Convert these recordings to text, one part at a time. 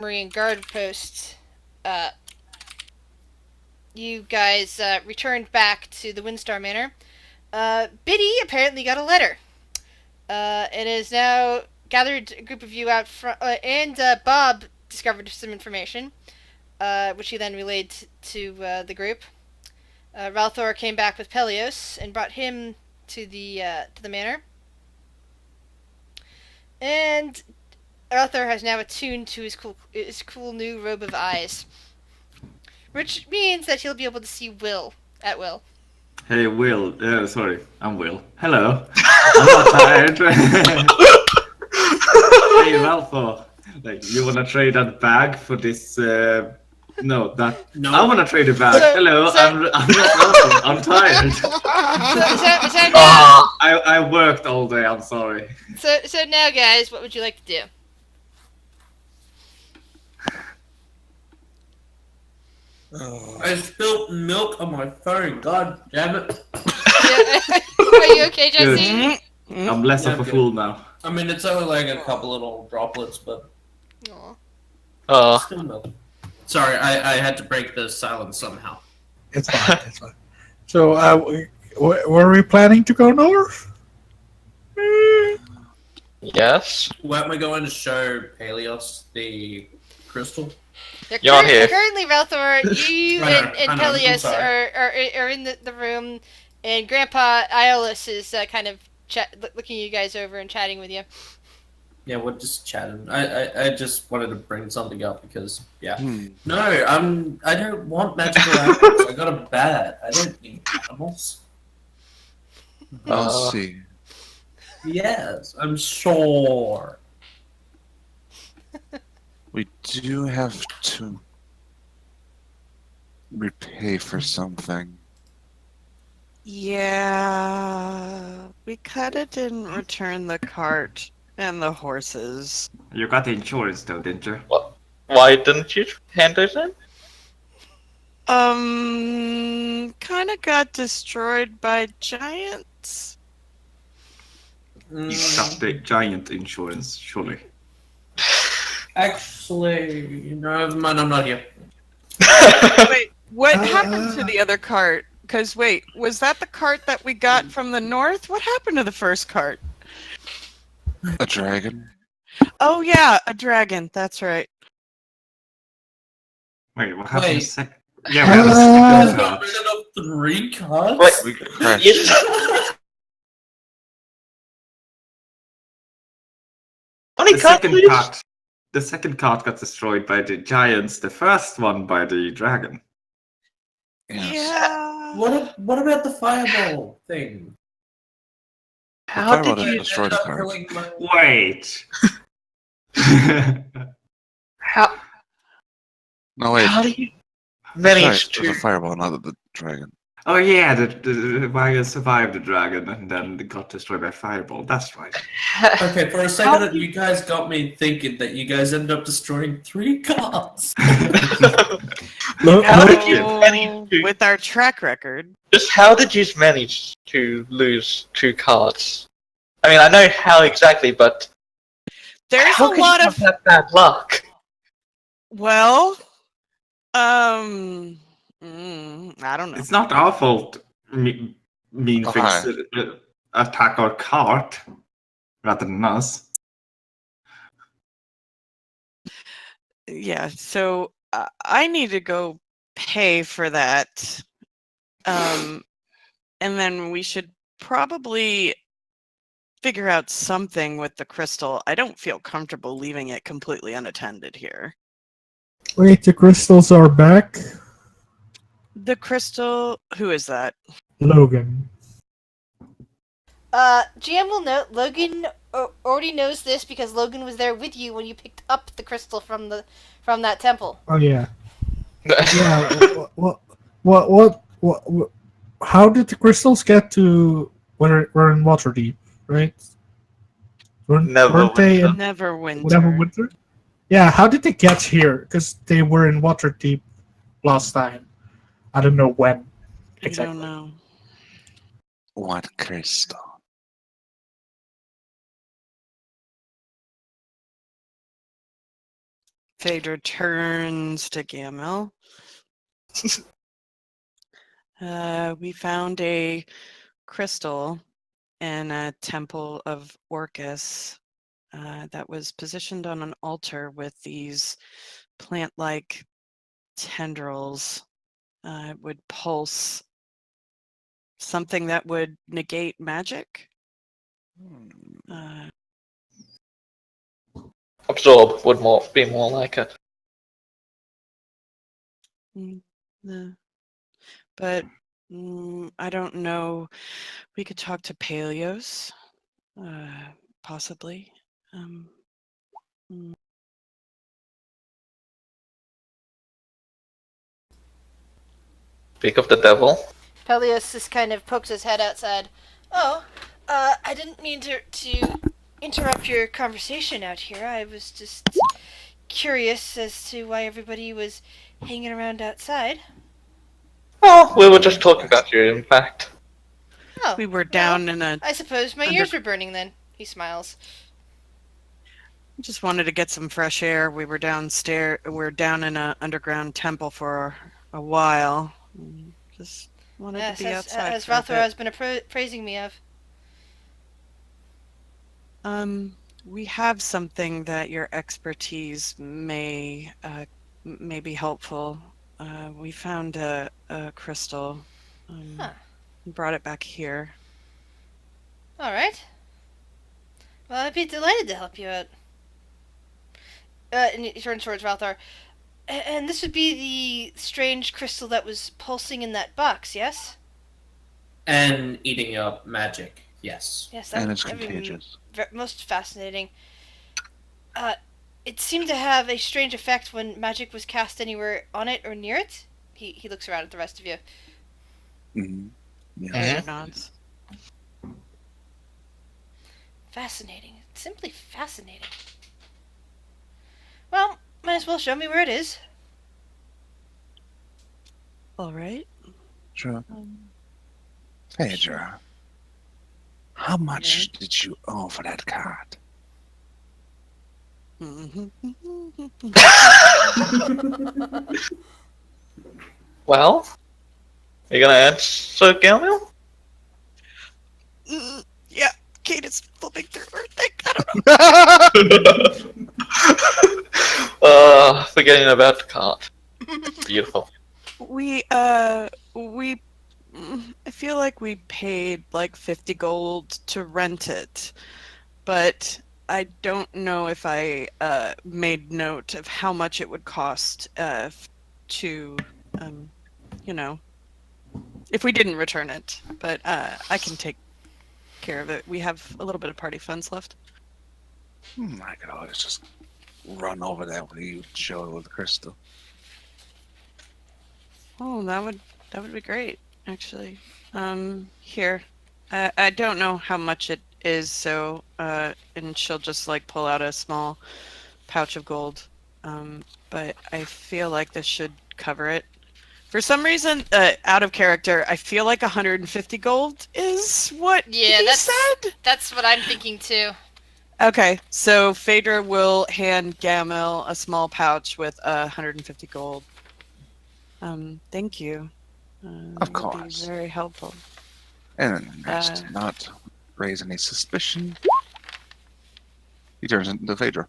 Marine guard post, you guys returned back to the Windstar Manor. Biddy apparently got a letter. It is now gathered a group of you out front, and Bob discovered some information, which he then relayed to the group. Ralthor came back with Pelios and brought him to the manor. And Ralthor has now attuned to his cool new robe of eyes, which means that he'll be able to see Will at will. Hey, Will. Sorry, I'm Will. Hello. I'm not tired. Hey, Ralph. Like, you wanna trade that bag for this? No, that. No. I wanna trade a bag. So- Hello, so- I'm not Ralph. I'm tired. So now, I worked all day. I'm sorry. so now, guys, what would you like to do? I spilled milk on my phone. God damn it. Are you okay, Jesse? I'm less of a fool now. I mean, it's only like a couple little droplets, but Aw. still milk. Sorry, I had to break the silence somehow. It's fine. It's fine. So, were we planning to go north? Yes. Weren't we going to show Pelios the crystal? You're here. Currently, Ralthor, you I know, and I'm Pelias sorry. are in the room, and Grandpa Iolus is kind of looking you guys over and chatting with you. Yeah, we're just chatting. I just wanted to bring something up because, yeah. Hmm. No, I don't want magical animals. I got a bat. I don't need animals. I'll see. Yes, I'm sure. We do have to repay for something. Yeah, we kinda didn't return the cart and the horses. You got the insurance though, didn't you? Why didn't you hand it in? Kinda got destroyed by giants. You got the giant insurance, surely. Actually, never mind, I'm not here. Wait, what happened to the other cart? Because wait, was that the cart that we got from the north? What happened to the first cart? A dragon? Oh yeah, a dragon. That's right. Wait, what happened? Wait. Yeah, we had a You second got card. rid of 3 cards? Wait. We crashed. How many The cards second did you- card. The second card got destroyed by the giants. The first one by the dragon. Yes. Yeah. What about the fireball thing? How Fireball did didn't you? destroy the card. killing my... Wait. How? No, wait. How do you That's right, manage it was a to? fireball, not the dragon. Oh yeah, the Wire survived the dragon and then it got destroyed by fireball. That's right. Okay, for a second, you guys got me thinking that you guys ended up destroying 3 cards. How did you manage to? With our track record. Just how did you manage to lose 2 cards? I mean, I know how exactly, but There's how a could lot you of have that bad luck? well, I don't know. It's not our fault. Mean Oh, things hi. attack our cart rather than us. Yeah, so I need to go pay for that. And then we should probably figure out something with the crystal. I don't feel comfortable leaving it completely unattended here. Wait, the crystals are back? The crystal, who is that? Logan. GM will note Logan already knows this because Logan was there with you when you picked up the crystal from that temple. Oh yeah. Yeah. What? How did the crystals get to? We're in Waterdeep, right? Weren't they in Neverwinter. Yeah. How did they get here? Because they were in Waterdeep last time. I don't know when. I don't know. What crystal? Phaedra turns to Gamil. We found a crystal in a temple of Orcus that was positioned on an altar with these plant-like tendrils. It would pulse something that would negate magic. Absorb would be more like it. But I don't know. We could talk to Paleos, possibly. Speak of the devil. Peleus just kind of pokes his head outside. Oh, I didn't mean to interrupt your conversation out here. I was just curious as to why everybody was hanging around outside. Oh, we were just talking about you, in fact. Oh, We were down in a. I suppose my ears were burning then. He smiles. Just wanted to get some fresh air. We were downstairs. We're down in an underground temple for a while. Just wanted to be outside. As for a Rothor bit. has been praising me of. We have something that your expertise may be helpful. We found a crystal. Brought it back here. All right. Well, I'd be delighted to help you out. And he turns towards Valthar. And this would be the strange crystal that was pulsing in that box, yes? And eating up magic, yes. Yes, And it's that'd be contagious. most fascinating. It seemed to have a strange effect when magic was cast anywhere on it or near it. He looks around at the rest of you. Mm-hmm. Yeah. Phaedra nods. Fascinating. Simply fascinating. Well, might as well show me where it is. All right. Sure. Phaedra, how much did you owe for that card? Well, are you gonna answer, Gamil? Yeah, Kate is flipping through her thing. I don't know. Forgetting about the card. Beautiful. I feel like we paid like 50 gold to rent it, but I don't know if I made note of how much it would cost to, if we didn't return it. But I can take care of it. We have a little bit of party funds left. I could always just run over there when you show it with the crystal. Oh, that would be great, actually. Here, I don't know how much it is, so and she'll just like pull out a small pouch of gold. But I feel like this should cover it. For some reason, out of character, I feel like 150 gold is what he said. That's what I'm thinking too. Okay, so Phaedra will hand Gamil a small pouch with 150 gold. Thank you. Of course. Very helpful. And nice to not raise any suspicion. He turns into Phaedra.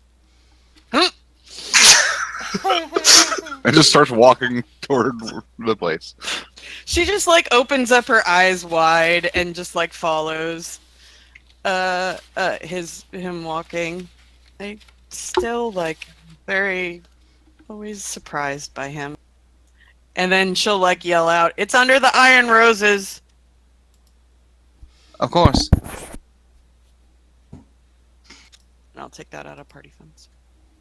And just starts walking toward the place. She just like opens up her eyes wide and just like follows him walking. I still like very always surprised by him. And then she'll like yell out, "It's under the iron roses." Of course. And I'll take that out of party funds.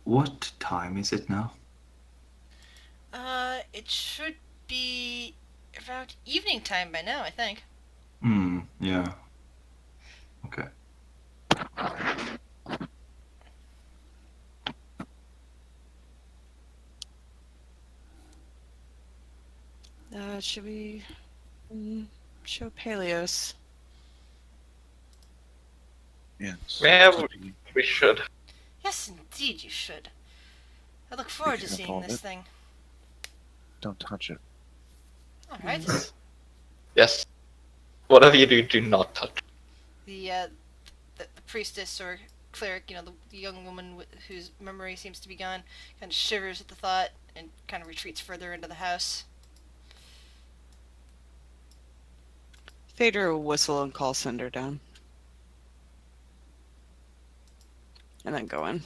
What time is it now? It should be about evening time by now, I think. Yeah. Okay. Should we show Paleos? Yes. Yeah, we should. Yes, indeed, you should. I look forward to Picking up seeing all of this it. thing. Don't touch it. All right. Yes. Whatever you do, do not touch. The priestess or cleric, the young woman whose memory seems to be gone, kind of shivers at the thought and kind of retreats further into the house. Phaedra will whistle and call Cinder down. And then go in.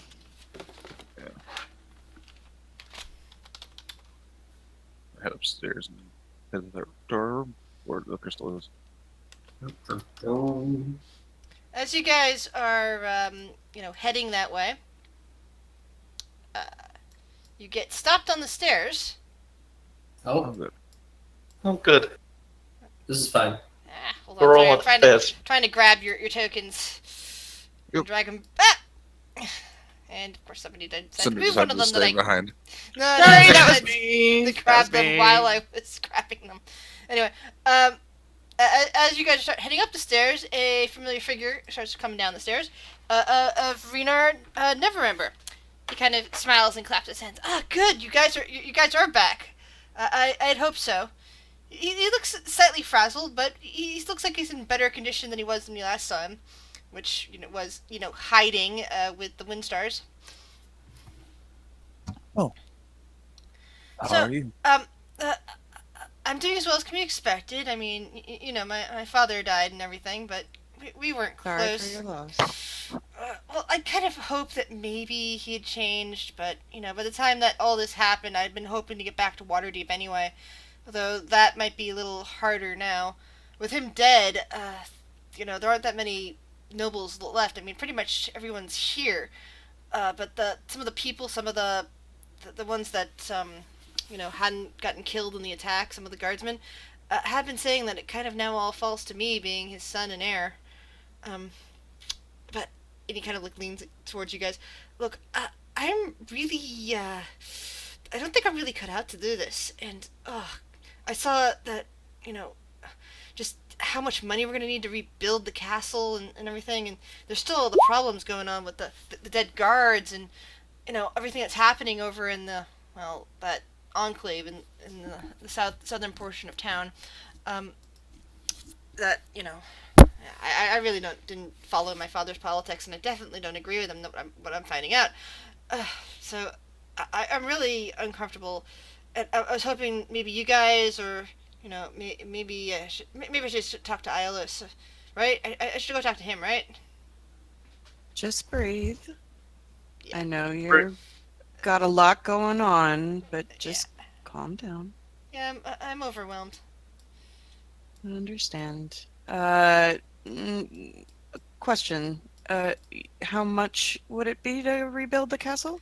Head upstairs and head to the door where the crystal is. As you guys are, heading that way, you get stopped on the stairs. Oh, Oh, good. Oh, good. this is fine. Hold on, We're sorry, all I'm trying upstairs. trying to grab your tokens and Yep. drag them back. And of course, somebody decided to Cinder move one decided of to them that stay I. behind. No, Sorry, that was I me. grabbed them while I was scrapping them. Anyway, as you guys start heading up the stairs, a familiar figure starts coming down the stairs. Of Renard Neverember. He kind of smiles and claps his hands. Ah, good. You guys are back. I'd hope so. He looks slightly frazzled, but he looks like he's in better condition than he was when you last saw him, which was hiding with the Windstars. How So, are you? I'm doing as well as can be expected. I mean, my father died and everything, but we weren't Sorry close. for your loss. Well, I kind of hoped that maybe he had changed, but, by the time that all this happened, I'd been hoping to get back to Waterdeep anyway. Although that might be a little harder now. With him dead, there aren't that many nobles left. I mean, pretty much everyone's here. But some of the people, some of the ones that, hadn't gotten killed in the attack, some of the guardsmen, have been saying that it kind of now all falls to me, being his son and heir. But, and he kind of leans towards you guys. Look, I'm really, I don't think I'm really cut out to do this. And, I saw that, just how much money we're going to need to rebuild the castle and everything. And there's still all the problems going on with the dead guards and, everything that's happening over in that enclave in the southern portion of town. That, I really didn't follow my father's politics, and I definitely don't agree with him. What I'm finding out, so I'm really uncomfortable. And I was hoping maybe you guys, or maybe I should talk to Iolus, right? I should go talk to him, right? Just breathe. Yeah. I know you've got a lot going on, but just calm down. Yeah, I'm overwhelmed. I understand. Question. How much would it be to rebuild the castle?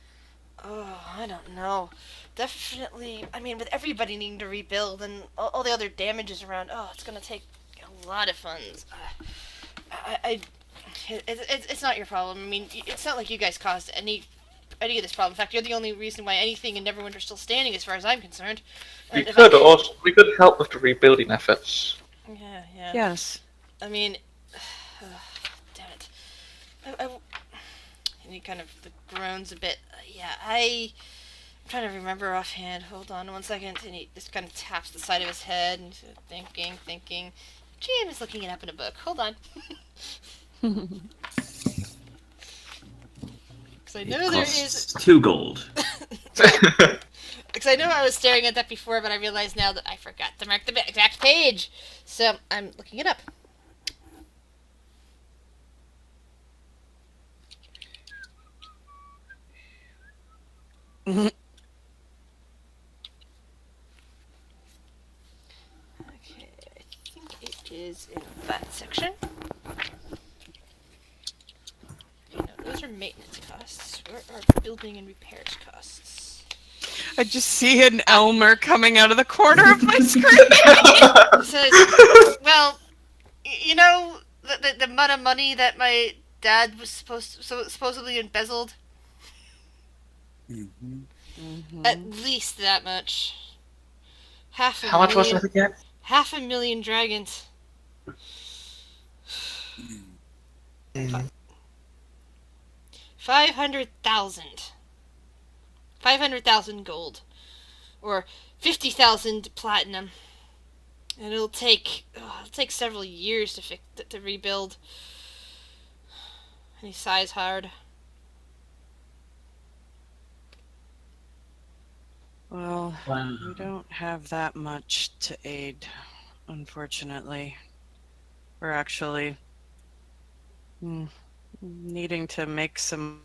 Oh, I don't know. Definitely. I mean, with everybody needing to rebuild and all the other damages around, it's gonna take a lot of funds. It's not your problem. I mean, it's not like you guys caused any of this problem. In fact, you're the only reason why anything in Neverwinter's still standing, as far as I'm concerned. We could help with the rebuilding efforts. Yeah. Yes. I mean, damn it. And he kind of groans a bit. I'm trying to remember offhand. Hold on one second. And he just kind of taps the side of his head and thinking. GM is looking it up in a book. Hold on. Because I know there is... 2 gold. Because I know I was staring at that before, but I realized now that I forgot to mark the exact page. So I'm looking it up. Mhm. Okay, I think it is in that section. Okay, no, those are maintenance costs. Where are building and repairs costs? I just see an Elmer coming out of the corner of my screen. It says, well, the amount of money that my dad was supposedly embezzled? At least that much. How much was it again? 500,000 dragons. 500,000. 500,000 gold. Or 50,000 platinum. And it'll take several years to rebuild. And he sighs hard. Well, Wow. we don't have that much to aid, unfortunately. We're actually needing to make some.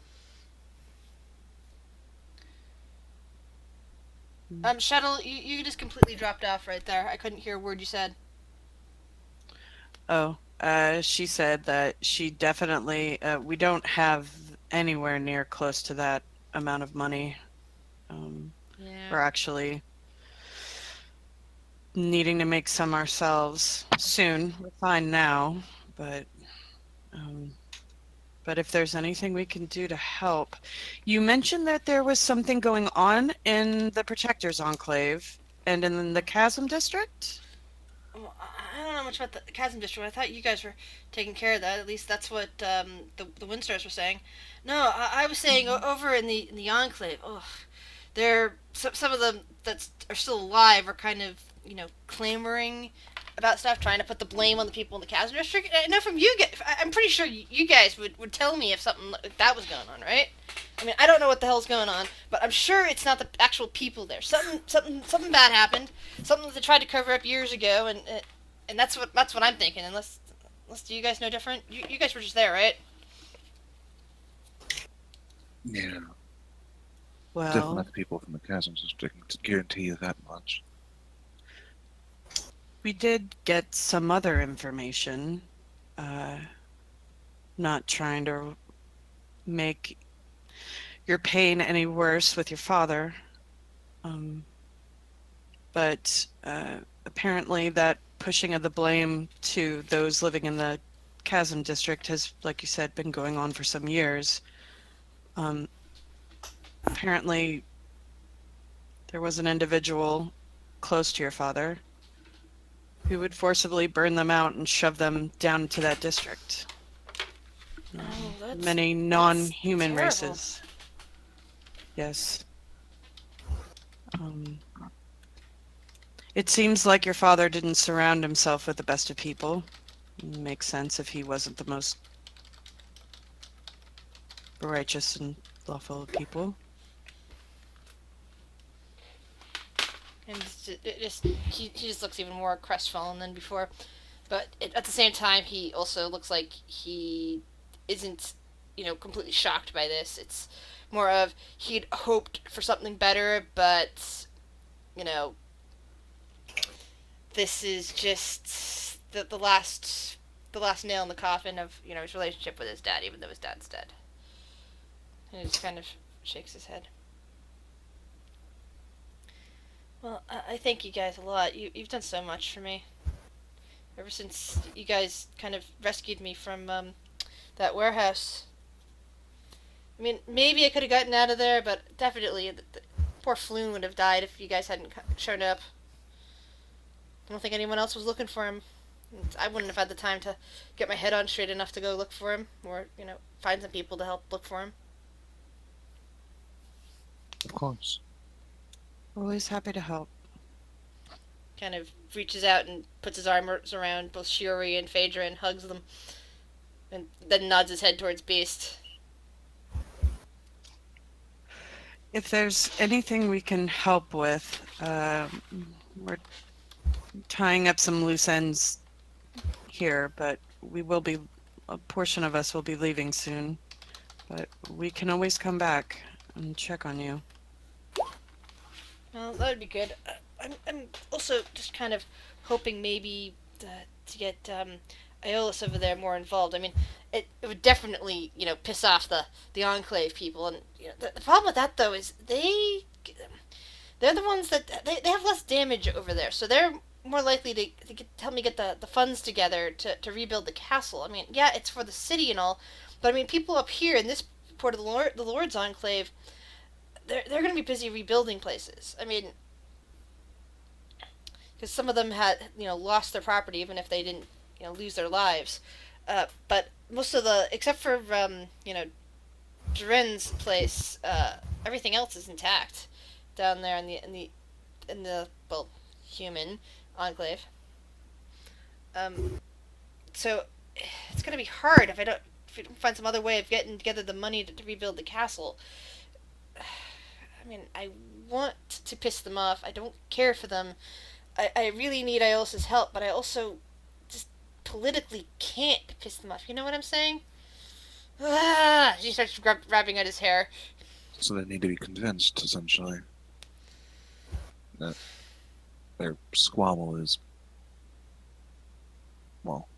Shuttle, you just completely dropped off right there. I couldn't hear a word you said. Oh, she said that she definitely. We don't have anywhere near close to that amount of money. Yeah. We're actually needing to make some ourselves soon. We're fine now, but if there's anything we can do to help. You mentioned that there was something going on in the Protectors Enclave and in the Chasm District? Well, I don't know much about the Chasm District. I thought you guys were taking care of that. At least that's what the Windstars were saying. No, I was saying over in the Enclave. Oh, they're some of them that are still alive are kind of clamoring about stuff, trying to put the blame on the people in the Chasm District. I know from you guys. I'm pretty sure you guys would tell me if something like that was going on, right? I mean, I don't know what the hell's going on, but I'm sure it's not the actual people there. Something bad happened. Something that they tried to cover up years ago, and that's what I'm thinking. Unless do you guys know different? You guys were just there, right? Yeah. Well, Definitely people from the Chasm District to guarantee you that much. we did get some other information. Not trying to make your pain any worse with your father. But apparently that pushing of the blame to those living in the Chasm District has, like you said, been going on for some years. Apparently there was an individual close to your father who would forcibly burn them out and shove them down into that district. Many non-human terrible. races. Yes. It seems like your father didn't surround himself with the best of people. Makes sense if he wasn't the most righteous and lawful of people. And he just looks even more crestfallen than before. But at the same time, he also looks like he isn't, completely shocked by this. It's more of he'd hoped for something better, but, this is just the last nail in the coffin of his relationship with his dad, even though his dad's dead. And he just kind of shakes his head. Well, I thank you guys a lot. You've done so much for me. Ever since you guys kind of rescued me from that warehouse. I mean, maybe I could have gotten out of there, but definitely the poor Floon would have died if you guys hadn't shown up. I don't think anyone else was looking for him. I wouldn't have had the time to get my head on straight enough to go look for him, or find some people to help look for him. Of course. Always happy to help. Kind of reaches out and puts his arms around both Shiori and Phaedra and hugs them, and then nods his head towards Beast. If there's anything we can help with, we're tying up some loose ends here, but a portion of us will be leaving soon. But we can always come back and check on you. Well, that would be good. I'm also just kind of hoping maybe to get Aeolus over there more involved. I mean, it would definitely piss off the Enclave people, and the problem with that though is they're the ones that they have less damage over there, so they're more likely to help me get the funds together to rebuild the castle. I mean, yeah, it's for the city and all, but I mean, people up here in this port of the Lord's Enclave, they're going to be busy rebuilding places. I mean, because some of them had lost their property even if they didn't lose their lives, but most of except for Durin's place, everything else is intact down there in the well, human enclave. So it's gonna be hard if we don't find some other way of getting together the money to rebuild the castle. I mean, I want to piss them off. I don't care for them. I really need Iola's help, but I also just politically can't piss them off. You know what I'm saying? He starts grabbing at his hair. So they need to be convinced, essentially, that their squabble is, well,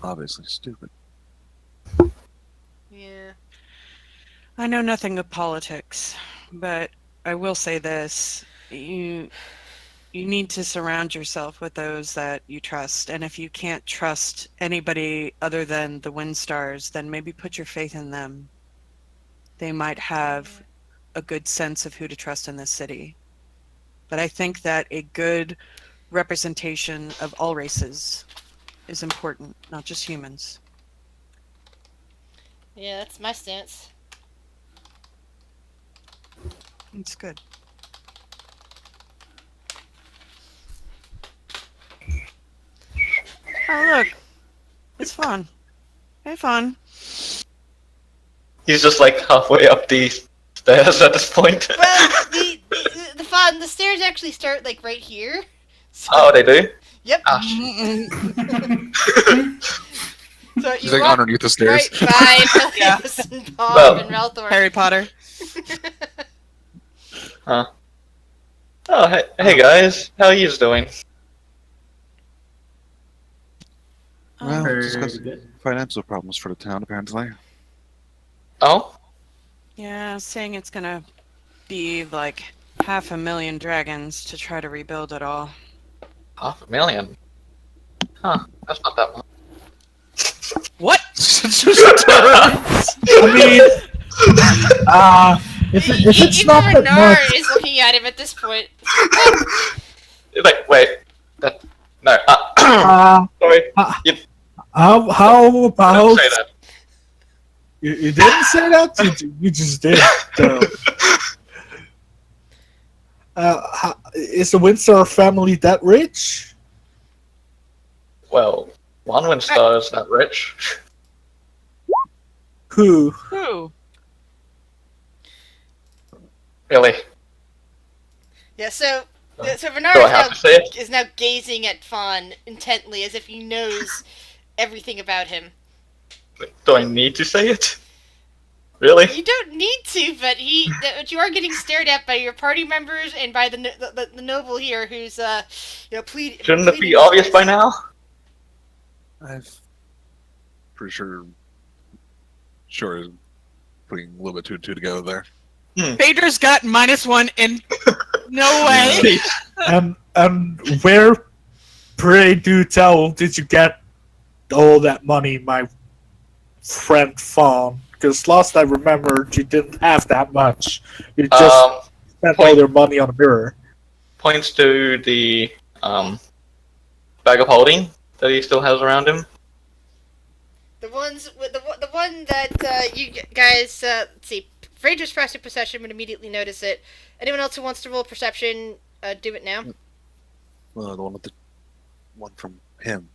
obviously stupid. Yeah. I know nothing of politics, but I will say this. You need to surround yourself with those that you trust. And if you can't trust anybody other than the Windstars, then maybe put your faith in them. They might have a good sense of who to trust in this city. But I think that a good representation of all races is important, not just humans. Yeah, that's my stance. It's good. Oh, look. It's fun. Hey, fun. He's just like halfway up the stairs at this point. Well, the stairs actually start like right here. So, Oh, they do? yep. Ah, shit. So He's you like walk underneath the stairs. right by Peleus and Bob Well, and Ralthor. Harry Potter. Huh. Oh, hey guys. How are you doing? Well, Very just got good. financial problems for the town, apparently. Oh? Yeah, saying it's gonna be like 500,000 dragons to try to rebuild it all. 500,000? Huh. That's not that much. What? I mean, if it's Even not that Renard much, is looking at him at this point. Like, wait. No. Sorry. how about Don't say that. you didn't say that? You just did. So. Is the Windsor family that rich? Well, one Windstar is that rich. Who? Who? Really? Yeah, so Do Renard I have to say it? is now gazing at Fawn intently as if he knows everything about him. Do I need to say it? Really? You don't need to, but you are getting stared at by your party members and by the noble here, who's pleading. Shouldn't it be obvious by now? I'm pretty sure putting a little bit two and two together there. Phaedra's got -1 in no way. And where, pray do tell, did you get all that money, my friend Fawn? Because last I remembered, you didn't have that much. You just spent all your money on a mirror. Points to the bag of holding that he still has around him. The one that you guys let's see. Phaedra's passive perception would immediately notice it. Anyone else who wants to roll perception, do it now. Well, the one from him.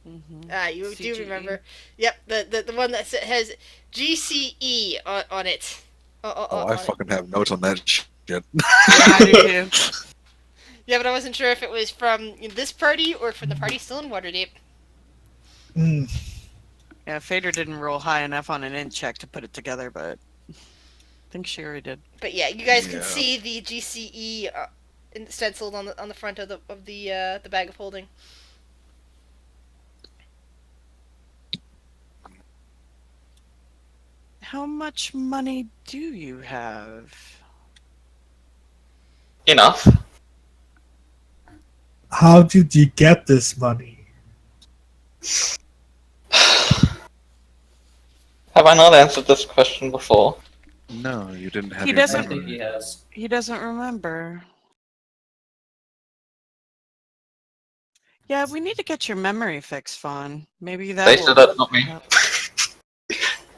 You do CGE. remember. Yep, the one that has GCE on it. I fucking have notes on that shit. Yeah, I do too. Yeah, but I wasn't sure if it was from this party or from the party still in Waterdeep. Yeah, Phaedra didn't roll high enough on an int check to put it together, but I think she already did. But yeah, you guys can Yeah. see the GCE stenciled on the front of the bag of holding. How much money do you have? Enough. How did you get this money? Have I not answered this question before? No, you didn't have He your doesn't- I think memory. he has. He doesn't remember. Yeah, we need to get your memory fixed, Fawn. Maybe that They will said that, not me. help.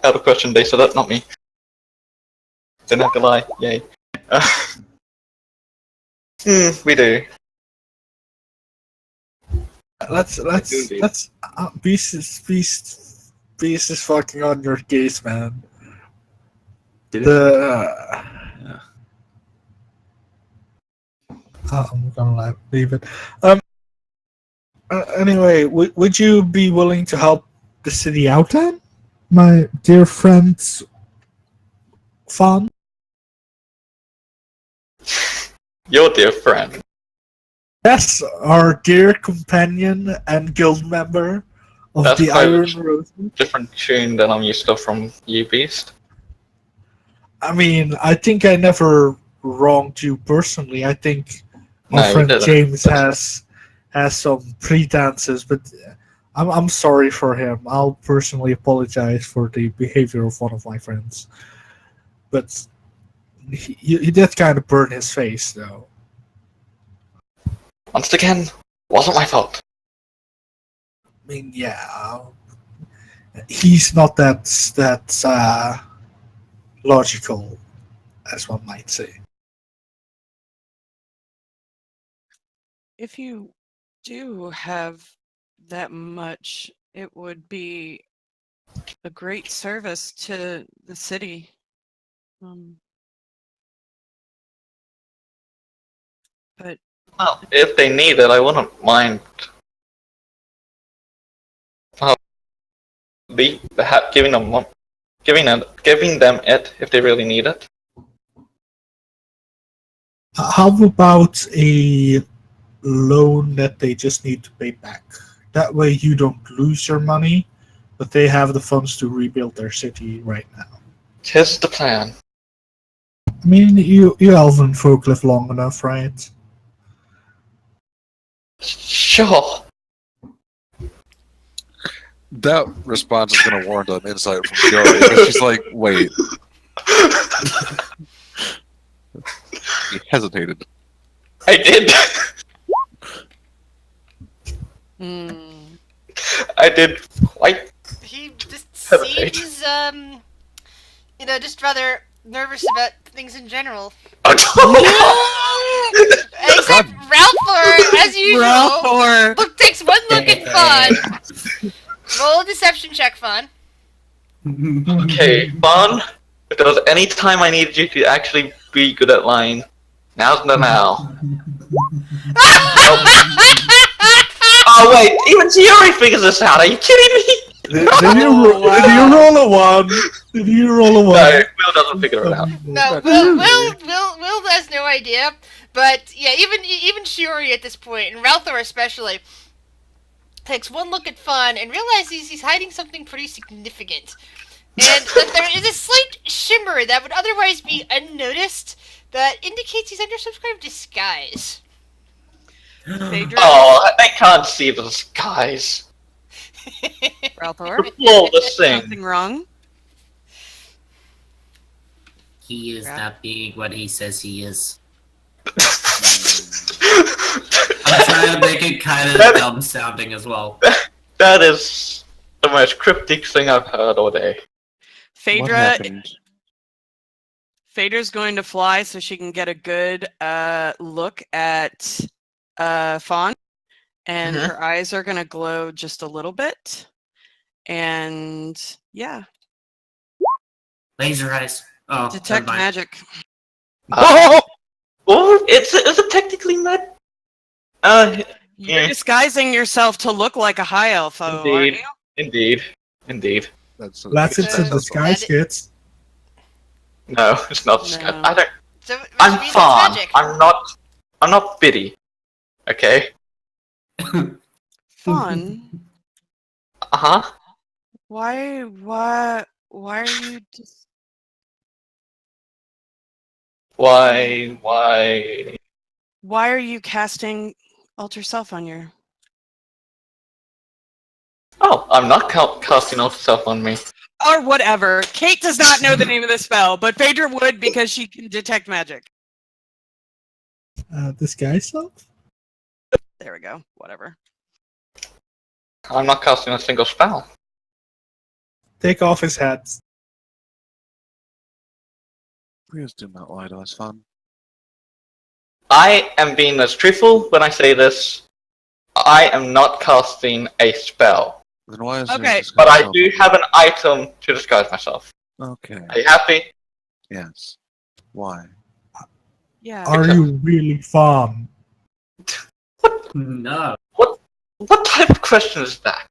Out of question, they said that, not me. Didn't have to lie. Yay. We do. Let's Beast is fucking on your case, man. Did it? The I'm gonna leave it. Anyway, would you be willing to help the city out then, my dear friends? Fawn? Your dear friend. Yes, our dear companion and guild member of That's the quite a Iron Rose. different tune than I'm used to from you, Beast. I mean, I think I never wronged you personally. I think our No, you friend didn't. James has some pretenses, but I'm sorry for him. I'll personally apologize for the behavior of one of my friends. But he did kind of burn his face, though. Once again, wasn't my fault. I mean, yeah, he's not that logical, as one might say. If you do have that much, it would be a great service to the city. But Well, if they need it, I wouldn't mind. Giving them it if they really need it. How about a loan that they just need to pay back? That way you don't lose your money, but they have the funds to rebuild their city right now. Tis the plan. I mean, you elven folk live long enough, right? Sure. That response is going to warrant an insight from Shiori, because she's like, wait. He hesitated. I did. I did quite. He just Hesitate. seems, just rather nervous about things in general. Except Ralphor, as usual, takes one look at Fawn. Roll a deception check, Fawn. Okay, Bon, if there was any time I needed you to actually be good at lying, now's the now. Oh wait, even Shiori figures this out, are you kidding me? Did you roll a 1? Did you roll a 1? No, Will doesn't figure it out. No, Will has no idea. But yeah, even Shiori at this point, and Ralthor especially, takes one look at Fawn and realizes he's hiding something pretty significant. And that there is a slight shimmer that would otherwise be unnoticed that indicates he's under some kind of disguise. Oh, I can't see the disguise. Ralthor, Pull the thing. something wrong? He is not being what he says he is. I'm trying to make it kind of dumb sounding as well. That is the most cryptic thing I've heard all day. Phaedra's going to fly so she can get a good look at Fawn, and her eyes are going to glow just a little bit. And yeah. Laser eyes. Oh, detect magic. Oh, is it technically mad? You're disguising yourself to look like a high elf, aren't you? Indeed. That's it's a disguise, kids. No, it's not disguise. No. I don't. So, I'm Fawn. I'm not Biddy. Okay. Fawn. Uh-huh. Why are you just... Why? Why are you casting Alter Self on your... Oh, I'm not casting Alter Self on me. Or whatever. Kate does not know the name of the spell, but Phaedra would because she can detect magic. Disguise self? There we go. Whatever. I'm not casting a single spell. Take off his hat. Please do not lie to us, Fawn. I am being as truthful when I say this. I am not casting a spell. Then why is Okay. there disguise But I self do on have an item to disguise myself. you? Okay. Are you happy? Yes. Why? Yeah. Are you really fun? No. What type of question is that?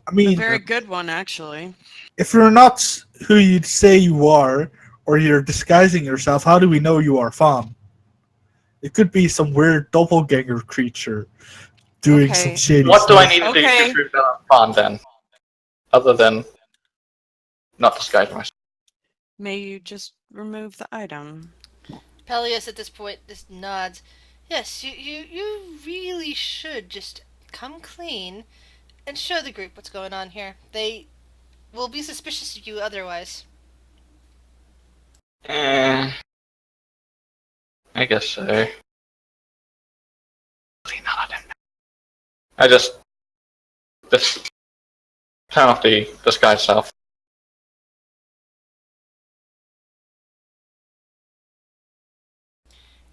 I A mean, very good one, actually. if you're not who you'd say you are, or you're disguising yourself, how do we know you are fun? It could be some weird doppelganger creature doing some Okay. shady What do I stuff. need to do Okay. to prove that I'm fun then? Other than not disguise myself. May you just remove the item. Peleus at this point just nods. Yes, you really should just come clean and show the group what's going on here. They will be suspicious of you otherwise. I guess so. Really not, I don't know. I just turn off the disguise self.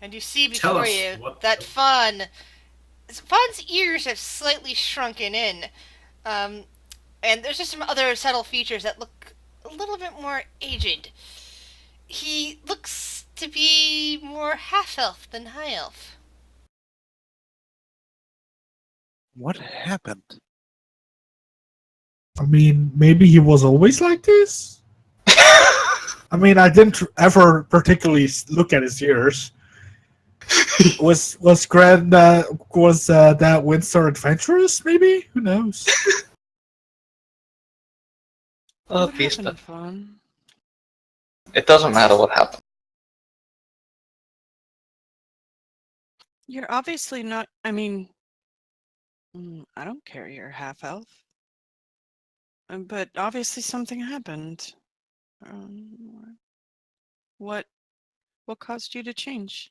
And you see Tell before us you what- that Fawn's ears have slightly shrunken in. And there's just some other subtle features that look a little bit more aged. He looks to be more half-elf than high-elf. What happened? I mean, maybe he was always like this? I mean, I didn't ever particularly look at his ears. Was that Windsor adventurous? Maybe, who knows? Oh, What beast. happened, Fawn? It doesn't matter what happened. You're obviously not. I mean, I don't care. You're half elf. But obviously something happened. What caused you to change?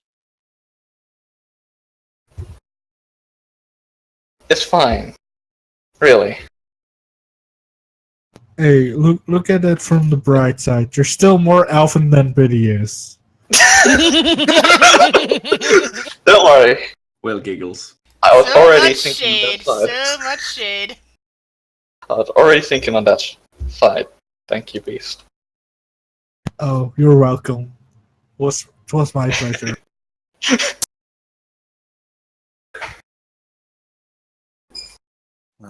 It's fine. Really. Hey, look at it from the bright side. You're still more elfin than Biddy is. Don't worry. Well, giggles. I was So already much thinking shade, on that side. so much shade. I was already thinking on that side. Thank you, Beast. Oh, you're welcome. It was my pleasure.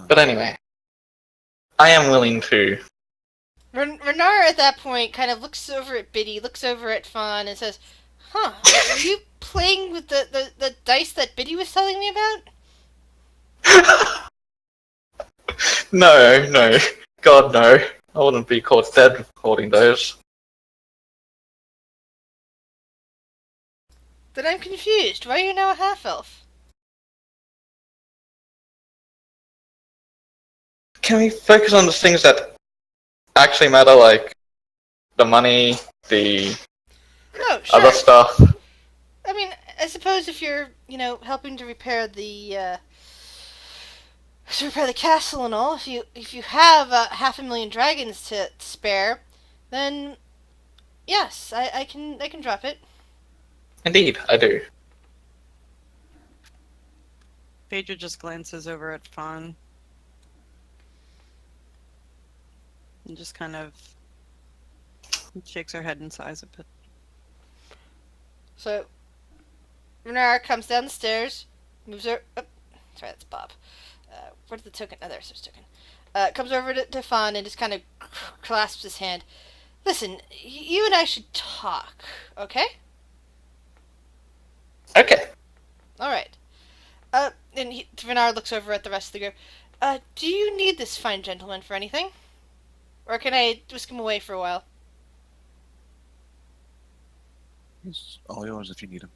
But anyway, I am willing to. Renar at that point kind of looks over at Biddy, looks over at Fawn, and says, "Huh, were you playing with the dice that Biddy was telling me about?" No. God, no. I wouldn't be caught dead holding those. Then I'm confused. Why are you now a half-elf? Can we focus on the things that actually matter, like the money, the Oh, sure. other stuff? I mean, I suppose if you're, helping to repair the castle and all, if you have 500,000 dragons to spare, then yes, I can drop it. Indeed, I do. Phaedra just glances over at Fawn. And just kind of shakes her head and sighs a bit. So, Renar comes down the stairs, moves her. Oh, sorry, that's Bob. Where's the token? Oh, there's his token. Comes over to Fawn and just kind of clasps his hand. Listen, you and I should talk, okay? Okay. All right. And Renar looks over at the rest of the group. Do you need this fine gentleman for anything? Or can I whisk him away for a while? He's all yours if you need him.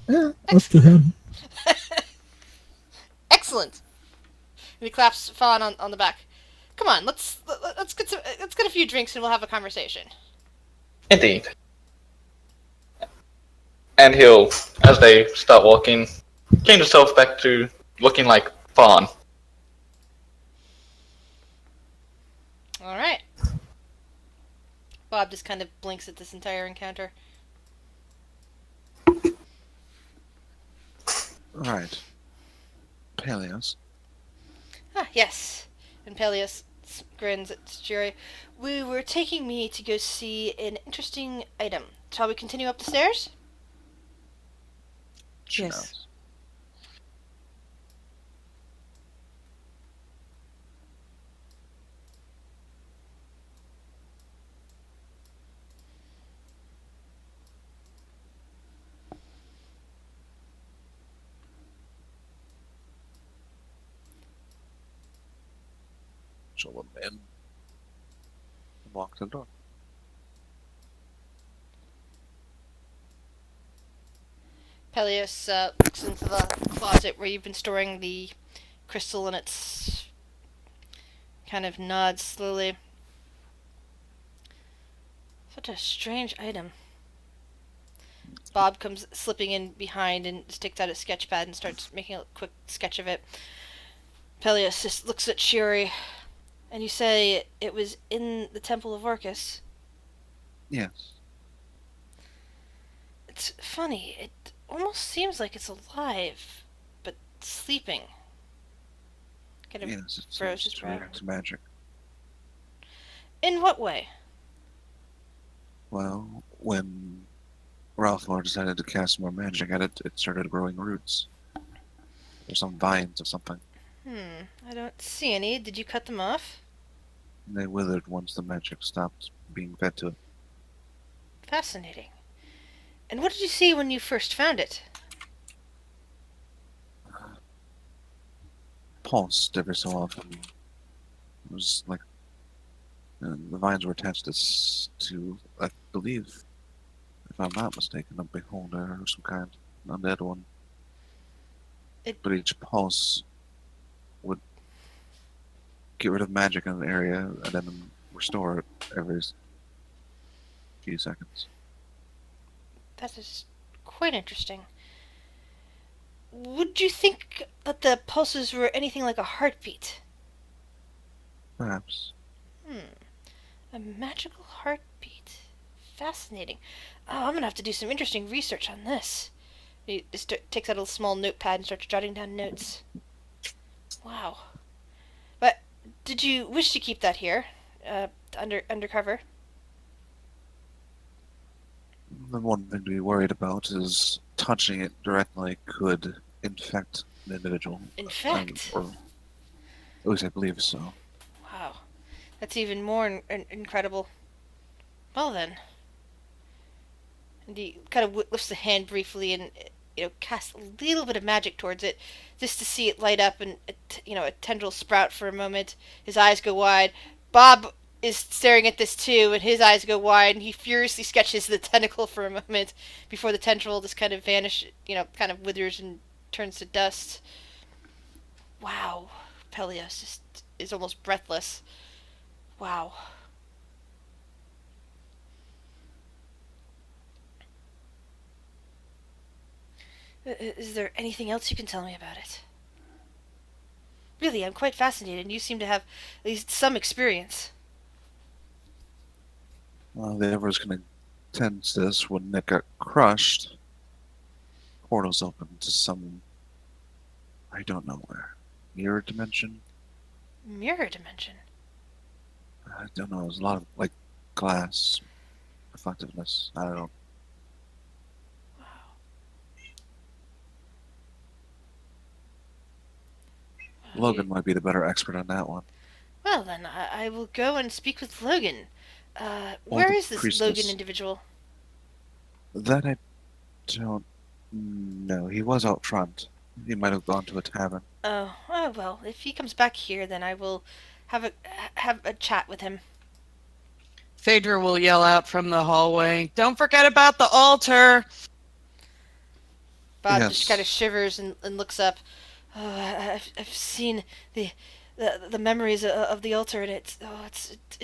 Yeah, up to him. Excellent. And he claps Fawn on the back. Come on, let's get a few drinks and we'll have a conversation. Indeed. And he'll, as they start walking, change himself back to looking like Fawn. All right. Bob just kind of blinks at this entire encounter. Right. Peleos. Ah, yes. And Peleus grins at Jerry. We were taking me to go see an interesting item. Shall we continue up the stairs? She Yes. knows. She'll let them in and walk to the door. Peleus looks into the closet where you've been storing the crystal, and it's kind of nods slowly. Such a strange item. Bob comes slipping in behind and sticks out a sketch pad and starts making a quick sketch of it. Peleus just looks at Shiri, and you say it was in the Temple of Orcus. Yes. It's funny. It almost seems like it's alive, but sleeping. Kind of Yes, it froze seems his to brow. react to magic. In what way? Well, when Ralphlor decided to cast more magic at it, it started growing roots. Or some vines or something. I don't see any. Did you cut them off? They withered once the magic stopped being fed to it. Fascinating. And what did you see when you first found it? Pulsed every so often. It was like the vines were attached to, I believe, if I'm not mistaken, a beholder or some kind, an undead one. But each pulse would get rid of magic in an area and then restore it every few seconds. That is quite interesting. Would you think that the pulses were anything like a heartbeat? Perhaps. A magical heartbeat. Fascinating. Oh, I'm gonna have to do some interesting research on this. He just takes out a small notepad and starts jotting down notes. Wow. But did you wish to keep that here, undercover? The one thing to be worried about is touching it directly could infect an individual. Infect? Or at least I believe so. Wow. That's even more incredible. Well then. And he kind of lifts the hand briefly and, casts a little bit of magic towards it, just to see it light up and, a tendril sprout for a moment. His eyes go wide. Bob is staring at this too, and his eyes go wide, and he furiously sketches the tentacle for a moment before the tendril just kind of vanishes, kind of withers and turns to dust. Wow. Peleus just is almost breathless. Wow. Is there anything else you can tell me about it? Really, I'm quite fascinated, and you seem to have at least some experience. Well, the Ever's going to sense this when it got crushed. Portals open to some, I don't know where, mirror dimension? Mirror dimension? I don't know, there's a lot of, like, glass reflectiveness. I don't know. Logan might be the better expert on that one. Well, then, I will go and speak with Logan. Where is this priestess. Logan individual? That I don't know. He was out front. He might have gone to a tavern. Oh, well, if he comes back here, then I will have a chat with him. Phaedra will yell out from the hallway, "Don't forget about the altar!" Bob Yes. just kind of shivers and looks up. Oh, I've seen the memories of the altar, and it's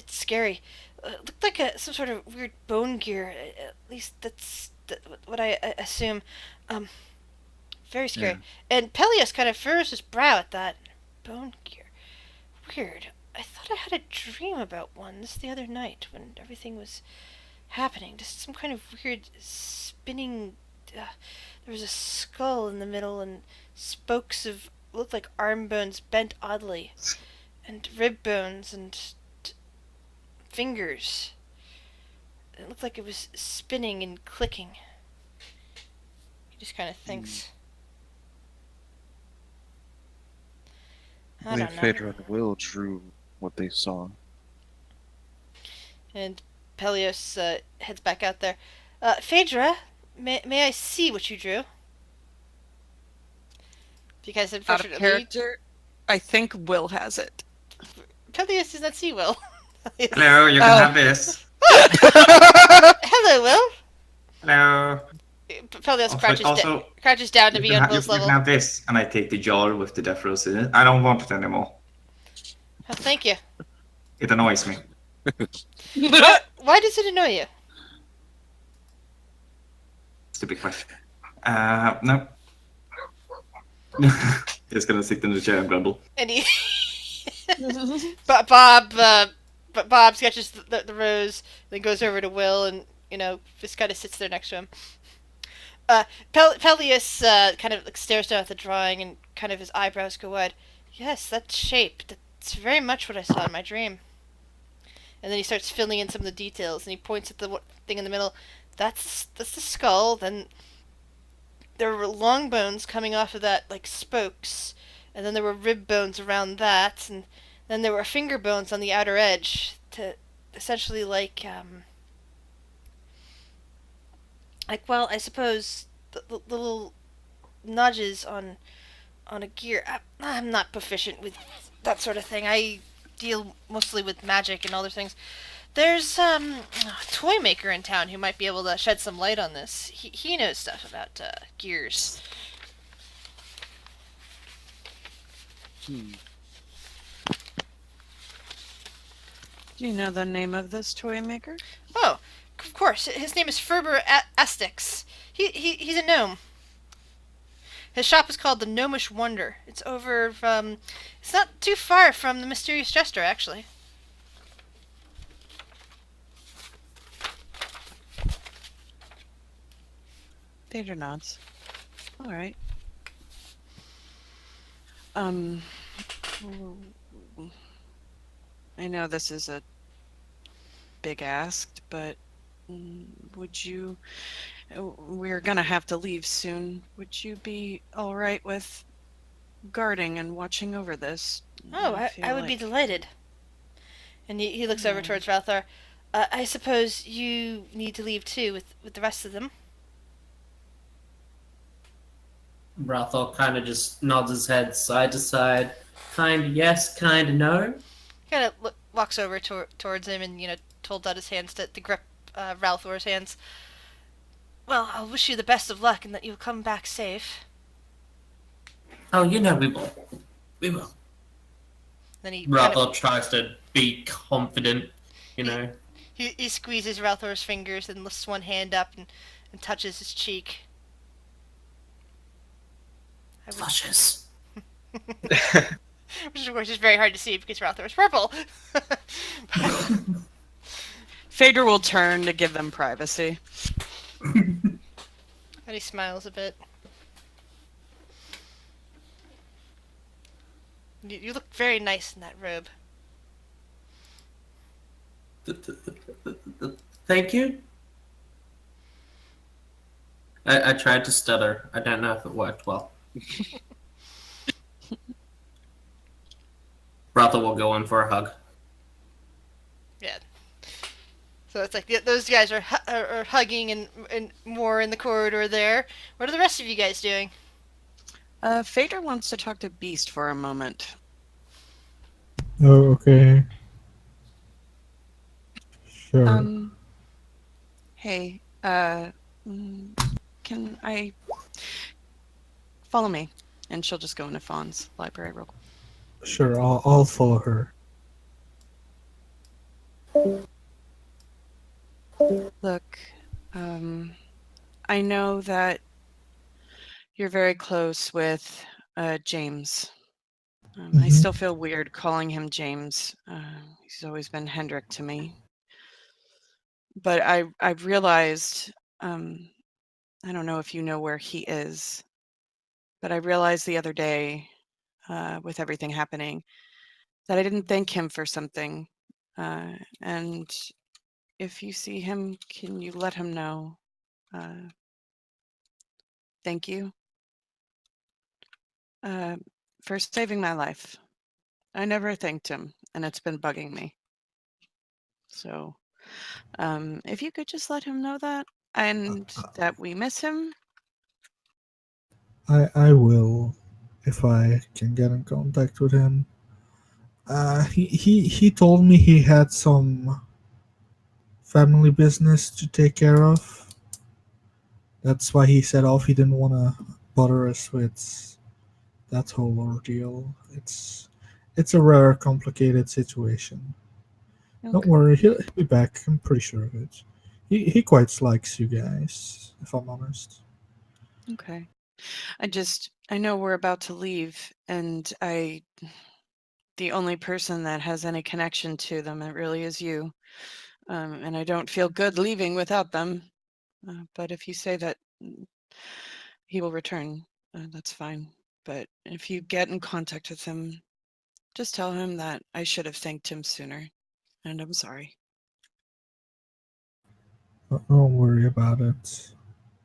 scary. It looked like some sort of weird bone gear. At least that's what I assume. Very scary. Yeah. And Peleus kind of furrows his brow at that. Bone gear. Weird. I thought I had a dream about one this the other night when everything was happening. Just some kind of weird spinning there was a skull in the middle and spokes of looked like arm bones bent oddly, and rib bones and fingers. It looked like it was spinning and clicking. He just kind of thinks. I I don't think know. Phaedra and Will drew what they saw. And Pelios heads back out there. Phaedra, may I see what you drew? Because Out of unfortunately, character, I think Will has it. Pelios does not see Will. Hello, you can have this. Hello, Will. Hello. Pelios Also, crouches down to be on you Will's can level. have this, and I take the jar with the death rose in it. I don't want it anymore. Oh, thank you. It annoys me. Why does it annoy you? Stupid question. No. He's gonna sit in the chair and grumble. And he, but Bob sketches the rose, then goes over to Will, and just kind of sits there next to him. Pelias kind of stares down at the drawing, and kind of his eyebrows go wide. Yes, that shape. That's very much what I saw in my dream. And then he starts filling in some of the details, and he points at the thing in the middle. That's the skull. Then there were long bones coming off of that, like spokes, and then there were rib bones around that, and then there were finger bones on the outer edge, to essentially like well, I suppose the little nudges on a gear. I'm not proficient with that sort of thing. I deal mostly with magic and other things. There's a toy maker in town who might be able to shed some light on this. He knows stuff about gears. Do you know the name of this toy maker? Oh, of course. His name is Ferber Astix. He's a gnome. His shop is called the Gnomish Wonder. It's over it's not too far from the Mysterious Jester, actually. Phaedra nods. All right. I know this is a big ask, but would you... We're gonna have to leave soon. Would you be all right with guarding and watching over this? Oh, I would be delighted. And he looks over towards Ralthar. I suppose you need to leave too with the rest of them. Rathal kind of just nods his head side to side. Kind yes, kind no. Kind of walks over towards him and, holds out his hands to grip Ralthor's hands. Well, I'll wish you the best of luck and that you'll come back safe. Oh, we will. We will. Then he Rathal tries to be confident, He squeezes Ralthor's fingers and lifts one hand up and touches his cheek. Flushes. Which of course is very hard to see because Ralthor is purple. Phaedra will turn to give them privacy. And he smiles a bit. You look very nice in that robe. Thank you. I tried to stutter. I don't know if it worked well. Rathal will go in for a hug. Yeah. So it's like those guys are hugging and more in the corridor there. What are the rest of you guys doing? Phaedra wants to talk to Beast for a moment. Oh, okay. Sure. Hey, can I... Follow me. And she'll just go into Fawn's library real quick. Sure, I'll follow her. Look, I know that you're very close with James. I still feel weird calling him James. He's always been Hendrik to me. But I've realized I don't know if you know where he is, but I realized the other day, with everything happening, that I didn't thank him for something. And if you see him, can you let him know? Thank you for saving my life. I never thanked him, and it's been bugging me. So, if you could just let him know that, and that we miss him. I will, if I can get in contact with him. He told me he had some family business to take care of. That's why he set off. He didn't want to bother us with that whole ordeal. It's a rather complicated situation. Don't Okay. worry, he'll be back. I'm pretty sure of it. He quite likes you guys, if I'm honest. Okay. I know we're about to leave, and the only person that has any connection to them, it really is you. And I don't feel good leaving without them. But if you say that he will return, that's fine. But if you get in contact with him, just tell him that I should have thanked him sooner, and I'm sorry. Don't worry about it.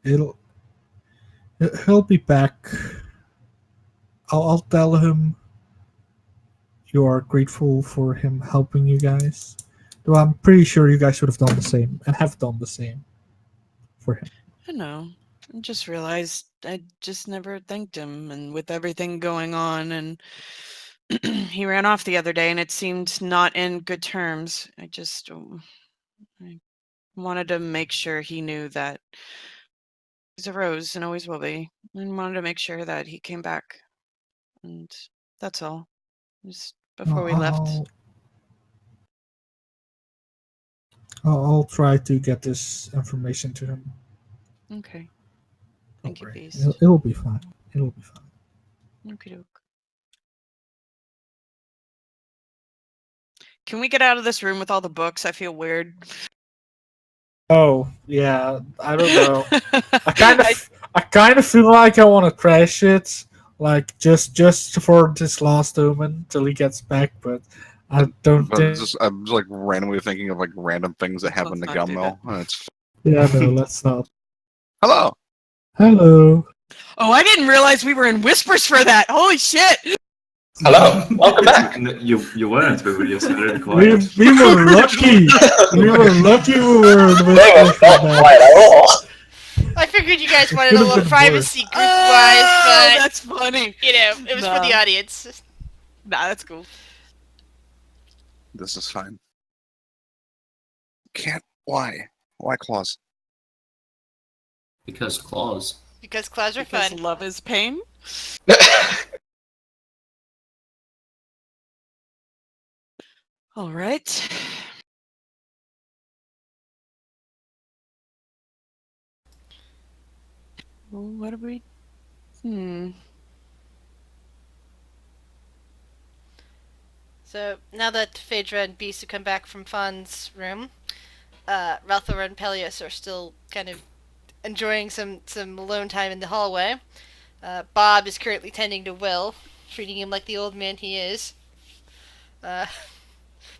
It'll he'll be back. I'll tell him you are grateful for him helping you guys. Though I'm pretty sure you guys would have done the same and have done the same for him. I know. I just realized I just never thanked him, and with everything going on, and he ran off the other day, and it seemed not in good terms. I wanted to make sure he knew that he's a rose and always will be, and wanted to make sure that he came back. And that's all. Just before we left. I'll try to get this information to him. Okay. Don't Thank you, worry. Beast. It'll be fine. It'll be fine. Okie doke. Can we get out of this room with all the books? I feel weird. Oh yeah, I don't know. I kind of feel like I want to trash it, like just for this last omen till he gets back, but I don't But think. I'm just like randomly thinking of like random things that happen to Let's not do Gummo. And it's Yeah, no, let's not. hello. Hello. Oh, I didn't realize we were in whispers for that. Holy shit! Hello, welcome back. You weren't. We were just very quiet. We were lucky. We were lucky we were in They were whispers not for that. quiet at all. I figured you guys It wanted a could've little been privacy worse. group wise, but That's funny. you know, it was for the No. audience. Nah, that's cool. This is fine. Can't. Why? Why claws? Because claws. Because claws are Because fun. love is pain. All right. Well, what do we? So now that Phaedra and Beast have come back from Fawn's room, Ralthor and Peleus are still kind of enjoying some alone time in the hallway. Bob is currently tending to Will, treating him like the old man he is.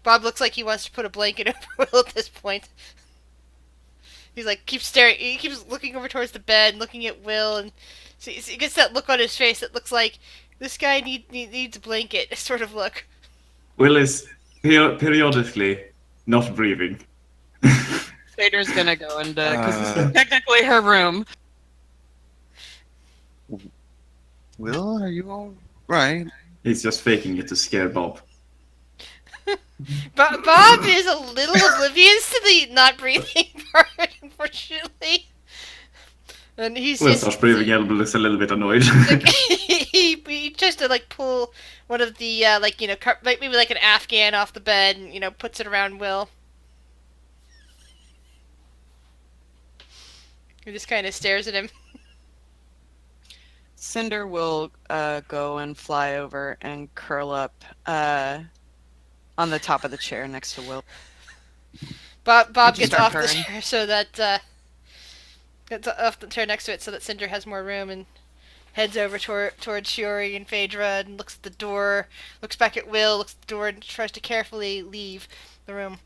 Bob looks like he wants to put a blanket over Will at this point. He's like keeps staring. He keeps looking over towards the bed, looking at Will, and he gets that look on his face that looks like this guy needs a blanket sort of look. Will is periodically not breathing. Vader's gonna go into because this is technically her room. Will, are you all right? He's just faking it to scare Bob. Bob is a little oblivious to the not breathing part, unfortunately. And he's Will just starts breathing and looks a little bit annoyed. like, he tries to like pull one of the maybe like an Afghan off the bed and puts it around Will. He just kind of stares at him. Cinder will go and fly over and curl up on the top of the chair next to Will. Bob Just gets start off the purring. chair so that Gets off the chair next to it so that Cinder has more room and heads over towards Shiori and Phaedra and looks at the door, looks back at Will, looks at the door, and tries to carefully leave the room.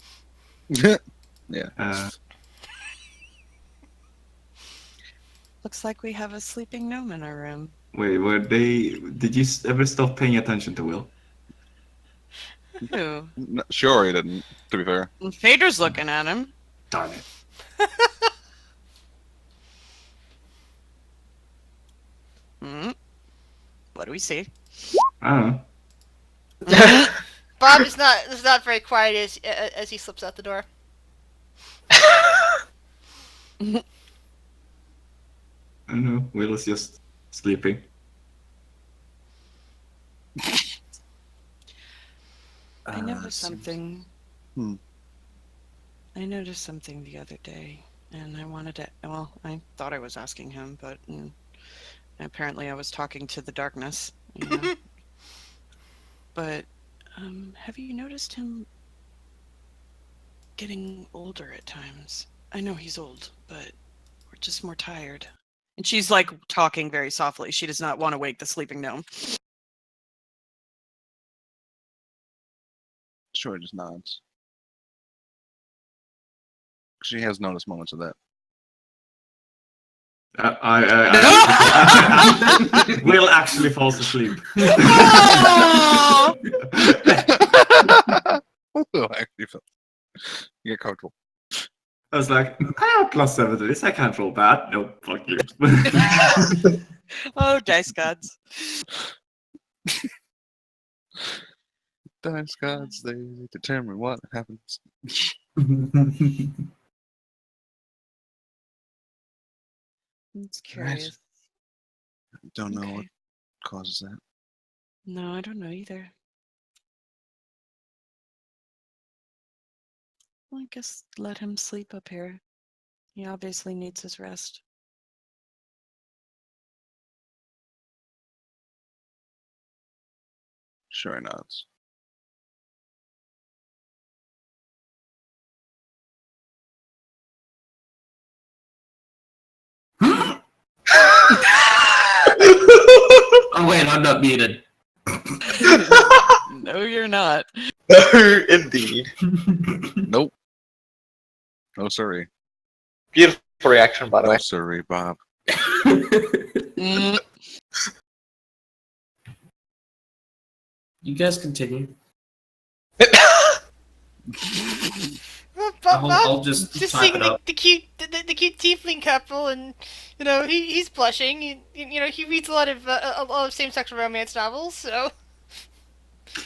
Yeah. Looks like we have a sleeping gnome in our room. Wait, were they? Did you ever stop paying attention to Will? Who? Sure, he didn't. To be fair. Phaedra's looking at him. Darn it. What do we see? I don't know. Bob is not very quiet as he slips out the door. I don't know. Will is just sleeping. I noticed something. Hmm. I noticed something the other day, and I wanted to. Well, I thought I was asking him, but apparently I was talking to the darkness. You know? But have you noticed him getting older at times? I know he's old, but we're just more tired. And she's like talking very softly. She does not want to wake the sleeping gnome. Sure, just nods. She has noticed moments of that. Will actually falls asleep. Oh, actually, you get comfortable. I was like, I have +7 to this. I can't roll bad. Nope, fuck you. Oh, dice gods. Dice gods, they determine what happens. It's curious. Don't know what causes that. No, I don't know either. Well, I guess let him sleep up here. He obviously needs his rest. Sure nods. Oh wait, I'm not muted. No, you're not. Indeed. Nope. No sorry. Beautiful reaction, by the No way. sorry, Bob. Mm, You guys continue. Well, I'll just just type seeing it up. the cute tiefling couple, and you know he's blushing. He reads a lot of same-sex romance novels, so.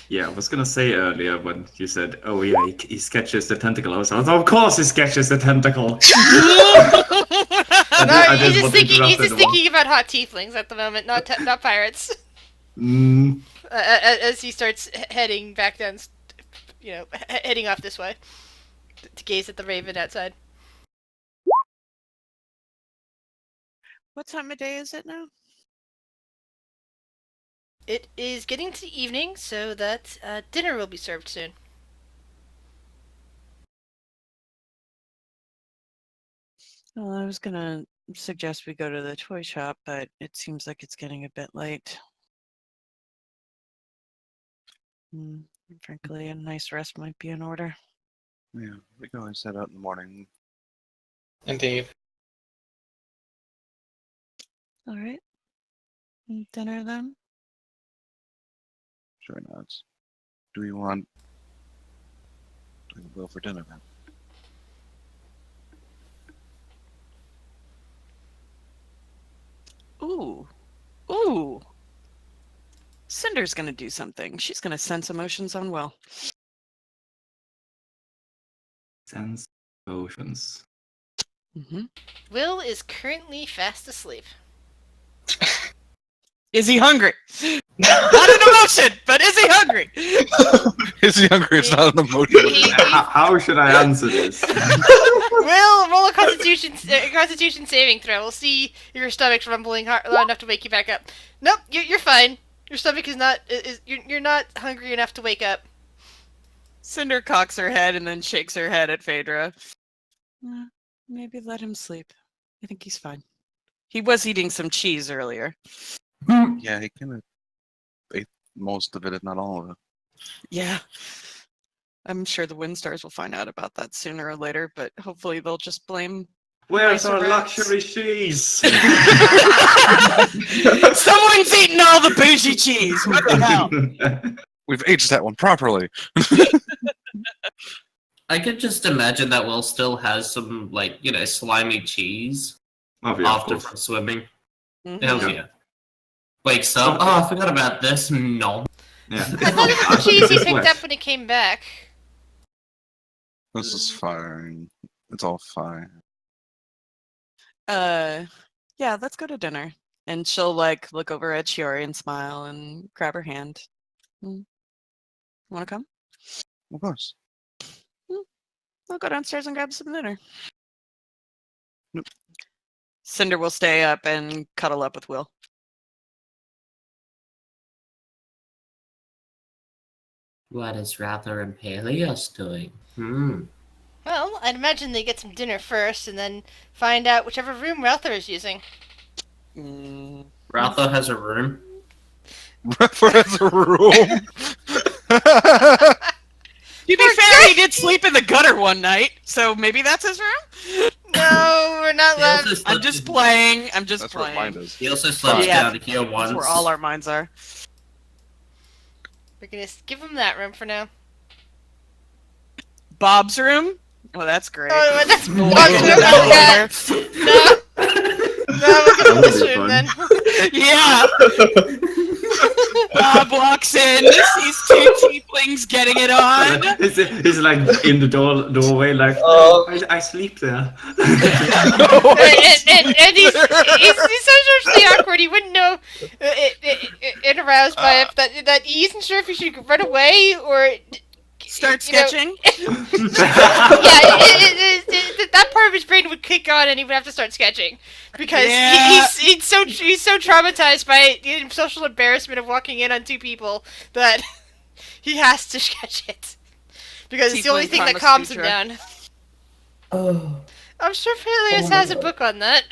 Yeah, I was gonna say earlier when you said, "Oh yeah, he sketches the tentacle." I was like, "Of course he sketches the tentacle." No, I he's didn't just want to thinking. He's interrupt just anyone. thinking about hot tieflings at the moment, not pirates. Mm, As he starts heading back down, heading off this way to gaze at the raven outside. what time of day is it now? It is getting to evening, so that dinner will be served soon. Well, I was gonna suggest we go to the toy shop, but it seems like it's getting a bit late. Frankly, a nice rest might be in order. Yeah, we can always set out in the morning. Indeed. All right. Dinner then? Sure nods. Do we want to go for dinner then? Ooh. Ooh. Cinder's gonna do something. She's gonna sense emotions on Will. sense oceans. Mm-hmm. Will is currently fast asleep. Is he hungry? Not an emotion, but is he hungry? Is he hungry? It's not an emotion. How should I answer this? Will, roll a Constitution saving throw. We'll see if your stomach's rumbling loud enough to wake you back up. Nope, you're fine. Your stomach is not. You're not hungry enough to wake up. Cinder cocks her head and then shakes her head at Phaedra. Maybe let him sleep. I think he's fine. He was eating some cheese earlier. Yeah, he kind of ate most of it, if not all of it. Yeah. I'm sure the Windstars will find out about that sooner or later, but hopefully they'll just blame Where's mice or our rats. luxury cheese? Someone's eating all the bougie cheese. What the hell? We've aged that one properly. I could just imagine that Will still has some, like, slimy cheese Oh, yeah, of after course. from swimming. Mhm. Hell yeah. Wakes up, I forgot about this. No. Yeah. I thought it was the cheese he It's picked wet. up when he came back. This is fine. It's all fine. Yeah, let's go to dinner. And she'll like look over at Shiori and smile and grab her hand. Wanna come? Of course. I'll go downstairs and grab some dinner. Nope. Cinder will stay up and cuddle up with Will. What is Rather and Peleus doing? Well, I'd imagine they get some dinner first, and then find out whichever room Rother is using. Rather has a room. Rather has a room. To be fair, he did sleep in the gutter one night, so maybe that's his room? No, we're not He also allowed. slept I'm just in- playing. I'm just That's where playing. mine is. He also slept Yeah. down here once. That's where all our minds are. We're gonna give him that room for now. Bob's room? Oh, that's great. Oh, that's We'll Bob's get room. that Okay. No. No, we'll give him this That would be room fun. then. Yeah. Bob walks in, sees two tieflings getting it on. He's like in the doorway, like I sleep there. and he's so socially awkward. He wouldn't know, and aroused by it, that he isn't sure if he should run away or Start you know, sketching. that part of his brain would kick on, and he would have to start sketching because Yeah. he's so traumatized by the social embarrassment of walking in on two people that he has to sketch it because it's the only Tiefling thing that Kama calms him Sutra. down. Oh. I'm sure Peleus Oh my has a God. book on that.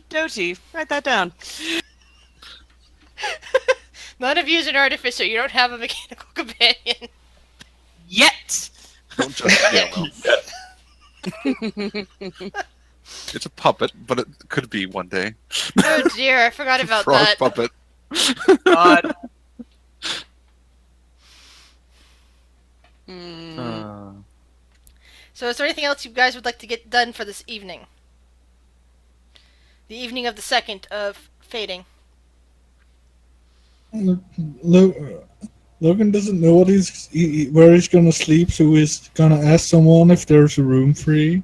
Doty, write that down. None of you is an artificer. You don't have a mechanical companion. Yet. Don't judge me, Will. It's a puppet, but it could be one day. Oh dear, I forgot about Frog that. puppet. God. So is there anything else you guys would like to get done for this evening? The evening of the 2nd of fading. Logan doesn't know what where he's gonna sleep, so he's gonna ask someone if there's a room free.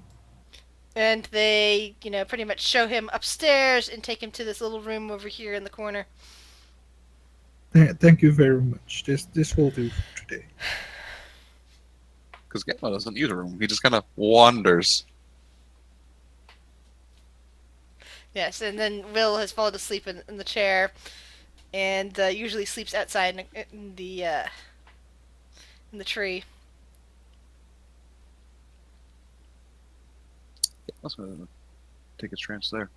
And they, pretty much show him upstairs and take him to this little room over here in the corner. Thank you very much. This will do for today. Because Gamma doesn't use a room. He just kind of wanders. Yes, and then Will has fallen asleep in the chair, and usually sleeps outside in the tree. Let's go take a chance there.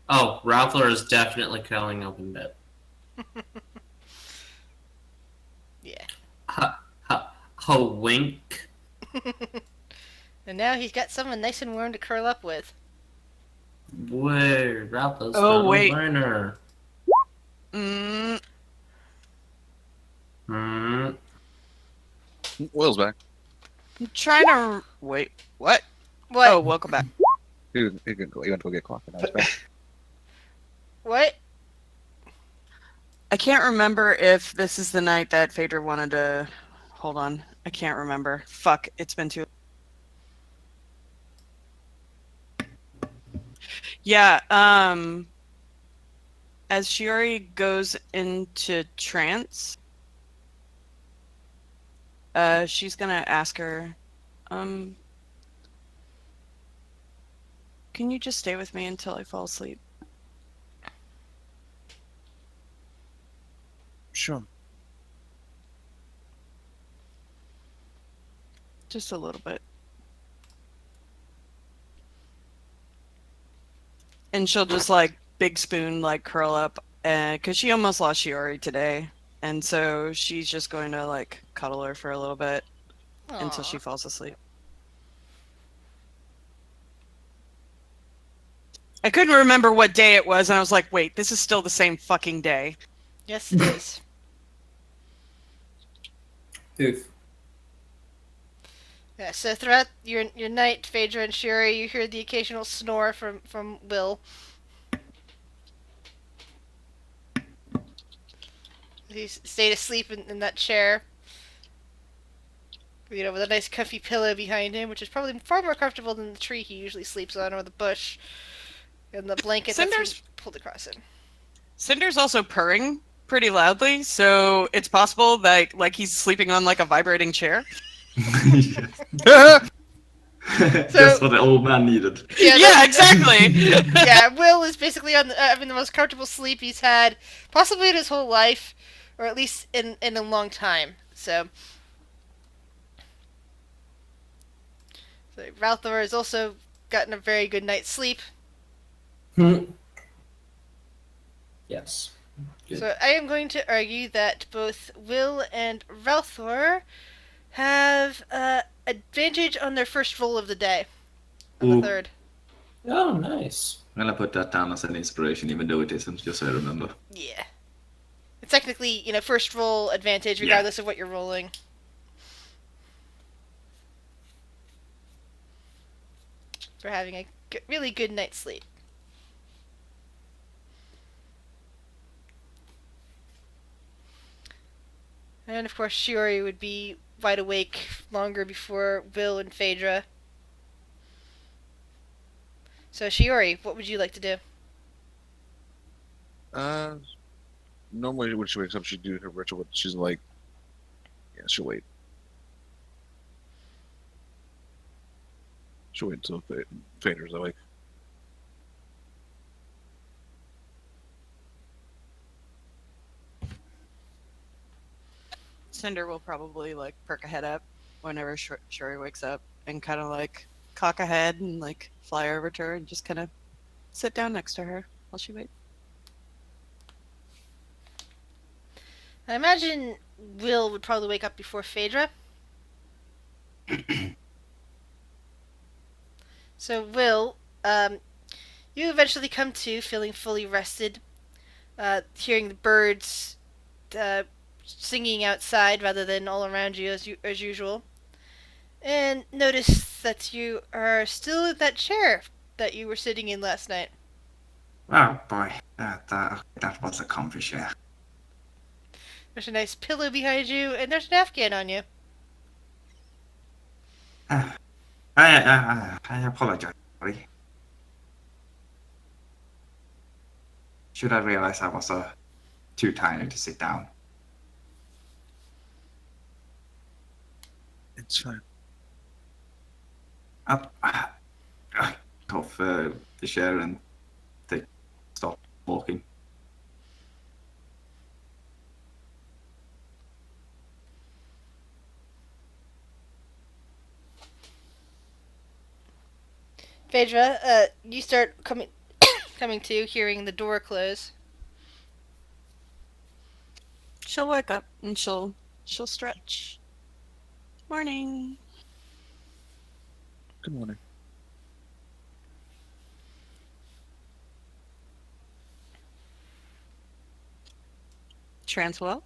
Oh, Ralphler is definitely curling up in bed. Yeah. Ha wink. And now he's got someone nice and warm to curl up with. Whoa, Ralphler's Oh, got wait. a burner. Will's back. I'm trying to wait. What? What? Oh, welcome back. He went to go get coffee. Now he's back. What? I can't remember if this is the night that Phaedra wanted to. Hold on. I can't remember. Fuck. It's been too. Yeah. As Shiori goes into trance, she's gonna ask her, can you just stay with me until I fall asleep? Sure. Just a little bit. And she'll just like big spoon like curl up, and because she almost lost Shiori today, and so she's just going to like cuddle her for a little bit until she Aw. falls asleep. I couldn't remember what day it was, and I was like, wait, this is still the same fucking day. Yes, it is. Oof. Yeah, so throughout your night, Phaedra and Shiori, you hear the occasional snore from Will. He stayed asleep in that chair. You know, with a nice comfy pillow behind him, which is probably far more comfortable than the tree he usually sleeps on, or the bush, and the blanket that's been pulled across him. Cinder's also purring pretty loudly, so it's possible that like he's sleeping on like a vibrating chair. Just what the old man needed. Yeah, exactly. Yeah, Will is basically having the most comfortable sleep he's had, possibly in his whole life, or at least in a long time. So Ralthor has also gotten a very good night's sleep. Yes. Good. So I am going to argue that both Will and Ralthor have advantage on their first roll of the day. On the Ooh. third. Oh, nice. I'm gonna put that down as an inspiration, even though it isn't, just so I remember. Yeah. It's technically, first roll advantage regardless of what you're rolling. For having a really good night's sleep. And of course, Shiori would be wide awake longer before Will and Phaedra. So, Shiori, what would you like to do? Normally when she wakes up, she'd do her ritual. She's like, yeah, she'll wait. She'll wait until Phaedra's awake. Cinder will probably like perk a head up whenever Shuri wakes up and kind of like cock a head and like fly over to her and just kind of sit down next to her while she waits. I imagine Will would probably wake up before Phaedra. So, Will, you eventually come to feeling fully rested, hearing the birds singing outside rather than all around you as usual, and notice that you are still in that chair that you were sitting in last night. Oh boy, that was a comfy chair. There's a nice pillow behind you, and there's an Afghan on you. I apologize. Sorry. Should I realize I was too tiny to sit down? It's fine. Off the chair and stop walking. Phaedra, you start coming to, hearing the door close. She'll wake up and she'll stretch. Morning. Good morning. Transwell?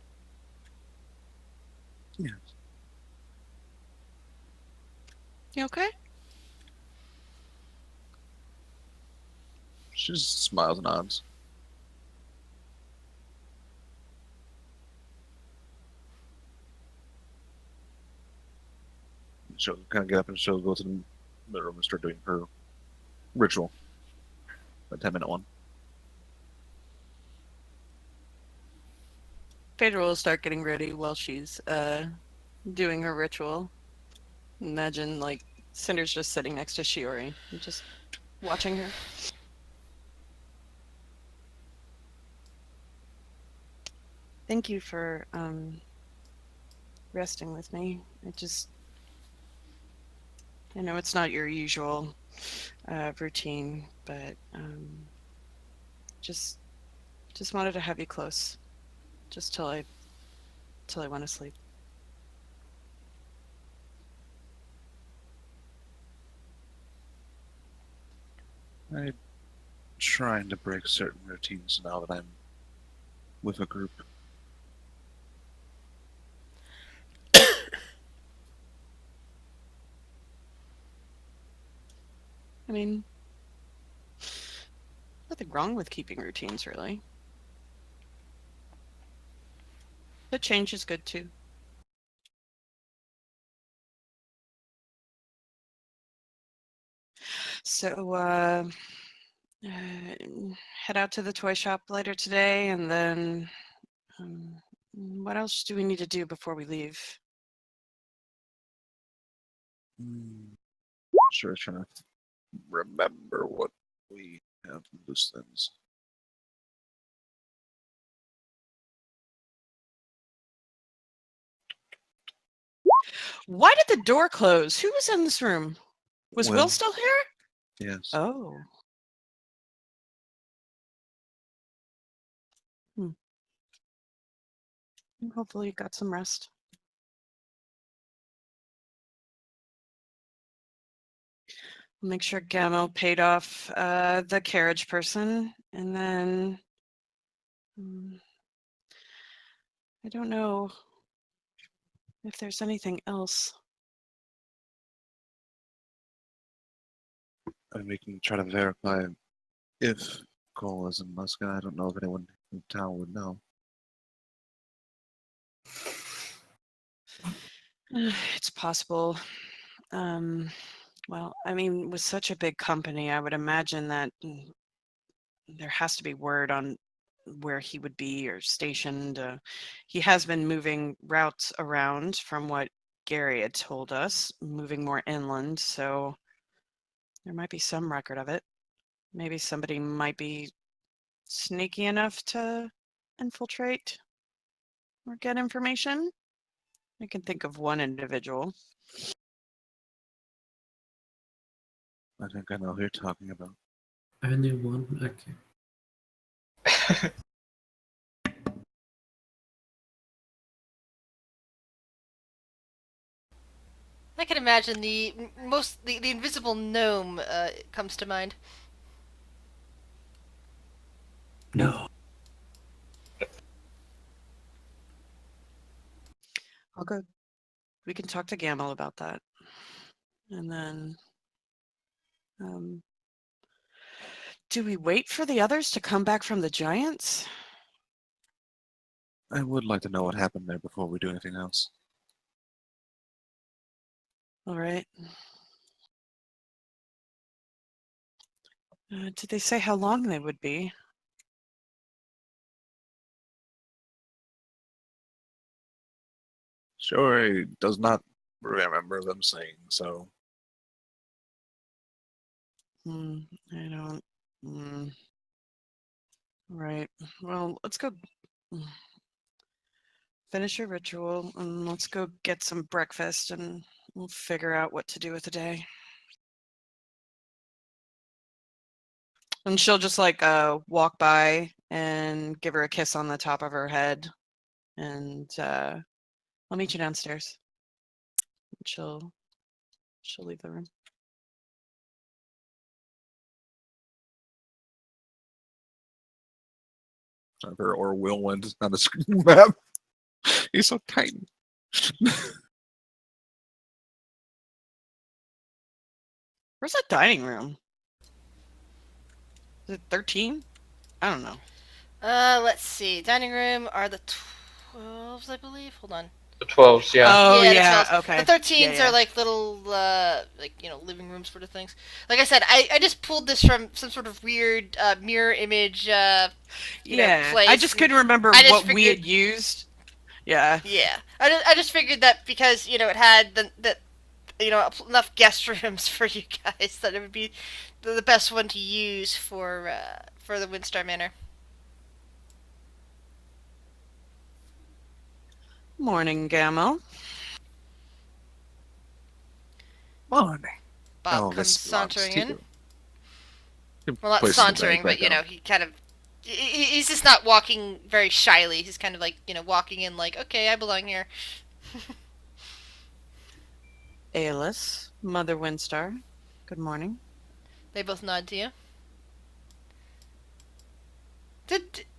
Yes. You okay? She just smiles and nods. She'll kind of get up and she'll go to the room and start doing her ritual. A 10-minute one. Phaedra will start getting ready while she's doing her ritual. Imagine like Cinder's just sitting next to Shiori and just watching her. Thank you for resting with me. I know it's not your usual routine, but just wanted to have you close, just till I went to sleep. I'm trying to break certain routines now that I'm with a group. I mean, nothing wrong with keeping routines, really. But change is good too. So, head out to the toy shop later today, and then what else do we need to do before we leave? Sure, trying to remember what we have loose ends. Why did the door close? Who was in this room? Was Will Will. still here? Yes. Oh. Hopefully you got some rest. Make sure Gamo paid off the carriage person, and then I don't know if there's anything else. And we can try to verify if Cole is in Muscat. I don't know if anyone in town would know. It's possible. Well, I mean, with such a big company, I would imagine that there has to be word on where he would be or stationed. He has been moving routes around from what Gary had told us, moving more inland, so there might be some record of it. Maybe somebody might be sneaky enough to infiltrate or get information. I can think of one individual. I think I know who you're talking about. Only one? Okay. I can imagine the invisible gnome comes to mind. No. I'll go. We can talk to Gamel about that. And then, do we wait for the others to come back from the Giants? I would like to know what happened there before we do anything else. All right. Did they say how long they would be? Sure, does not remember them saying so. I don't. Right. Well, let's go finish your ritual and let's go get some breakfast and we'll figure out what to do with the day. And she'll just like walk by and give her a kiss on the top of her head, and I'll meet you downstairs. And she'll leave the room. Or Will went on the screen map. He's so tiny. Where's that dining room? Is it 13? I don't know. Let's see. Dining room are the 12s, I believe. Hold on. The 12s, yeah. Oh, the yeah, 12s. okay. The 13s Yeah. are like little, living room sort of things. Like I said, I just pulled this from some sort of weird mirror image, place. I just couldn't remember what we had used. Yeah. Yeah. I just figured that because, it had enough guest rooms for you guys that it would be the best one to use for the Windstar Manor. Morning, Gamma. Morning. Bob Oh, comes this belongs sauntering to in. you. Well, not Place in the sauntering, bag but you right know, he kind of. He's just not walking very shyly. He's kind of like, walking in like, okay, I belong here. Aelis, Mother Windstar. Good morning. They both nod to you.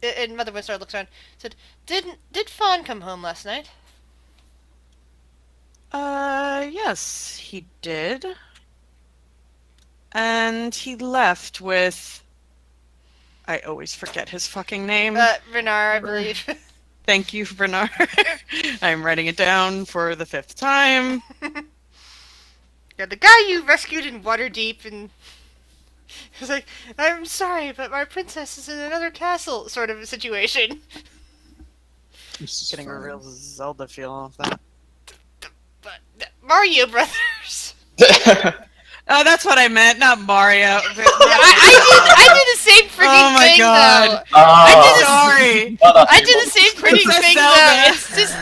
And Mother Windstar looks around. Said, "Did Fawn come home last night?" Yes, he did. And he left with... I always forget his fucking name. Renar, I believe. Thank you, Bernard. I'm writing it down for the 5th time. Yeah, the guy you rescued in Waterdeep, and he's like, "I'm sorry, but my princess is in another castle," sort of a situation. This is Getting a fine. real Zelda feel off that. But Mario Brothers. Oh, that's what I meant, not Mario. Yeah, I did the same freaking Oh my thing God. though. Sorry. I did the same freaking Princess thing Zelda. though. It's just,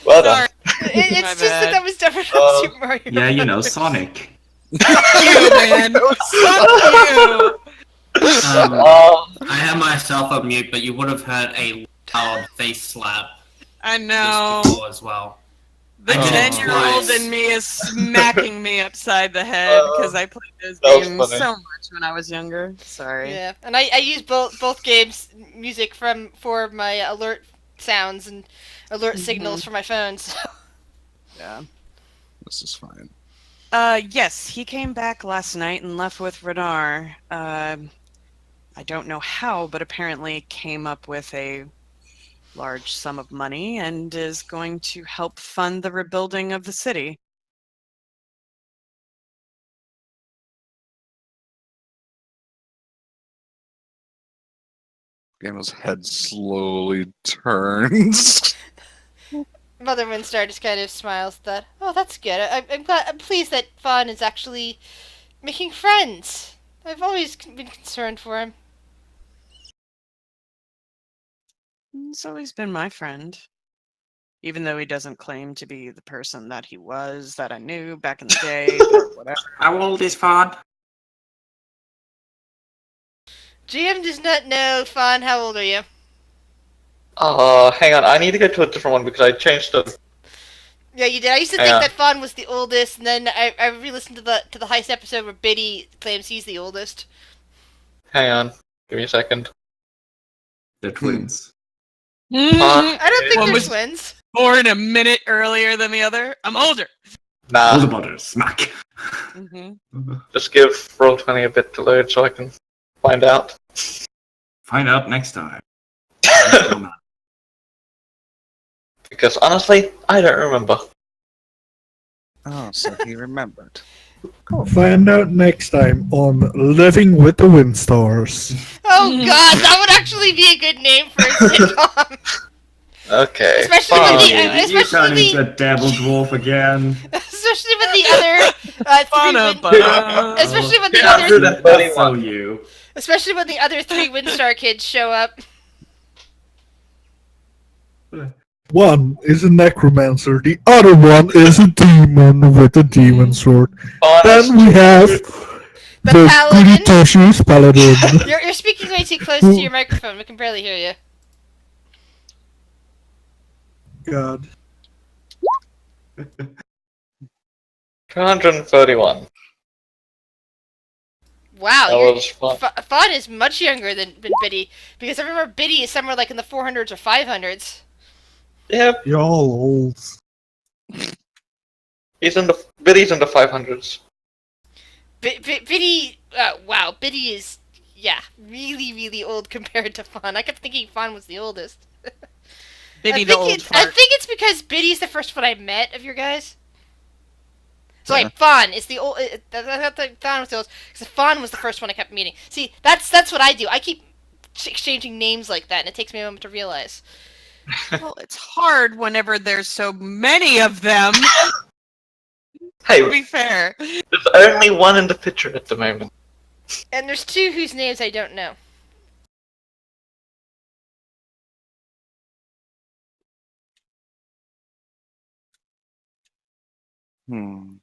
Well done. it's My just that bad. that was different from Super Mario. Yeah, you know, Brothers. Sonic. Fuck you, man. Fuck you. I have myself on mute, but you would have heard a loud face slap I just know. before as well. The I did it 10-year-old twice. in me is smacking me upside the head because I played those That was games funny. so much when I was younger. Sorry. Yeah, and I use both games music for my alert sounds and alert signals for my phone. So. Yeah. This is fine. Yes, he came back last night and left with Renar. I don't know how, but apparently came up with a large sum of money and is going to help fund the rebuilding of the city. Gamma's head slowly turns. Mother Windstar just kind of smiles at that. Oh, that's good. I'm pleased that Fawn is actually making friends. I've always been concerned for him. He's always been my friend. Even though he doesn't claim to be the person that he was, that I knew back in the day, or whatever. How old is Fawn? GM does not know. Fawn, how old are you? Hang on. I need to go to a different one because I changed the. Yeah, you did. I used to think that Fawn was the oldest, and then I re-listened to the heist episode where Biddy claims he's the oldest. Hang on. Give me a second. They're twins. I don't think One they're was- twins. Born a minute earlier than the other. I'm older. Nah. Older brother, smack. Just give Roll20 a bit to load so I can find out. Find out next time. Because honestly, I don't remember. Oh, so he remembered. Find out next time on Living with the Windstars. Oh God, that would actually be a good name for a sitcom. Okay. Especially fine. when Did you turn into a devil dwarf again? Especially when the other especially when the Yeah, other That's so you. especially when the other 3 Windstar kids show up. One is a necromancer, the other one is a demon with a demon sword. Then we have the paladin. goody two-shoes paladin. You're speaking way too close to your microphone. We can barely hear you. God. 231. Wow, That was fun. Fawn is much younger than Biddy, because I remember Biddy is somewhere like in the 400s or 500s. Yep. You're all old. He's in the Biddy's in the 500s. Biddy, wow, Biddy is, yeah, really, really old compared to Fawn. I kept thinking Fawn was the oldest. Biddy the old I fart. think it's because Biddy's the first one I met of your guys. So Yeah. like Fawn is the old. Fawn was the oldest because Fawn was the first one I kept meeting. See, that's what I do. I keep exchanging names like that, and it takes me a moment to realize. Well, it's hard whenever there's so many of them. Hey, To be fair. there's only one in the picture at the moment. And there's two whose names I don't know. Hmm.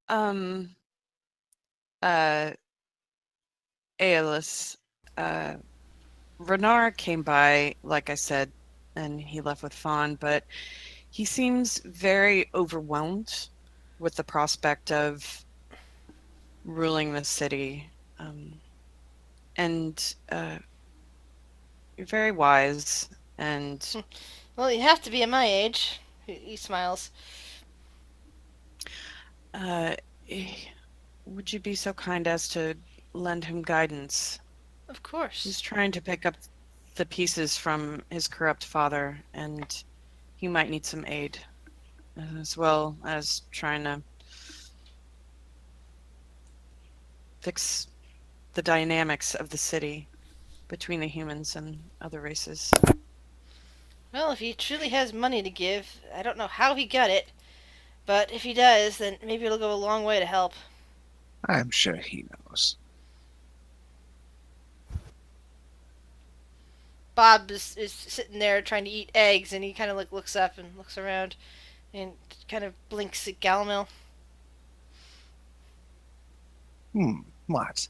Um, uh, Aeolus, Renar came by, like I said, and he left with Fawn, but he seems very overwhelmed with the prospect of ruling the city. And you're very wise, and Well, you have to be at my age. He smiles. uh, would you be so kind as to lend him guidance? Of course. He's trying to pick up the pieces from his corrupt father, and he might need some aid, as well as trying to fix the dynamics of the city between the humans and other races. Well, if he truly has money to give, I don't know how he got it, but if he does, then maybe it'll go a long way to help. I'm sure he knows. Bob is sitting there trying to eat eggs, and he kind of like looks up and looks around, and kind of blinks at Galmil. What?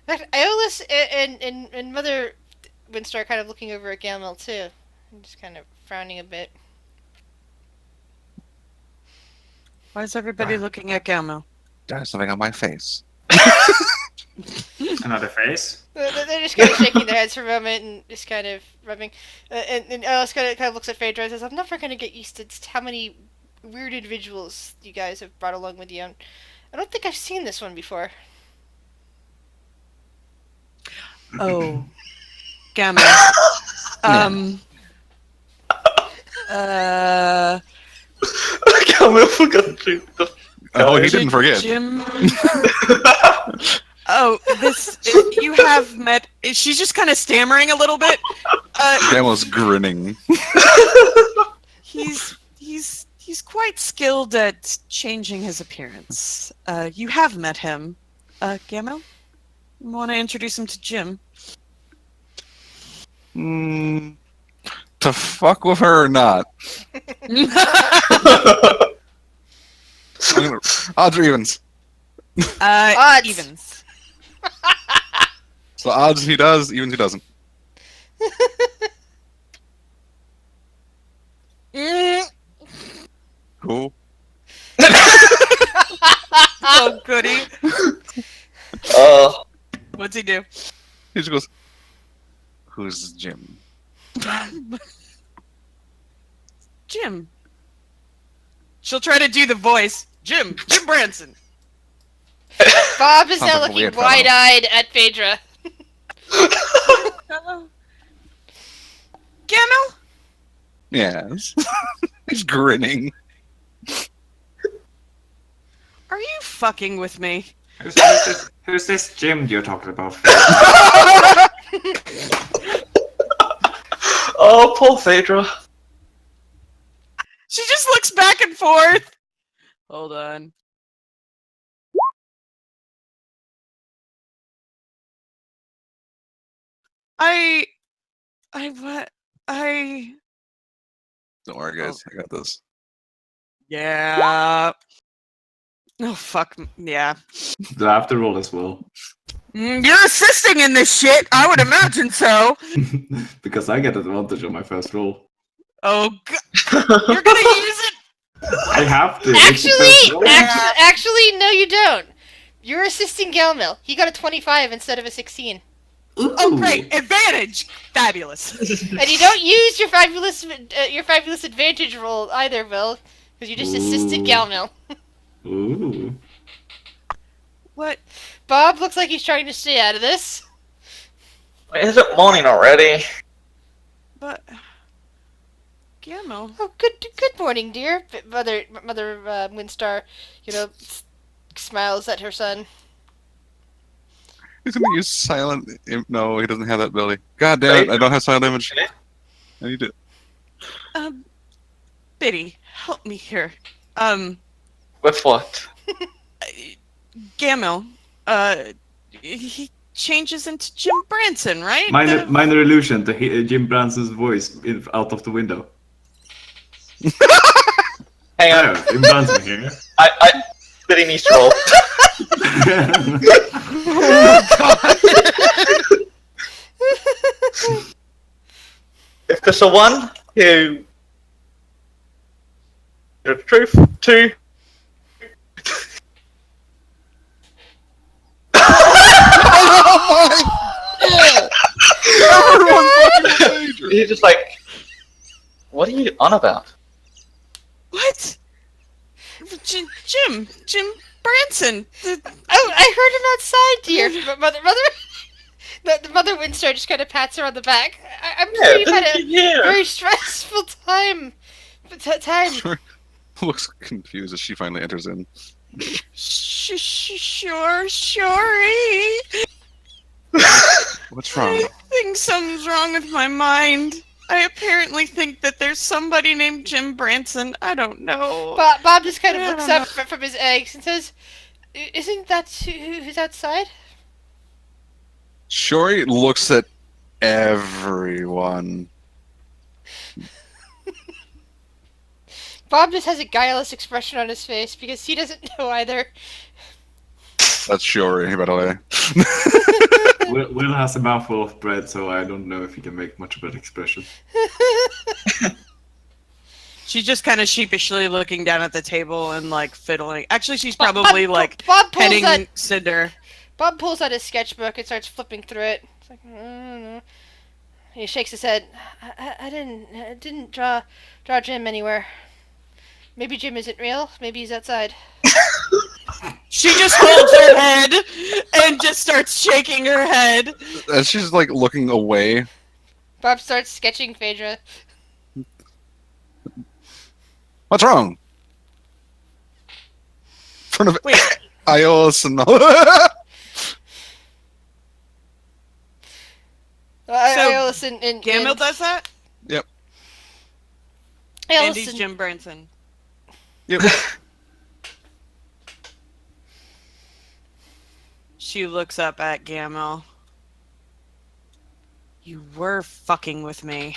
Aeolus and Mother Windstar kind of looking over at Galmil too, and just kind of frowning a bit. Why is everybody looking at Galmo? There's something on my face. Another face. They're just kind of shaking their heads for a moment and just kind of rubbing. And Aeolus kind of looks at Phaedra and says, "I'm never going to get used to just how many weird individuals you guys have brought along with you. I don't think I've seen this one before." Oh, Gamma. Camille forgot to. Oh, he didn't forget. Jim. Oh, this you have met. She's just kind of stammering a little bit. Gamel's grinning. He's quite skilled at changing his appearance. You have met him, Gamel. Want to introduce him to Jim? To fuck with her or not? Odds or evens? Odds. Evens. So odds he does, evens he doesn't. Cool. Oh, goody. What's he do? He just goes, "Who's Jim?" Jim. She'll try to do the voice. Jim Branson. Bob is Sounds now like a looking weird fellow. wide-eyed at Phaedra. Hello. Gamel? Yes. He's grinning. Are you fucking with me? Who's this Jim you're talking about? Oh, poor Phaedra. She just looks back and forth. Hold on. I Don't worry, guys. I got this. yeah. Oh fuck yeah. Do I have to roll as well? You're assisting in this shit. I would imagine so. Because I get advantage on my first roll. Oh god. You're gonna use it. I have to. It's the first roll. Actually, no, you don't. You're assisting Galmil. He got a 25 instead of a 16. Oh great, advantage. Fabulous. And you don't use your fabulous advantage roll either, Will, because you just assisted Ooh. Galmil. Ooh. What? Bob looks like he's trying to stay out of this. Is it morning already? But Guillermo. Oh, good morning, dear. Mother Windstar, smiles at her son. He's gonna use silent. No, he doesn't have that ability. God damn it! I don't have silent image. I need it. Biddy, help me here. With what? Gamil, he changes into Jim Branson, right? Minor illusion to Jim Branson's voice out of the window. Hang on. Oh, Jim Branson here. City needs to roll. If there's a 1, you... The truth. 2. He's just like, what are you on about? What? Jim Branson. I heard him outside, dear. Mother. The mother Windstar just kind of pats her on the back. I'm sure you've had a very stressful time. Sure. Looks confused as she finally enters in. Sure, sorry. What's wrong? I think something's wrong with my mind. I apparently think that there's somebody named Jim Branson. I don't know. Bob just kind of looks up from his eggs and says, "Isn't that who's outside?" Shori looks at everyone. Bob just has a guileless expression on his face because he doesn't know either. That's Shori, by the way. Will has a mouthful of bread, so I don't know if he can make much of an expression. She's just kind of sheepishly looking down at the table and like fiddling. Actually, she's probably like Bob petting Cinder. Bob pulls out his sketchbook and starts flipping through it. It's like, I don't know. He shakes his head. I didn't draw Jim anywhere. Maybe Jim isn't real. Maybe he's outside. She just holds her head and just starts shaking her head. As she's like looking away. Bob starts sketching Phaedra. What's wrong? In front of Ios and Ios and Gamil does that? Yep. And he's Jim Branson. Yep. She looks up at Gamil. You were fucking with me.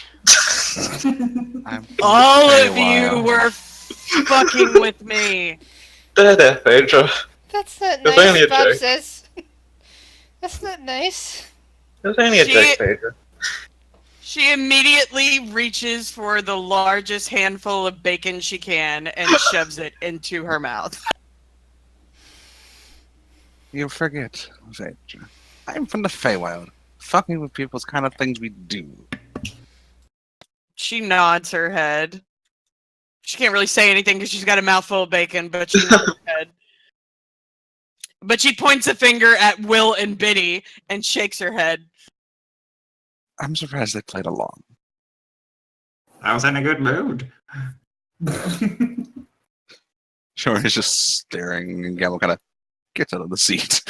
All of you were fucking with me. There, Phaedra. That's not It was only nice, a Bob joke. says. That's not nice. It was only a joke, Phaedra. She immediately reaches for the largest handful of bacon she can and shoves it into her mouth. You forget, Phaedra. I'm from the Feywild. Fucking with people is kind of things we do. She nods her head. She can't really say anything because she's got a mouthful of bacon, but she nods her head. But she points a finger at Will and Biddy and shakes her head. I'm surprised they played along. I was in a good mood. Sure, he's just staring, and Gamble kind of gets out of the seat.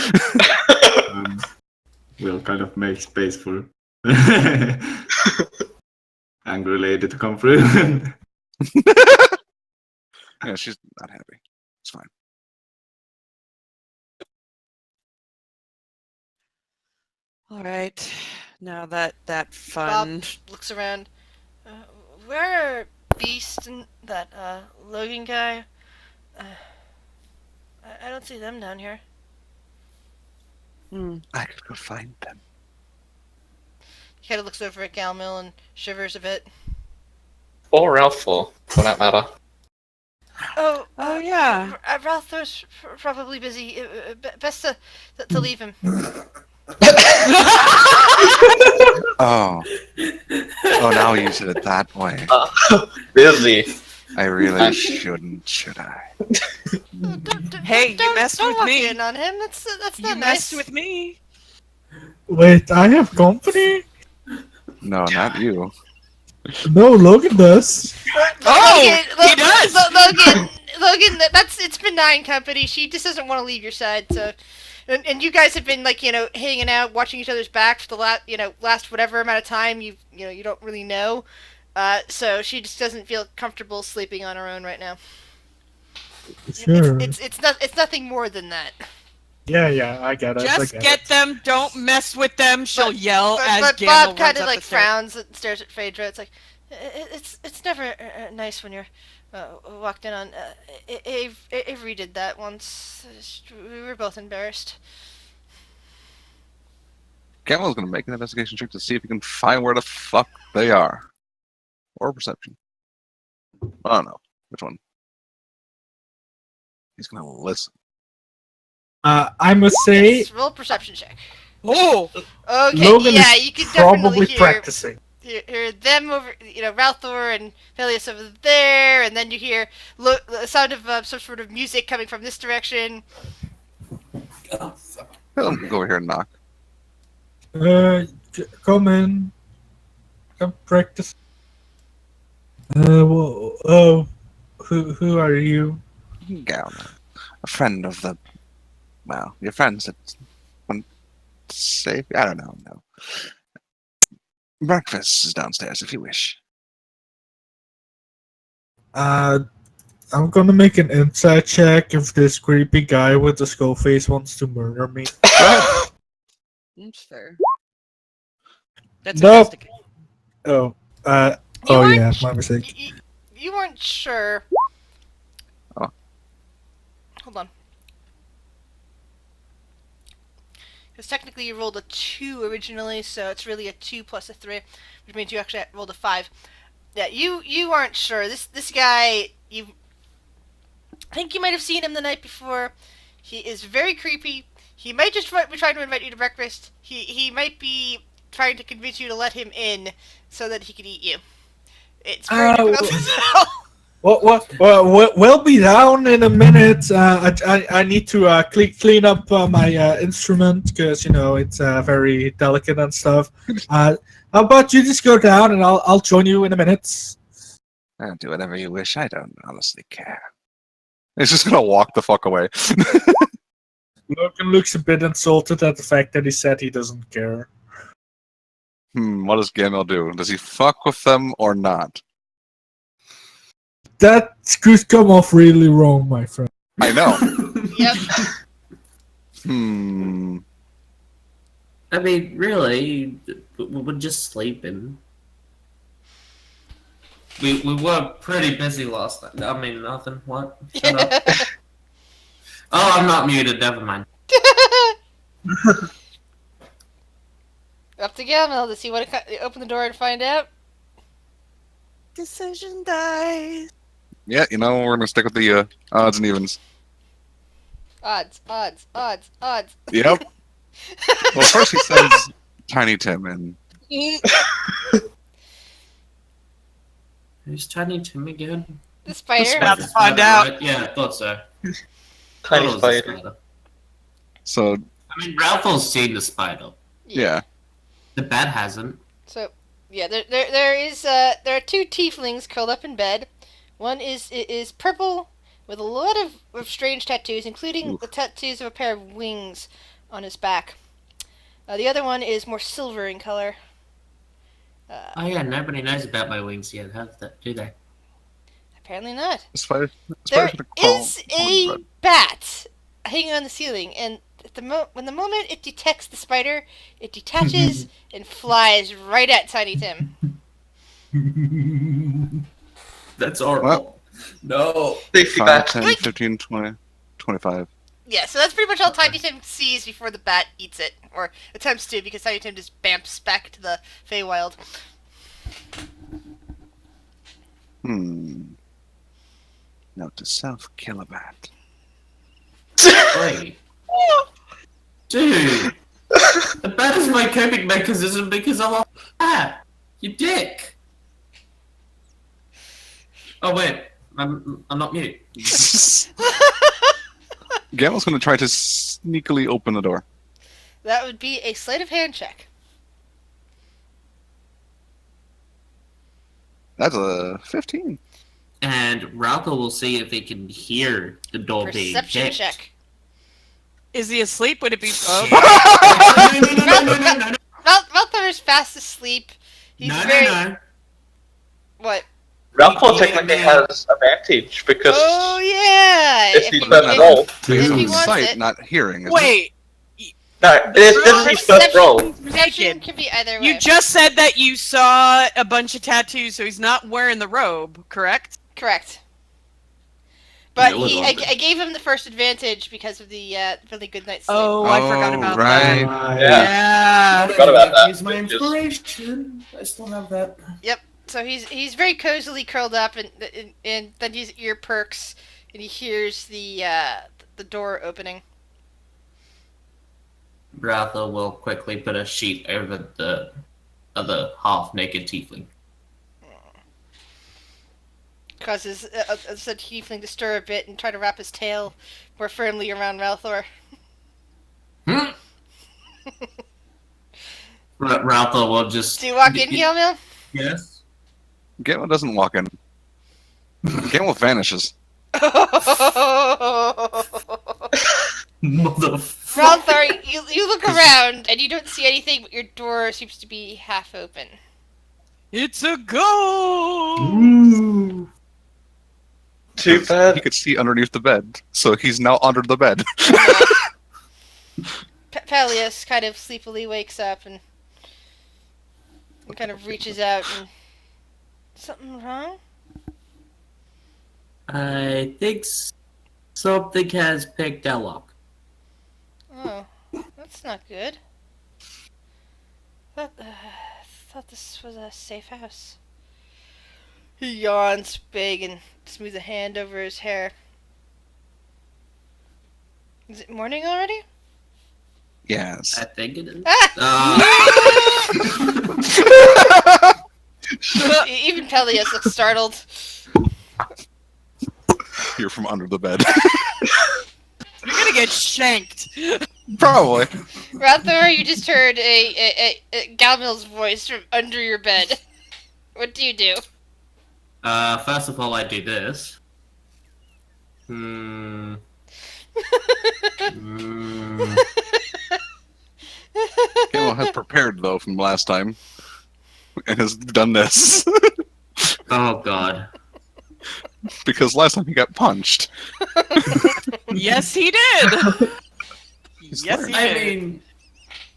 Will kind of make space for angry lady to come through. Yeah, she's not happy. It's fine. All right, now that fun. Bob looks around. Where are Beast and that Logan guy? I don't see them down here. I could go find them. He kind of looks over at Galmil and shivers a bit. Or Ralph, for that matter. Oh, yeah. Ralthor's probably busy. Best to leave him. Oh. Oh, now you said it that way. Busy. I really shouldn't, should I? Hey, you messed don't with walk me. in on him. That's You not messed nice. with me. Wait, I have company? No, not you. No, Logan does. Oh, he does. Logan, it's benign company. She just doesn't want to leave your side. So, and you guys have been like hanging out, watching each other's back for the last whatever amount of time you don't really know. So she just doesn't feel comfortable sleeping on her own right now. Sure. It's nothing more than that. Yeah, I get it. I Just get get it. them. Don't mess with them. She'll yell as But Gamma Bob runs kind of up like the stairs. frowns and stares at Phaedra. It's like, it's never nice when you're walked in on. Avery did that once. We were both embarrassed. Gamel's gonna make an investigation check to see if he can find where the fuck they are. Or perception. I don't know. Which one? He's gonna listen. I must say, Yes, roll perception check. Oh, Okay, Logan yeah, is you can definitely probably hear, practicing. hear them over, Ralthor and Peleus over there, and then you hear the sound of some sort of music coming from this direction. Oh, fuck. He'll go over here and knock. Come in. Come practice. Who are you? Gal, a friend of the. Well, your friends that want to say. I don't know. No. Breakfast is downstairs if you wish. I'm gonna make an insight check if this creepy guy with the skull face wants to murder me. that's fair. That's Nope. investigate. Oh, You oh weren't yeah, sh- my mistake. You weren't sure. Oh. Hold on. Because technically you rolled a 2 originally, so it's really a 2 plus a 3, which means you actually rolled a 5. Yeah, you aren't sure. This guy, I think you might have seen him the night before. He is very creepy. He might just be trying to invite you to breakfast. He might be trying to convince you to let him in so that he can eat you. It's very difficult to tell. We'll be down in a minute. I need to clean up my instrument because it's very delicate and stuff. How about you just go down and I'll join you in a minute. Do whatever you wish. I don't honestly care. He's just gonna walk the fuck away. Logan looks a bit insulted at the fact that he said he doesn't care. What does Gamel do? Does he fuck with them or not? That could come off really wrong, my friend. I know. Yep. I mean, really, we're just sleeping. We were pretty busy last night. I mean, nothing. What? Shut up. Oh, I'm not muted. Never mind. Up to Gamel. Does he want to open the door and find out? Decision dice. Yeah, we're gonna stick with the odds and evens. Odds. Yep. Well, first he sends Tiny Tim in. Who's Tiny Tim again? The spider. About to find out. Right? Yeah, I thought so. Tiny Thought it was the spider. So I mean, Ralph's seen the spider. yeah. The bat hasn't. So, yeah, there are 2 tieflings curled up in bed. One is purple with a lot of strange tattoos, including the tattoos of a pair of wings on his back. The other one is more silver in color. Oh yeah, nobody knows about my wings yet, do they? Apparently not. The spider There should have crawled is on a bread. bat hanging on the ceiling, and when the moment it detects the spider, it detaches and flies right at Tiny Tim. That's horrible. Well. No. 60 5, bats. 10, 15, 20, 25. Yeah, so that's pretty much all Tiny Tim sees before the bat eats it, or attempts to, because Tiny Tim just bamps back to the Feywild. Note to self: kill a bat. Wait. Dude! The bat is my coping mechanism because I'm a bat! You dick! Oh wait, I'm not mute. Gamel's gonna try to sneakily open the door. That would be a sleight of hand check. That's a 15. And Ralph will see if he can hear the door being Perception kicked. check. Is he asleep? Would it be both? Valthar is fast asleep. He's very... No. What? Ralph technically has advantage because Oh yeah! it's his he- first if- roll. if he It's wants sight, it. not hearing. Isn't Wait, No, this is his first roll. Perception Naked. can be either way. you just said that you saw a bunch of tattoos, so he's not wearing the robe, correct? Correct. But Yeah, he, what I gave him the first advantage because of the really good night's sleep. Oh, I forgot about right. that. Yeah. Yeah. Forgot about that. Here's my inspiration. I still have that. So he's very cozily curled up, and then his ear perks, and he hears the door opening. Ratha will quickly put a sheet over the other half-naked tiefling. Causes a said tiefling to stir a bit and try to wrap his tail more firmly around Ralthor. Ratha will just... Do you walk in, Gilmil? Yes? Gamel doesn't walk in. Gamel vanishes. Motherfucker. Ralthor, you look around and you don't see anything, but your door seems to be half open. It's a ghost! Ooh. Too He bad. could see underneath the bed, so he's now under the bed. Peleus kind of sleepily wakes up and kind of reaches out and... Something wrong? I think something has picked our lock. Oh, that's not good. Thought this was a safe house. He yawns big and smooths a hand over his hair. Is it morning already? Yes. I think it is. Even Peleus looks startled. You're from under the bed. You're gonna get shanked. Probably. Rathor, you just heard a Galmil's voice from under your bed. What do you do? First of all, I do this. Hmm. Gamel has prepared, though, from last time. And has done this. Oh god. Because last time he got punched. Yes, he did. Yes, he I did. mean,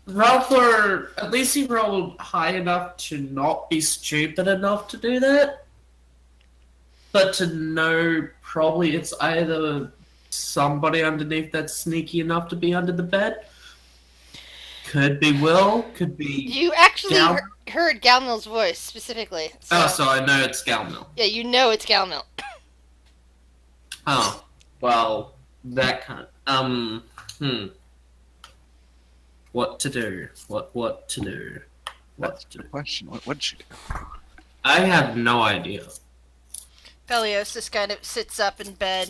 Ralphor, at least he rolled high enough to not be stupid enough to do that. But to know probably it's either somebody underneath that's sneaky enough to be under the bed. Could be Will, could be... You actually Gal- heard Galmil's voice specifically. Oh, so I know it's Galmil. Yeah, you know it's Galmil. Oh, well, that kind of... What to do? What to do? What to do? Question, what would she do? I have no idea. Peleus just kind of sits up in bed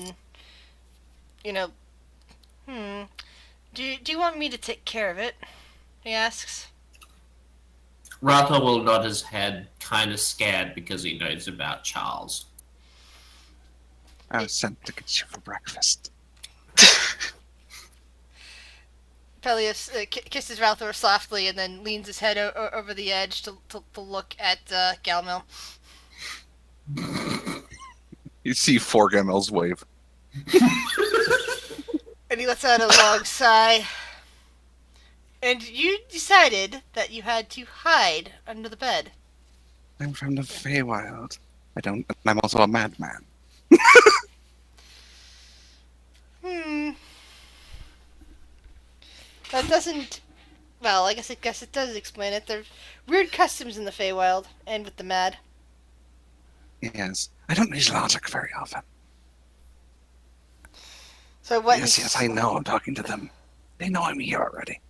and, do you want me to take care of it? He asks. Ratha will nod his head, kind of scared because he knows about Charles. I was sent to get you for breakfast. Peleus kisses Ralthor softly and then leans his head over the edge to look at Galmil. You see 4 Gamels wave. And he lets out a long sigh. And you decided that you had to hide under the bed. I'm from the Feywild. I'm also a madman. That doesn't... Well, I guess it does explain it. There are weird customs in the Feywild, and with the mad. Yes. I don't use logic very often. So what... Yes, I know. I'm talking to them. They know I'm here already.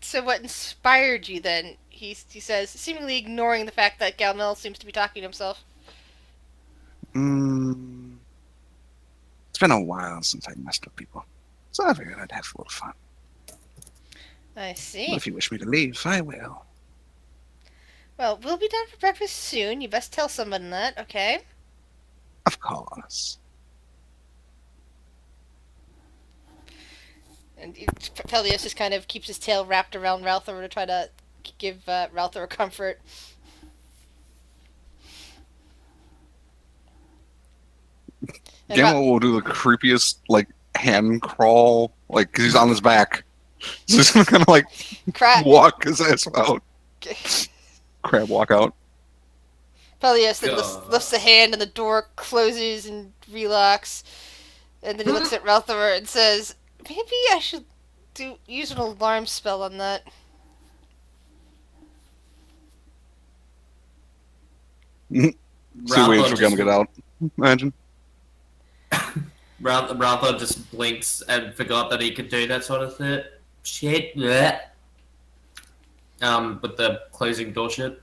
So what inspired you then? He says, seemingly ignoring the fact that Galmil seems to be talking to himself. It's been a while since I messed with people. So I figured I'd have a little fun. I see. Well, if you wish me to leave, I will. Well, we'll be done for breakfast soon. You best tell someone that, okay? Of course. And Peleus just kind of keeps his tail wrapped around Ralthor to try to give Ralthor comfort. And Gamma will do the creepiest, like, hand crawl, like, 'cause he's on his back. So he's gonna, like, Crap. walk his ass out. Crab walk out. Pelias then God. lifts the hand and the door closes and relocks. And then he looks at Ralthor and says, maybe I should use an alarm spell on that. See, waiting for Gamma to get out. Imagine. Ralph just blinks and forgot that he could do that sort of shit. Bleh. With the closing door shit.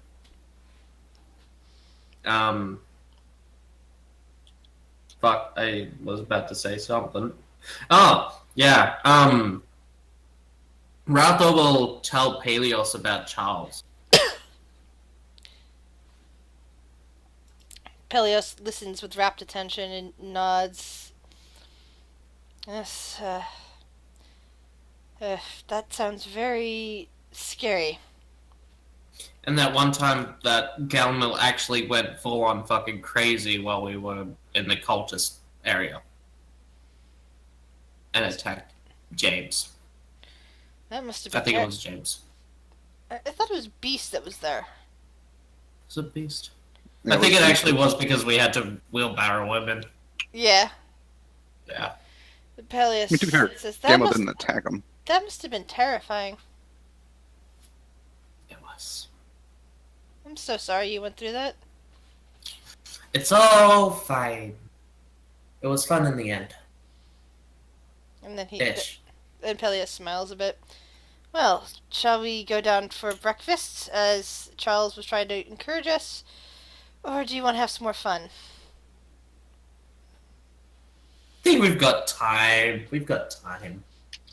Fuck, I was about to say something. Oh, yeah, Ralph will tell Pelios about Charles. Pelios listens with rapt attention and nods. Yes, that sounds very scary. And that one time that Galmil actually went full on fucking crazy while we were in the cultist area. And attacked James. That must have I been think it was James. I thought it was Beast that was there. Was it Beast? Yeah, I think it actually was because we had to wheelbarrow him in. Yeah. Yeah. But Pelias To be fair, says Gamma didn't attack him. that must have been terrifying. It was. I'm so sorry you went through that. It's all fine. It was fun in the end. And then Ish. and Pelias smiles a bit. Well, shall we go down for breakfast, as Charles was trying to encourage us? Or do you want to have some more fun? I think we've got time. We've got time.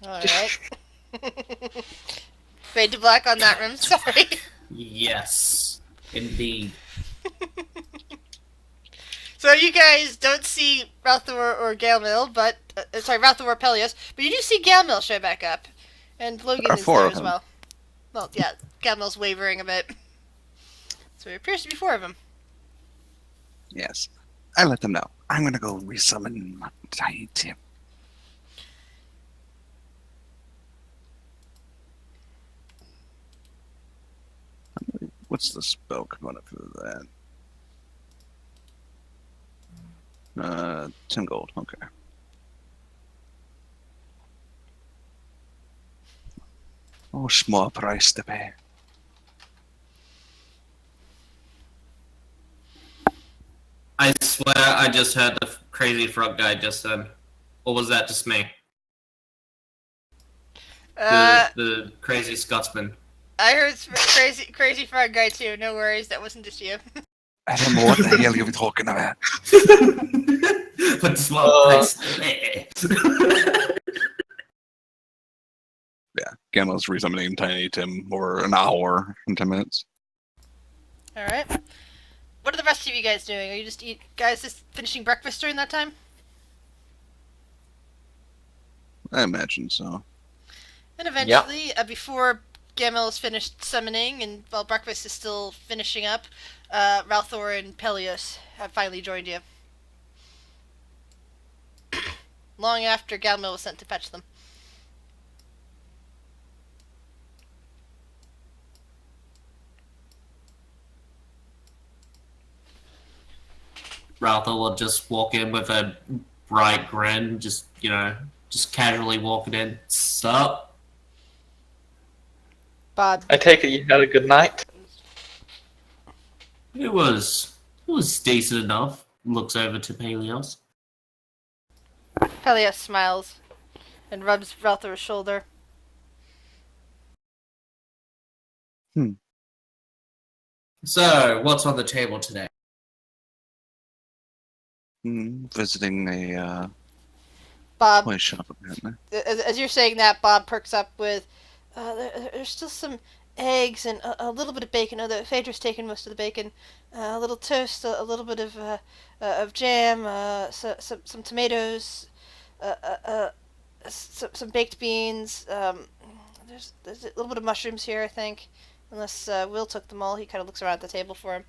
Alright. Fade to black on that room, sorry. Yes. Indeed. So you guys don't see Ralthor or Galmil, but... Ralthor or Pelias, but you do see Galmil show back up. And Logan There are is four there of as them. well. Well, yeah, Galmil's wavering a bit. So there appears to be four of them. Yes. I let them know. I'm gonna go resummon my tiny Tim. What's the spell coming up for that? 10 gold. Okay. Oh, small price to pay. I swear I just heard the crazy frog guy just then. Or was that just me? The crazy Scotsman. I heard crazy frog guy too. No worries, that wasn't just you. I don't know what the hell you're talking about. But small price. Yeah, Gamma's resummoning Tiny Tim over an hour and 10 minutes. Alright. What are the rest of you guys doing? Are you guys just finishing breakfast during that time? I imagine so. And eventually, before Gamil is finished summoning, and while breakfast is still finishing up, Ralthor and Pelios have finally joined you. Long after Galmil was sent to fetch them. Ralph will just walk in with a bright grin, just casually walking in. Sup? Bob. I take it you had a good night? It was decent enough. Looks over to Pelios. Pelios smiles and rubs Ralthor's shoulder. So, what's on the table today? Visiting a Bob, toy shop, apparently. as you're saying that, Bob perks up with, there's still some eggs and a little bit of bacon. Oh, Phaedra's taken most of the bacon. A little toast, a little bit of jam, some tomatoes, some baked beans. There's a little bit of mushrooms here, I think. Unless Will took them all. He kind of looks around at the table for him.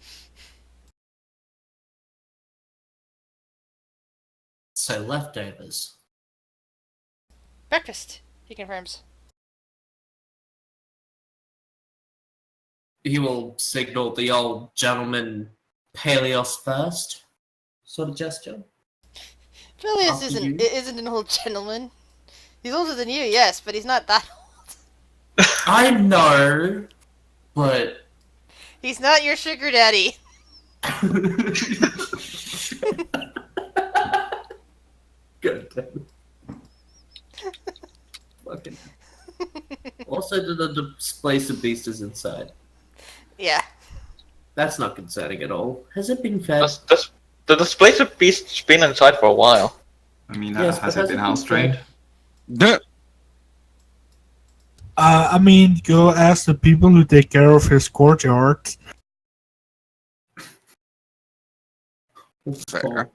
So leftovers. Breakfast, he confirms. He will signal the old gentleman Peleos first. Sort of gesture. Phileas After you. isn't an old gentleman. He's older than you, yes, but he's not that old. I know, but He's not your sugar daddy. God damn it. Fucking. Also, the displace of beast is inside. Yeah. That's not concerning at all. Has it been fed? The displaced beast's been inside for a while. I mean, Yes, has but it been hasn't house been trained? Duh. I mean, go ask the people who take care of his courtyard. Fair.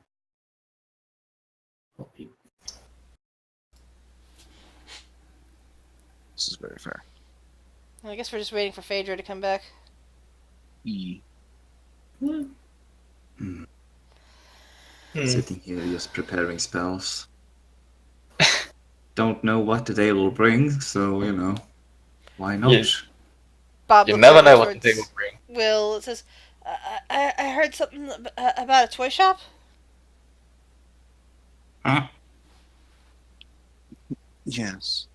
This is very fair. I guess we're just waiting for Phaedra to come back. E. Sitting here just preparing spells. Don't know what the day will bring, so, you know, why not? Yeah. Bob You looks never over know what the day towards will bring. Will. It says, I heard something about a toy shop. Huh? Yes.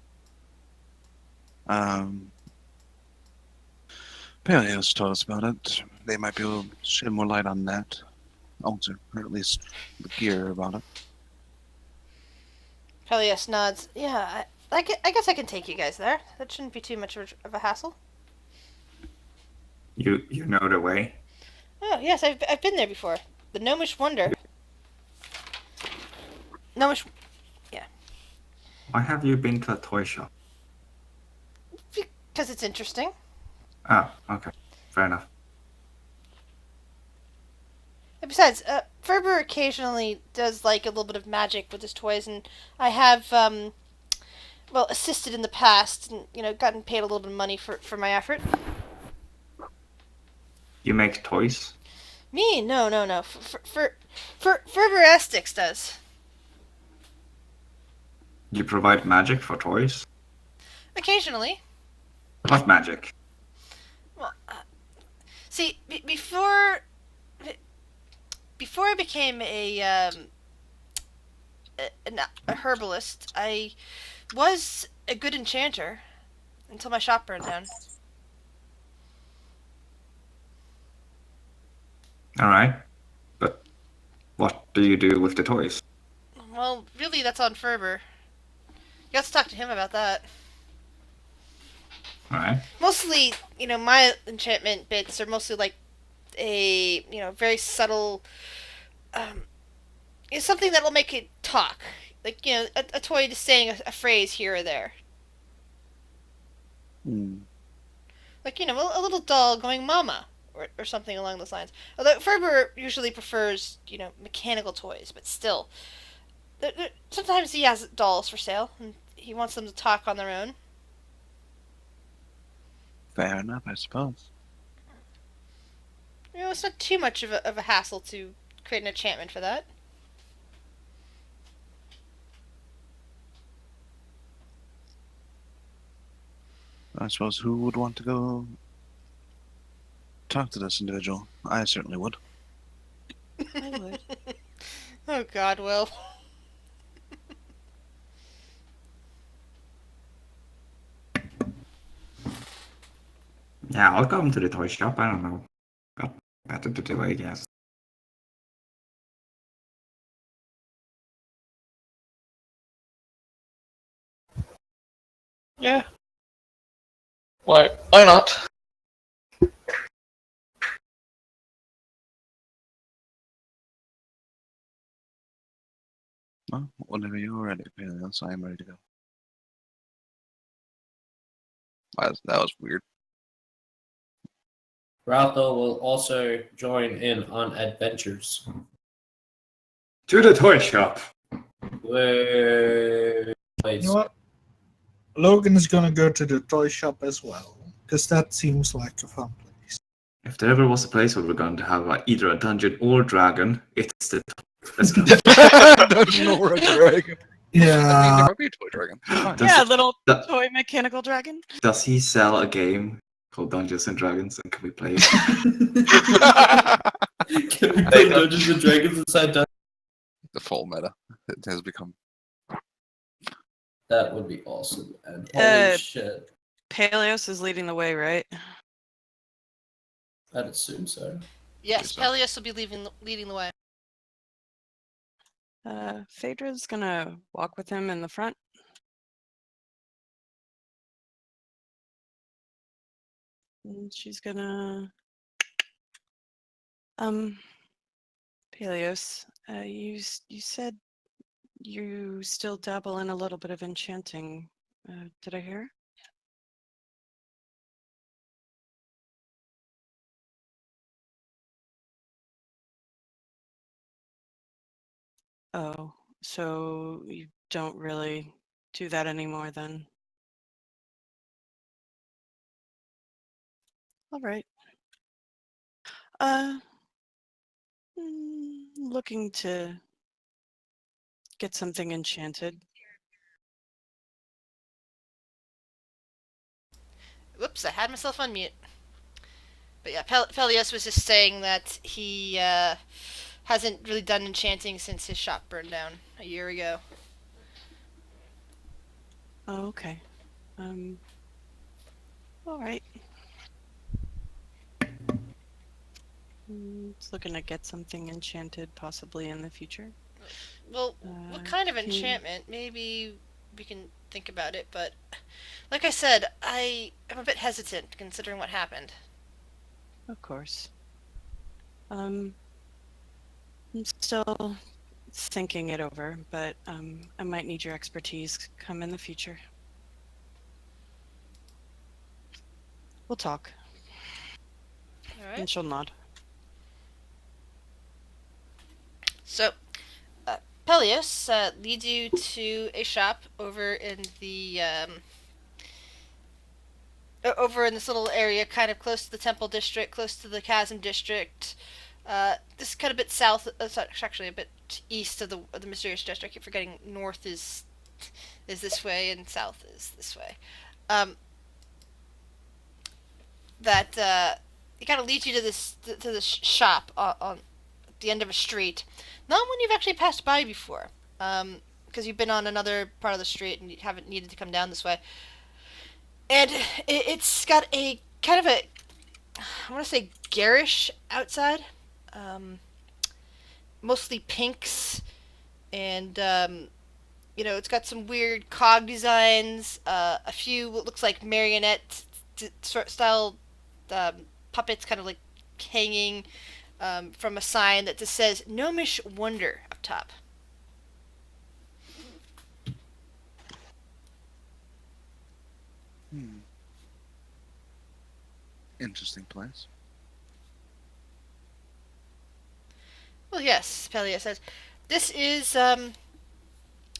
Peleos told us about it. They might be able to shed more light on that. Also, or at least the gear about it. Peleus nods. Yeah, I guess I can take you guys there. That shouldn't be too much of a hassle. You know the way? Oh, yes, I've been there before. The Gnomish Wonder. Gnomish... Why have you been to a toy shop? Because it's interesting. Oh, okay. Fair enough. And besides, Ferber occasionally does like a little bit of magic with his toys, and I have, well, assisted in the past, and, you know, gotten paid a little bit of money for my effort. You make toys? Me? No. Ferber Estix does. You provide magic for toys? Occasionally. What magic? Well, see, before I became a herbalist, I was a good enchanter until my shop burned down. Alright. But what do you do with the toys? Well, really, that's on Ferber. You have to talk to him about that. Alright. Mostly, you know, my enchantment bits are mostly like a, you know, very subtle, it's something that'll make it talk. Like, you know, a toy just saying a phrase here or there. Like, you know, a little doll going mama, or something along those lines. Although Ferber usually prefers, you know, mechanical toys, but still. Sometimes he has dolls for sale, and he wants them to talk on their own. Fair enough, I suppose. You know, it's not too much of a hassle to create an enchantment for that. I suppose who would want to go talk to this individual? I certainly would. I would. Oh God, Will. Yeah, I'll come to the toy shop. I don't know. Got better to do, I guess. Yeah. Why not? Well, whenever you're ready, Peleos, I am ready to go. That was weird. Ralpho will also join in on adventures. To the toy shop. Wait. You know what? Logan is gonna go to the toy shop as well, because that seems like a fun place. If there ever was a place where we're going to have either a dungeon or dragon, it's the Let's go. Dungeon or a dragon. I mean, Yeah. there might be a toy dragon. Fine. Does- Yeah, little that- toy mechanical dragon. Does he sell a game called Dungeons and Dragons, and can we play it? Can we play Dungeons and Dragons inside Dungeons? The full meta. It has become. That would be awesome. And holy shit. Peleos is leading the way, right? I'd assume so. Yes, so. Peleus will be leading the way. Phaedra's gonna walk with him in the front. And she's gonna... Peleos, you said you still dabble in a little bit of enchanting. Did I hear? Oh, so you don't really do that anymore then? All right. Looking to get something enchanted. Whoops, I had myself on mute. But yeah, Peleus was just saying that he hasn't really done enchanting since his shop burned down a year ago. Oh, okay. All right. It's looking to get something enchanted possibly in the future. Well, what kind of can you- enchantment? Maybe we can think about it, but like I said, I am a bit hesitant considering what happened. Of course. I'm still thinking it over, but I might need your expertise come in the future. We'll talk. All And right. she'll nod. So, Peleus leads you to a shop over in the over in this little area, kind of close to the Temple District, close to the Chasm District. This is kind of a bit south. Actually, a bit east of the Mysterious District. I keep forgetting north is this way and south is this way. That it kind of leads you to this shop on the end of a street. Not one you've actually passed by before, because you've been on another part of the street and you haven't needed to come down this way. And it's got a kind of a, I want to say garish outside, mostly pinks, and it's got some weird cog designs, a few what looks like marionette sort style puppets, kind of like hanging from a sign that just says Gnomish Wonder up top. Interesting place. Well, yes, Pelia says. This is the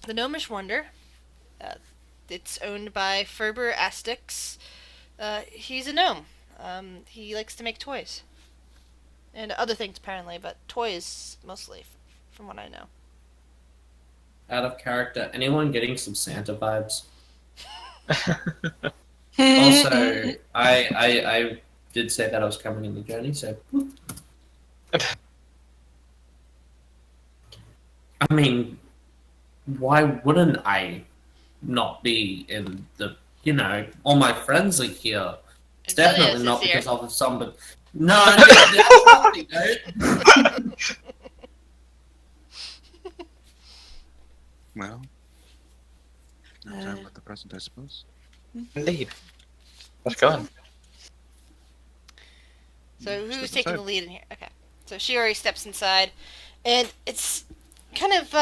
Gnomish Wonder. It's owned by Ferber Astix. He's a gnome. He likes to make toys. And other things, apparently, but toys mostly, from what I know. Out of character. Anyone getting some Santa vibes? Also, I did say that I was coming in the journey, so. I mean, why wouldn't I not be in the, all my friends are here. It's definitely not because of somebody. No, definitely don't. Well, no time like the present, I suppose. Indeed. Let's go on. So who's Step taking inside. the lead in here? Okay. So she already steps inside, and it's kind of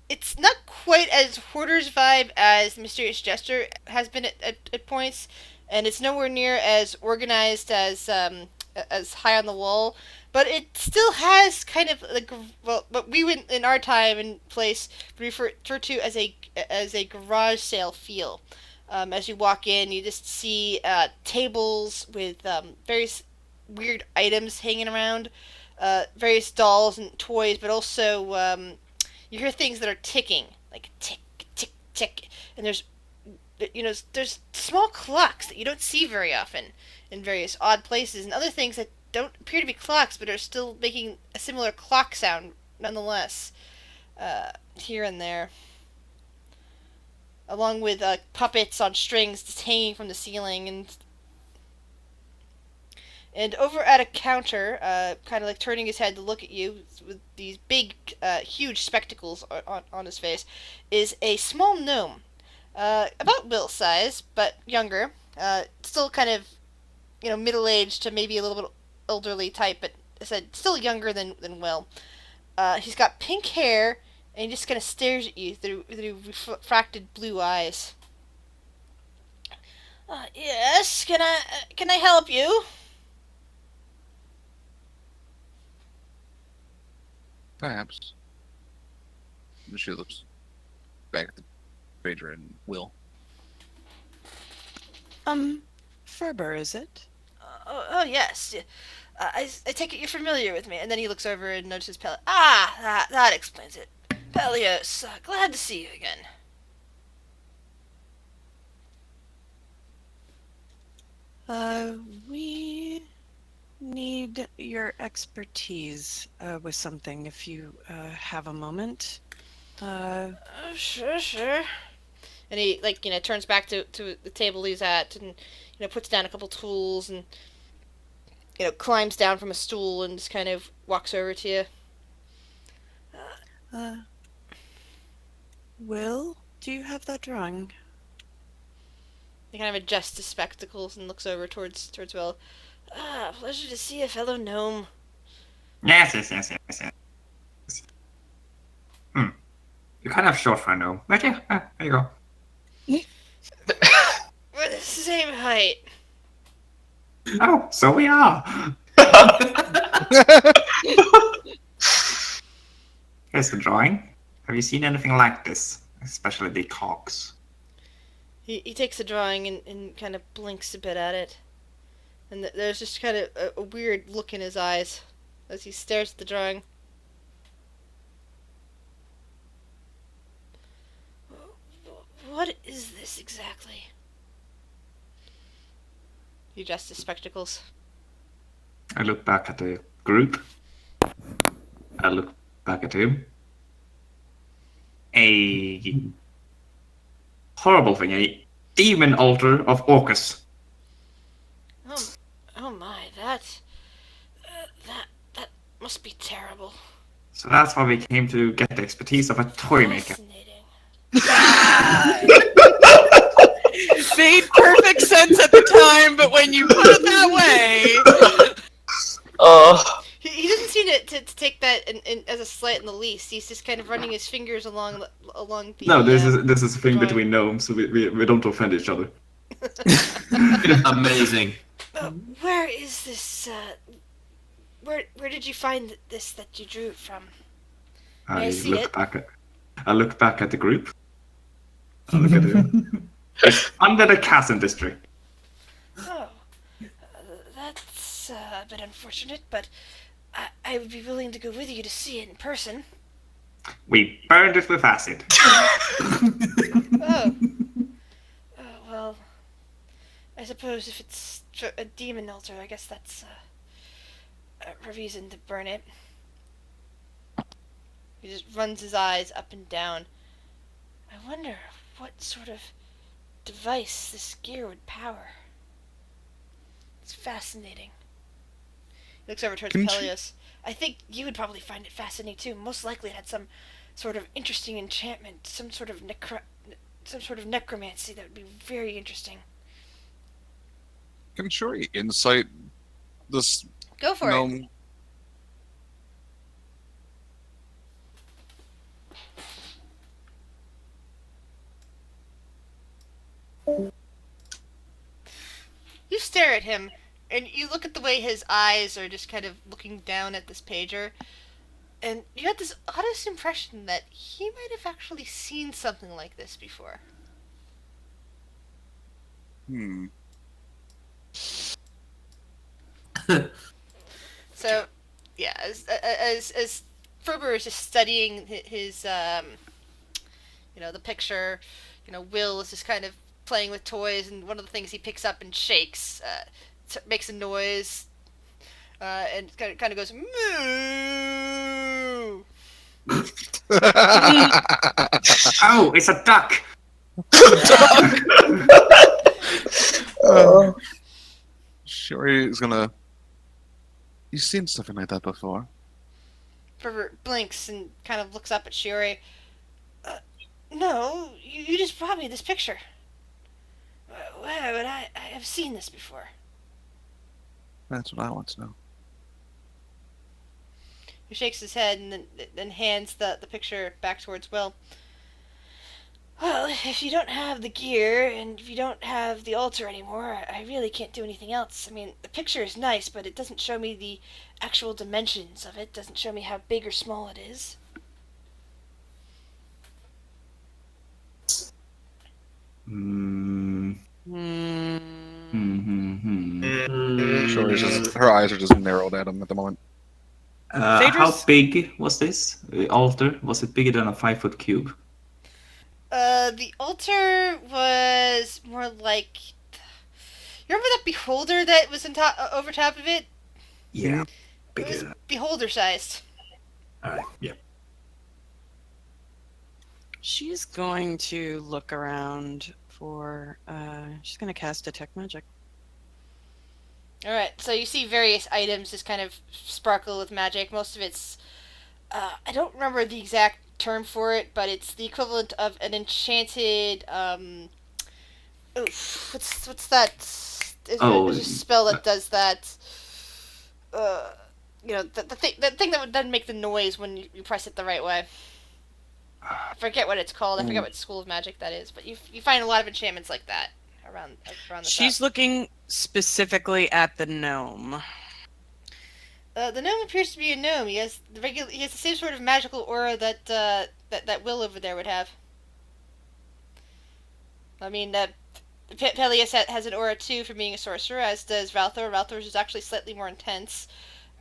it's not quite as Hoarder's vibe as Mysterious Jester has been at points, and it's nowhere near as organized as High on the Wall, but it still has kind of like, well, what we would in our time and place refer to as a garage sale feel. As you walk in, you just see tables with various weird items hanging around. various dolls and toys, but also you hear things that are ticking, like tick, tick, tick, and there's small clocks that you don't see very often in various odd places, and other things that don't appear to be clocks, but are still making a similar clock sound nonetheless, here and there, along with puppets on strings just hanging from the ceiling, and over at a counter, kind of like turning his head to look at you with these big, huge spectacles on his face, is a small gnome. About Will's size, but younger. Still kind of, middle-aged to maybe a little bit elderly type, but I said still younger than Will. He's got pink hair, and he just kind of stares at you through refracted blue eyes. Yes, can I help you? Perhaps. She looks back at the trader and Will. Ferber, is it? Oh yes. I take it you're familiar with me. And then he looks over and notices Pelios. Ah, that explains it. Pelios, glad to see you again. We need your expertise with something if you have a moment. Sure. And he turns back to the table he's at and puts down a couple tools and climbs down from a stool and just kind of walks over to you. Will, do you have that drawing? He kind of adjusts his spectacles and looks over towards Will. Pleasure to see a fellow gnome. Yes. You're kind of short for a gnome. But yeah, there you go. We're the same height. Oh, so we are. Here's the drawing. Have you seen anything like this? Especially the cogs. He takes the drawing and kind of blinks a bit at it. And there's just kind of a weird look in his eyes as he stares at the drawing. What is this exactly? He adjusts his spectacles. I look back at the group. I look back at him. A horrible thing, a demon altar of Orcus. Oh my, that must be terrible. So that's why we came to get the expertise of a toy maker. Made perfect sense at the time, but when you put it that way... He doesn't seem to take that as a slight in the least. He's just kind of running his fingers along the... No, this is a thing between gnomes, so we don't offend each other. Amazing. Where is this, where did you find this that you drew it from? May I see it? I look back at the group. I look at him. It's under the Casson district. Oh, that's a bit unfortunate, but I would be willing to go with you to see it in person. We burned it with acid. Oh, well, I suppose if it's a demon altar, I guess that's a reason to burn it. He just runs his eyes up and down. I wonder what sort of device this gear would power. It's fascinating. He looks over towards Pelios. I think you would probably find it fascinating too. Most likely it had some sort of interesting enchantment, some sort of necromancy that would be very interesting. Can Shuri insight this Go for gnome? You stare at him, and you look at the way his eyes are just kind of looking down at this pager, and you had this oddest impression that he might have actually seen something like this before. Hmm. So, yeah, as Ferber is just studying his the picture, Will is just kind of playing with toys, and one of the things he picks up and shakes makes a noise, and kind of goes moo. Oh, it's a duck. Sure, he's gonna. You've seen something like that before. Ferber blinks and kind of looks up at Shiori. No, you just brought me this picture. Where would I have seen this before? That's what I want to know. He shakes his head and then hands the picture back towards Will. Well, if you don't have the gear, and if you don't have the altar anymore, I really can't do anything else. I mean, the picture is nice, but it doesn't show me the actual dimensions of it. Doesn't show me how big or small it is. Sure, her eyes are just narrowed at him at the moment. How big was this? The altar? Was it bigger than a 5-foot cube? The altar was more like... You remember that beholder that was over top of it? Yeah, It was beholder-sized. Alright, yeah. She's going to look around for... she's going to cast Detect Magic. Alright, so you see various items just kind of sparkle with magic. Most of it's... I don't remember the exact term for it, but it's the equivalent of an enchanted... what's that? There's a spell that does that. The thing that would then make the noise when you press it the right way. I forget what it's called. I forget what school of magic that is, but you find a lot of enchantments like that around the She's looking specifically at the gnome. The gnome appears to be a gnome. He has the same sort of magical aura that that Will over there would have. I mean, Peleus has an aura too for being a sorcerer, as does Valthor. Valthor's is actually slightly more intense.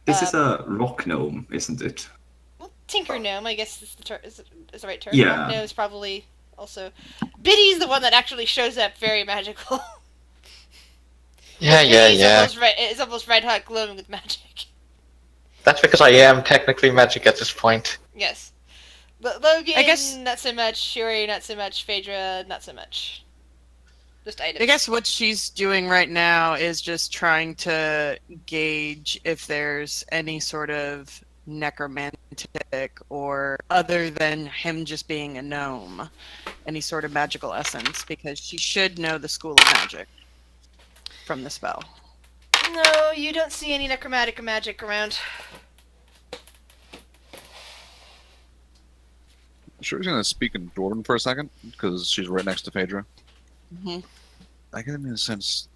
This is a rock gnome, isn't it? Well, Tinker Gnome, I guess is the right term. Yeah. Rock Gnome is probably also... Biddy's the one that actually shows up very magical. Yeah. It's almost red hot glowing with magic. That's because I am technically magic at this point. Yes. But Logan, I guess... not so much. Shuri, not so much. Phaedra, not so much. Just items. I guess what she's doing right now is just trying to gauge if there's any sort of necromantic or other than him just being a gnome, any sort of magical essence, because she should know the school of magic from the spell. No, you don't see any necromantic magic around. Sure, she's gonna speak in Dwarven for a second because she's right next to Phaedra. Mm-hmm. I get in a sense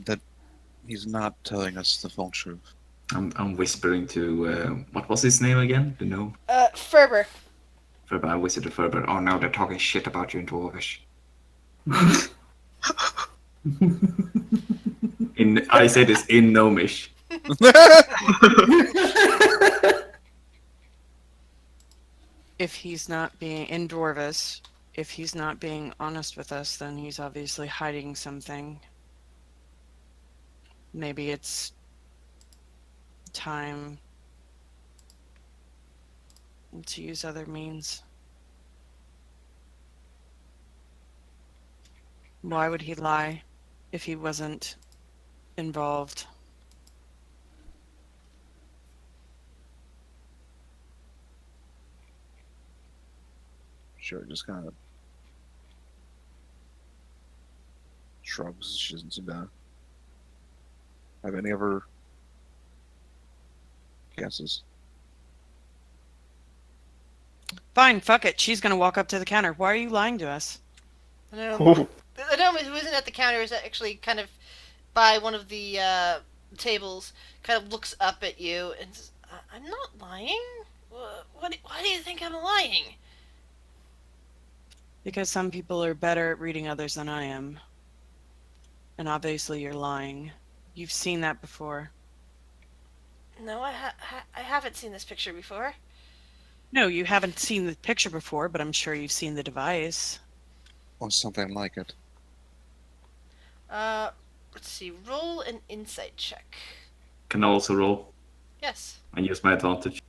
that he's not telling us the full truth. I'm whispering to what was his name again? The gnome. Ferber. Ferber. I whispered to Ferber. Oh no, they're talking shit about you in Dwarvish. I say this in Gnomish. If he's not being in Dwarvis, if he's not being honest with us, then he's obviously hiding something. Maybe it's time to use other means. Why would he lie if he wasn't involved? Sure, just kind of shrugs. She doesn't seem to have any other guesses. Fine, fuck it. She's gonna walk up to the counter. Why are you lying to us? No. The gnome who isn't at the counter is actually kind of by one of the tables, kind of looks up at you and says, I'm not lying. Why do you think I'm lying? Because some people are better at reading others than I am. And obviously you're lying. You've seen that before. No, I haven't seen this picture before. No, you haven't seen the picture before, but I'm sure you've seen the device. Or something like it. Let's see. Roll an insight check. Can I also roll? Yes. I use my advantage.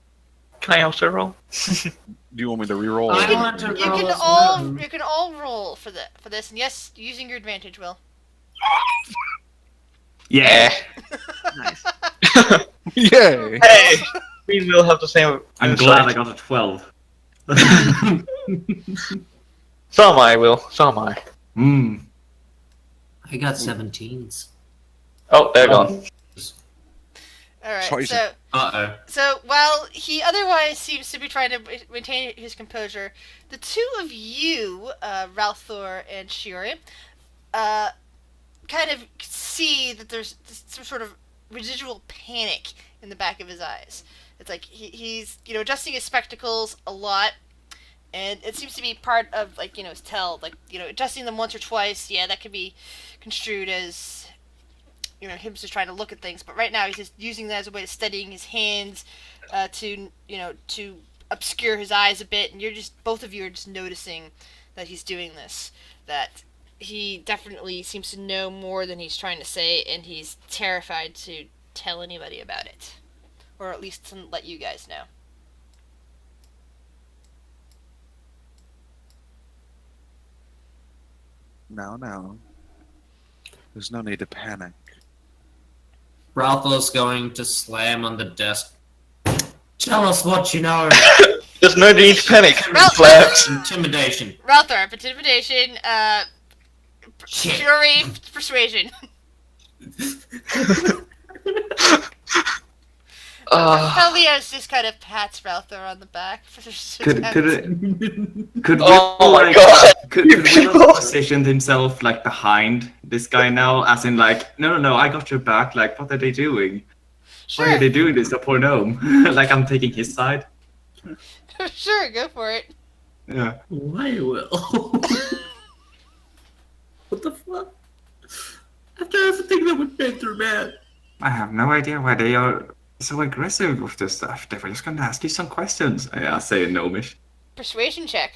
Can I also roll? Do you want me to re-roll? I or- want to You roll can as all well. you can all roll for this, and yes, using your advantage, Will. Yeah. Nice. Yay! Hey, we will have the same. I'm insight. glad I got a 12. So am I, Will. So am I. Hmm. I got 17s. Oh, they're gone. All right. Choice. So while he otherwise seems to be trying to maintain his composure, the two of you, Ralthor and Shiori, kind of see that there's some sort of residual panic in the back of his eyes. It's like he's adjusting his spectacles a lot, and it seems to be part of his tell. Adjusting them once or twice, yeah, that could be construed as him just trying to look at things. But right now he's just using that as a way of steadying his hands to obscure his eyes a bit, and both of you are just noticing that he's doing this. That he definitely seems to know more than he's trying to say, and he's terrified to tell anybody about it. Or at least to let you guys know. No. There's no need to panic. Ralphos going to slam on the desk. Tell us what you know. There's no need to panic. Ralph- Flaps. Intimidation. Ralthor, intimidation, Shit. fury, persuasion. Helios just kind of pats Ralthor on the back for Could Oh my god. Could Will have positioned himself behind this guy now, as in no, I got your back. What are they doing? Sure. Why are they doing this to poor gnome? I'm taking his side. Sure, go for it. Yeah. Why, Will? What the fuck? After everything that we've been through, man. I have no idea why they are so aggressive with this stuff. They were just gonna ask you some questions. I say in gnomish. Persuasion check.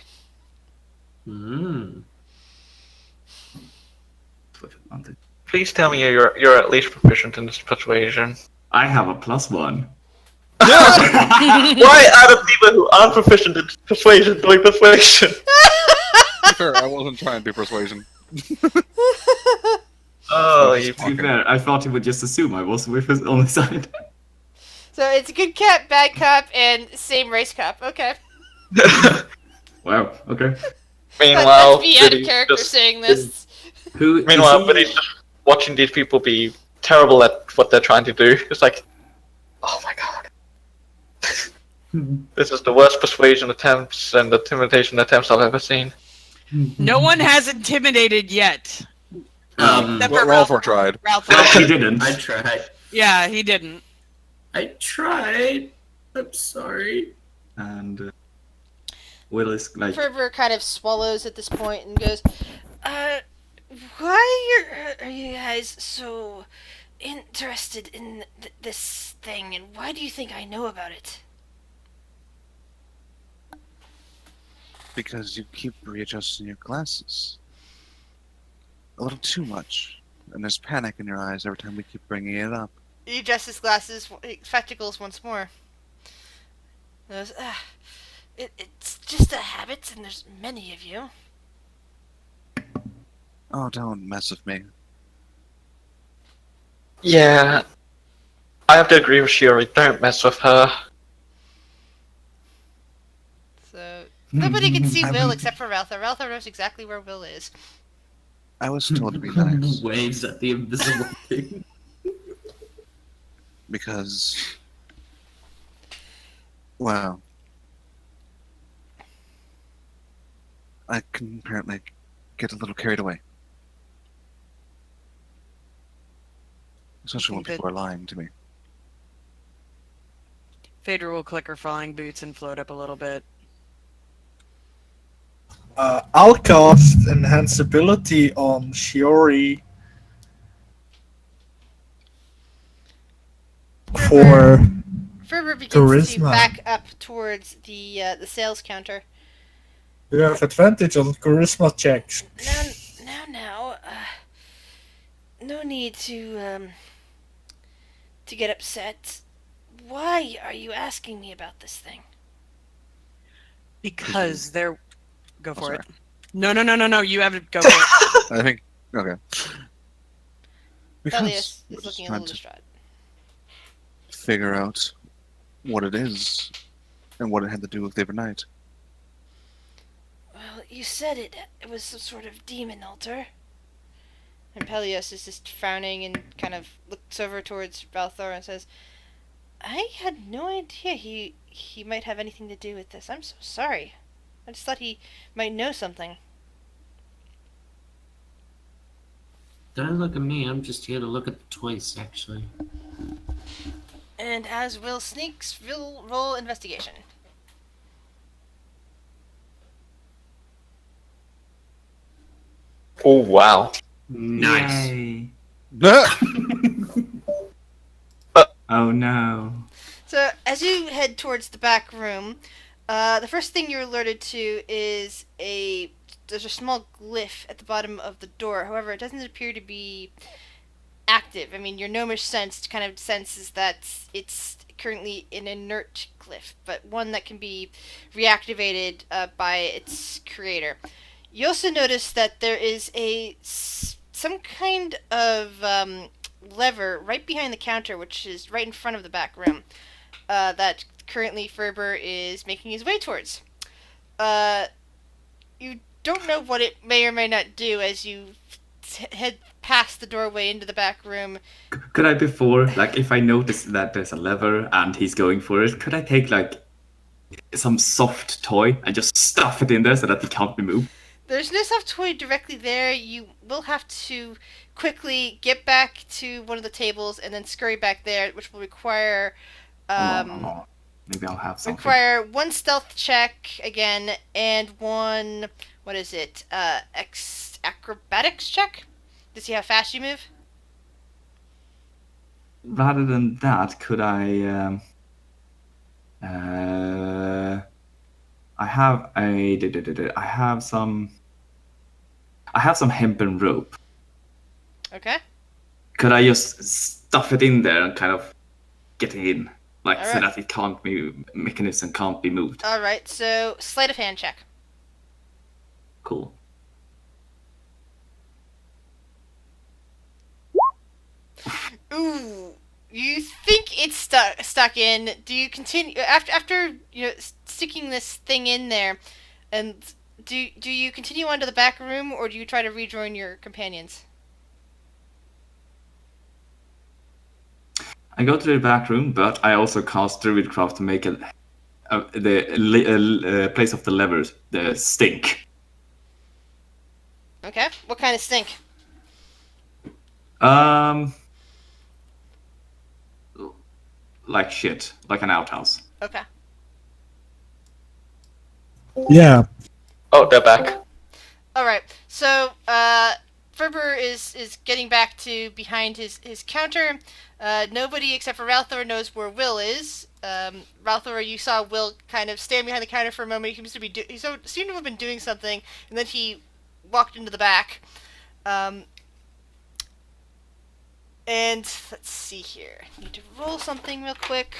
Please tell me you're at least proficient in this persuasion. I have a +1. Why are the people who aren't proficient in persuasion doing persuasion? Sure, I wasn't trying to do persuasion. Oh, To be fair, I thought he would just assume I was with his only side. So it's good cop, bad cop, and same race cop. Okay. Wow. Okay. Meanwhile, That's me out of Biddy character just- saying this. Who? Meanwhile, is but he- he's just watching these people be terrible at what they're trying to do. It's like, oh my god. This is the worst persuasion attempts and intimidation attempts I've ever seen. No one has intimidated yet. Except for Ralphor tried. Ralph. He didn't. I tried. Yeah, he didn't. I tried. I'm sorry. And Will is Fervor kind of swallows at this point and goes, why are you guys so interested in this thing, and why do you think I know about it? Because you keep readjusting your glasses. A little too much. And there's panic in your eyes every time we keep bringing it up. He adjusts his glasses, spectacles once more. He goes, it's just a habit, and there's many of you. Oh, don't mess with me. Yeah. I have to agree with Shiori, don't mess with her. So nobody can see Will except for Ralthor. Ralthor knows exactly where Will is. I was told to be nice. Waves at the invisible thing. Because... well... I can apparently get a little carried away. Especially when people are lying to me. Phaedra will click her flying boots and float up a little bit. I'll cast Enhanceability on Shiori for Ferber begins to Charisma. back up towards the sales counter. You have advantage on charisma checks. Now. No need to get upset. Why are you asking me about this thing? Because they're... Go for sorry. it. No, you have to go for it. I think. Okay. Elias we're is just looking a trying little to distraught. figure out what it is and what it had to do with the other night. Well, you said it was some sort of demon altar. And Pelios is just frowning and kind of looks over towards Balthor and says, I had no idea he might have anything to do with this. I'm so sorry. I just thought he might know something. Don't look at me, I'm just here to look at the toys, actually. And as Will sneaks, we'll roll investigation. Oh wow. Nice. Yay. Ah! Oh no. So, as you head towards the back room, the first thing you're alerted to is there's a small glyph at the bottom of the door. However, it doesn't appear to be active. I mean, your gnomish sense kind of senses that it's currently an inert glyph, but one that can be reactivated by its creator. You also notice that there is some kind of lever right behind the counter, which is right in front of the back room, that currently Ferber is making his way towards. You don't know what it may or may not do as you head past the doorway into the back room. Could I before, like, if I notice that there's a lever and he's going for it, could I take, like, some soft toy and just stuff it in there so that he can't be moved? There's no soft toy directly there. You will have to quickly get back to one of the tables and then scurry back there, which will require Maybe I'll have something. require one stealth check again and one, what is it, acrobatics check to see how fast you move. Rather than that, could I I have some hempen rope. Okay. Could I just stuff it in there and kind of get it in, like, so Alright. that it can't be mechanism can't be moved? All right. So sleight of hand check. Cool. Ooh, you think it's stuck in? Do you continue after sticking this thing in there, and do you continue on to the back room, or do you try to rejoin your companions? I go to the back room, but I also cast Druidcraft to make the place of the levers the stink. Okay. What kind of stink? Like shit, like an outhouse. Okay. Yeah. Oh, they're back. All right. So, Ferber is getting back to behind his counter. Nobody except for Ralthor knows where Will is. Ralthor, you saw Will kind of stand behind the counter for a moment. He seemed to have been doing something, and then he walked into the back. And let's see here. I need to roll something real quick.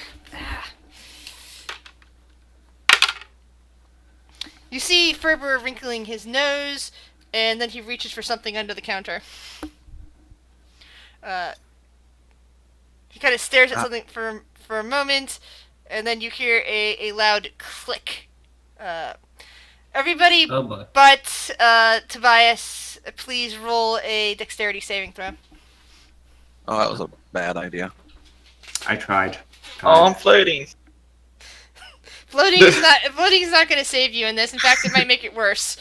You see Ferber wrinkling his nose, and then he reaches for something under the counter. He kind of stares at something for a moment, and then you hear a loud click. Everybody Oh boy. but Tobias, please roll a dexterity saving throw. Oh, that was a bad idea. I tried. Oh, I'm floating. Floating is not going to save you in this. In fact, it might make it worse.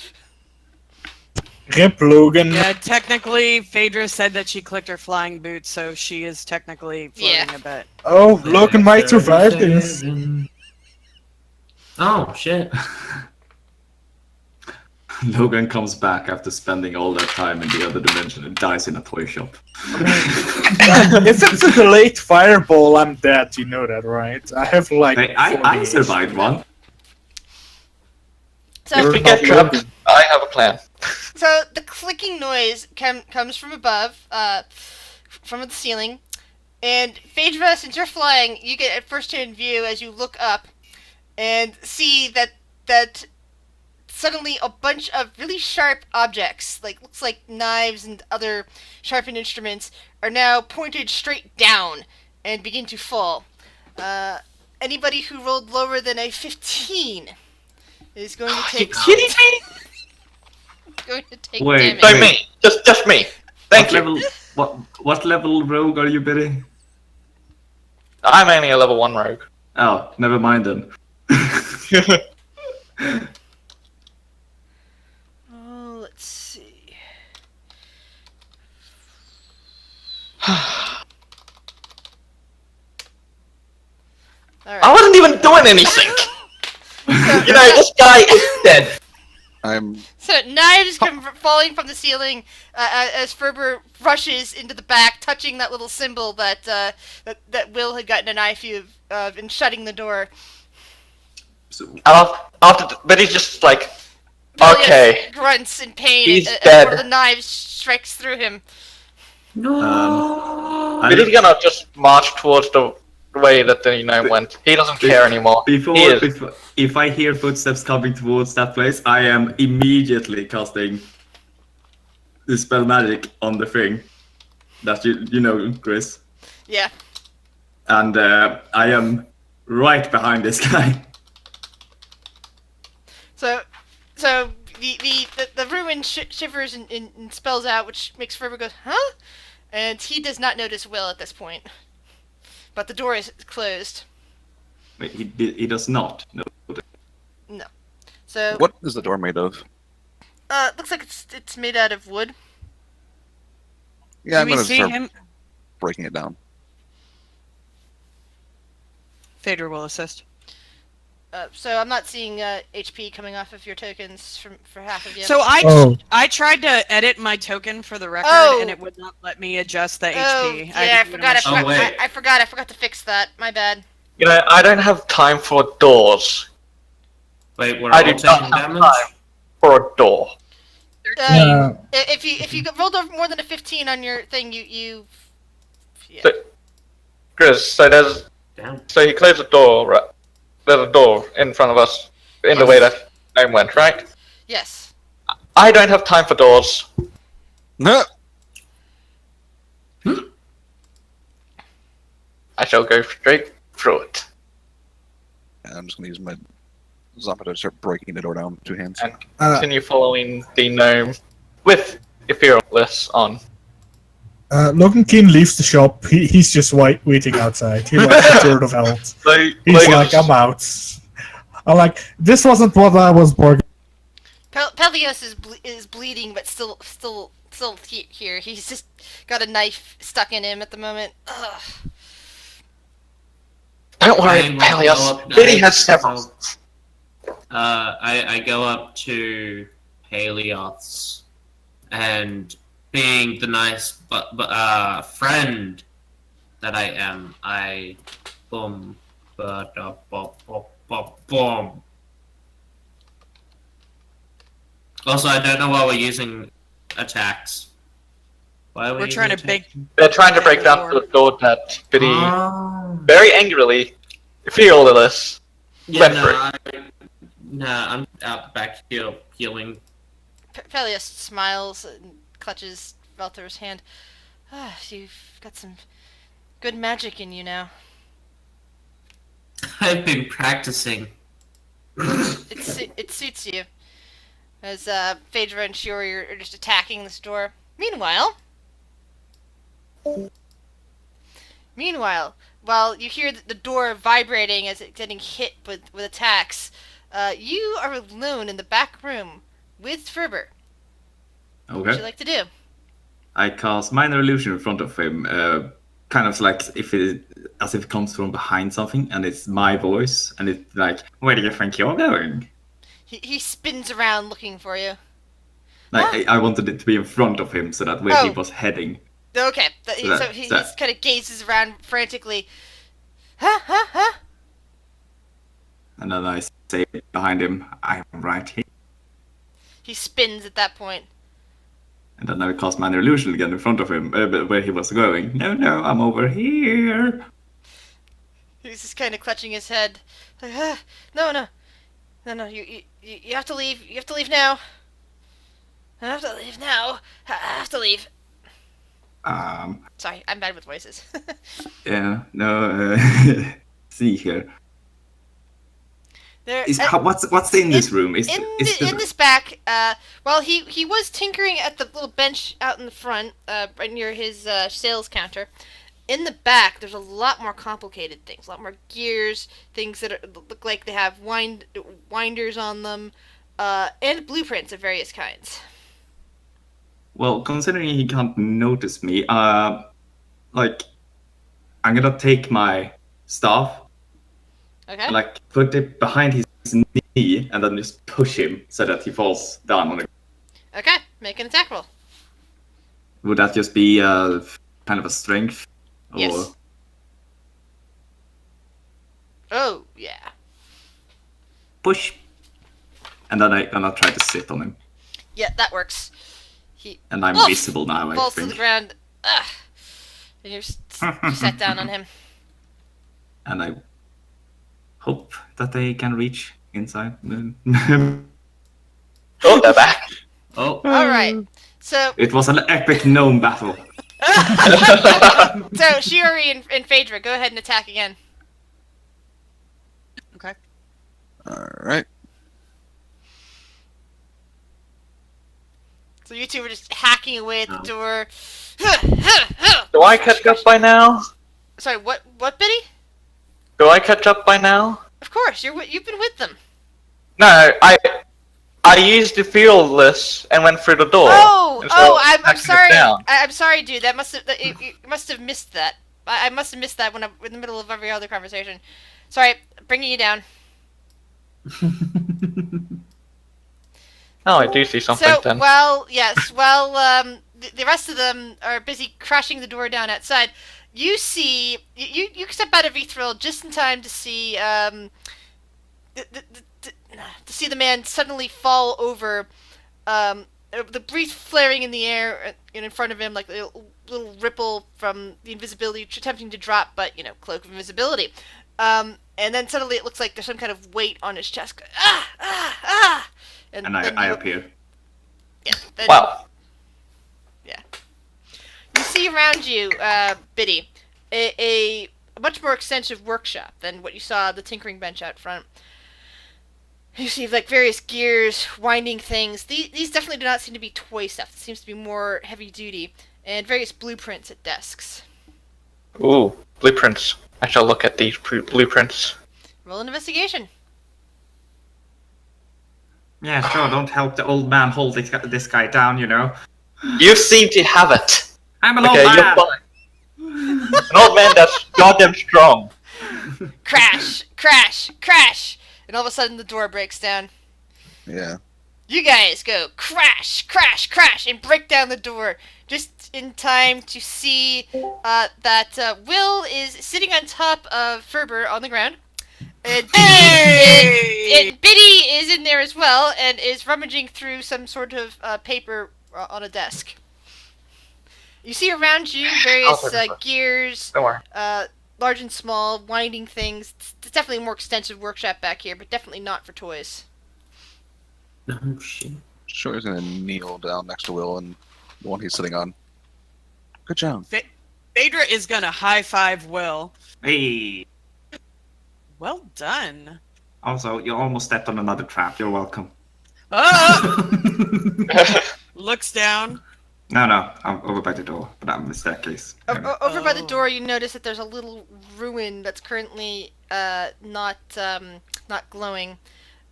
Rip Logan. Yeah, technically, Phaedra said that she clicked her flying boots, so she is technically floating a bit. Oh, Logan might survive this. Oh, shit. Logan comes back after spending all that time in the other dimension and dies in a toy shop. If it's a delayed fireball, I'm dead. You know that, right? I have like. Hey, I survived one. So, If we get trapped, I have a plan. So the clicking noise comes from above, from the ceiling, and Phaedra, since you're flying, you get a first-hand view as you look up and see that suddenly a bunch of really sharp objects, looks like knives and other sharpened instruments, are now pointed straight down and begin to fall. Anybody who rolled lower than a 15 is going to take. Kidding me? Going to take Wait, damage. So me, just me. Thank you. What level rogue are you, Biddy? I'm only a level 1 rogue. Oh, never mind then. Oh, let's see. All right. I wasn't even doing anything. This guy is dead. So knives come falling from the ceiling as Ferber rushes into the back, touching that little symbol that Will had gotten an eye view of in shutting the door. But he's just like, okay. Grunts in pain He's as dead. one of the knives strikes through him. But he's gonna just march towards the way that the gnome went. He doesn't care anymore. If I hear footsteps coming towards that place, I am immediately casting the spell magic on the thing. That you know, Chris. Yeah. And I am right behind this guy. So the ruin shivers and spells out, which makes Ferber go, huh? And he does not notice Will at this point. But the door is closed. Wait, he does not know. No. So What is the door made of? looks like it's made out of wood. Yeah, I'm Do we gonna see start him? breaking it down. Phaedra will assist. So I'm not seeing HP coming off of your tokens for half of you. So I tried to edit my token for the record, Oh. and it would not let me adjust the Oh, HP. yeah, I forgot. wait. I forgot to fix that. My bad. I don't have time for doors. Wait, we're I all do not taking have damage? time for a door. Yeah. If you rolled over more than a 15 on your thing, you yeah. So, Chris, Damn. so he closed the door, right? There's a door in front of us, in the way that gnome went, right? Yes. I don't have time for doors. No. I shall go straight through it. I'm just gonna use my Zappa to start breaking the door down with 2 hands. And continue following the gnome with Etherealness on. Logan Keen leaves the shop. He's just waiting outside. He like a third of health. So, He's like, I'm out. I'm like, this wasn't what I was born. Pelios is bleeding, but still here. He's just got a knife stuck in him at the moment. Ugh. Don't worry, I will go Pelios. up Biddy has next. several. I go up to Helios, and being the nice friend that I am, I boom, boom. Also, I don't know why we're using attacks. Why are we We're trying to using big. They're trying to break down the door that Biddy very angrily, fearless, went through. I'm out back here healing. Pelios smiles and clutches Valthor's hand. You've got some good magic in you now. I've been practicing. It suits you. As Phaedra and Shiori are just attacking this door. Meanwhile, while you hear the door vibrating as it's getting hit with attacks, you are alone in the back room with Ferber. What would you like to do? I cast minor illusion in front of him, kind of like as if it comes from behind something, and it's my voice, and it's like, where do you think you're going? He spins around looking for you. Like, I wanted it to be in front of him so that where he was heading. Okay, so he kind of gazes around frantically. Huh? And then I say behind him, I'm right here. He spins at that point. And then I cast Minor Illusion again in front of him, where he was going. No, I'm over here. He's just kind of clutching his head. Like, no, you have to leave. You have to leave now. I have to leave now. I have to leave. Sorry, I'm bad with voices. Yeah, no, see here. What's in this room? In this back, well, he was tinkering at the little bench out in the front, right near his sales counter. In the back, there's a lot more complicated things, a lot more gears, things that look like they have winders on them, and blueprints of various kinds. Well, considering he can't notice me, like, I'm gonna take my staff, Okay. and, like, put it behind his knee, and then just push him so that he falls down on the. Okay, make an attack roll. Would that just be kind of a strength? Or... Yes. Oh, yeah. Push. And then I'm try to sit on him. Yeah, that works. And I'm visible now, I falls think. to the ground. And you sat down on him. And I hope that they can reach inside. Oh, they're back. Oh. Alright. So it was an epic gnome battle. So Shiori and Phaedra, go ahead and attack again. Okay. Alright. So you two were just hacking away at the door. Do I catch up by now? Sorry, what, Biddy? Do I catch up by now? Of course, you've been with them. No, I used the fearless and went through the door. I'm sorry. I'm sorry, dude. That you must have missed that. I must have missed that when I'm in the middle of every other conversation. Sorry, bringing you down. Oh, I do see something then. The rest of them are busy crashing the door down outside. You see, you step out of Ethereal just in time to see the man suddenly fall over, the breeze flaring in the air in front of him, like a little ripple from the invisibility, attempting to drop, but, cloak of invisibility. And then suddenly it looks like there's some kind of weight on his chest. And I appear. Yeah. Wow. Yeah. You see around you, Biddy, a much more extensive workshop than what you saw the tinkering bench out front. You see, like, various gears, winding things. These definitely do not seem to be toy stuff. It seems to be more heavy-duty. And various blueprints at desks. Ooh, blueprints. I shall look at these blueprints. Roll an investigation. Yeah, sure, don't help the old man hold this guy down, You seem to have it. I'm an old man. You're fine. An old man that's goddamn strong. Crash! Crash! Crash! And all of a sudden the door breaks down. Yeah. You guys go crash, crash, crash, and break down the door just in time to see that Will is sitting on top of Ferber on the ground. And Biddy is in there as well and is rummaging through some sort of paper on a desk. You see around you various gears, large and small, winding things. It's definitely a more extensive workshop back here, but definitely not for toys. Oh, shit. Sure, he's gonna kneel down next to Will and the one he's sitting on. Good job. Phaedra is gonna high-five Will. Hey. Well done. Also, you almost stepped on another trap. You're welcome. Oh! Looks down. No, I'm over by the door, but I'm in the staircase. Over by the door, you notice that there's a little ruin that's currently not glowing,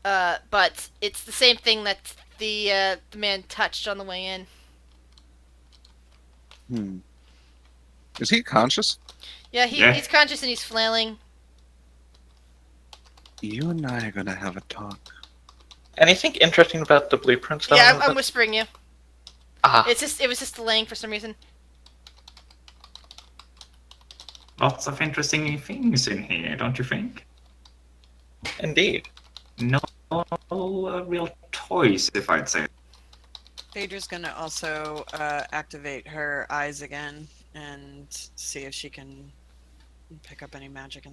but it's the same thing that the man touched on the way in. Is he conscious? Yeah, he's conscious and he's flailing. You and I are gonna have a talk. Anything interesting about the blueprints? Yeah, I'm whispering you. Ah. It was just delaying for some reason. Lots of interesting things in here, don't you think? Indeed. No real toys, if I'd say. Phaedra's gonna also activate her eyes again and see if she can pick up any magic.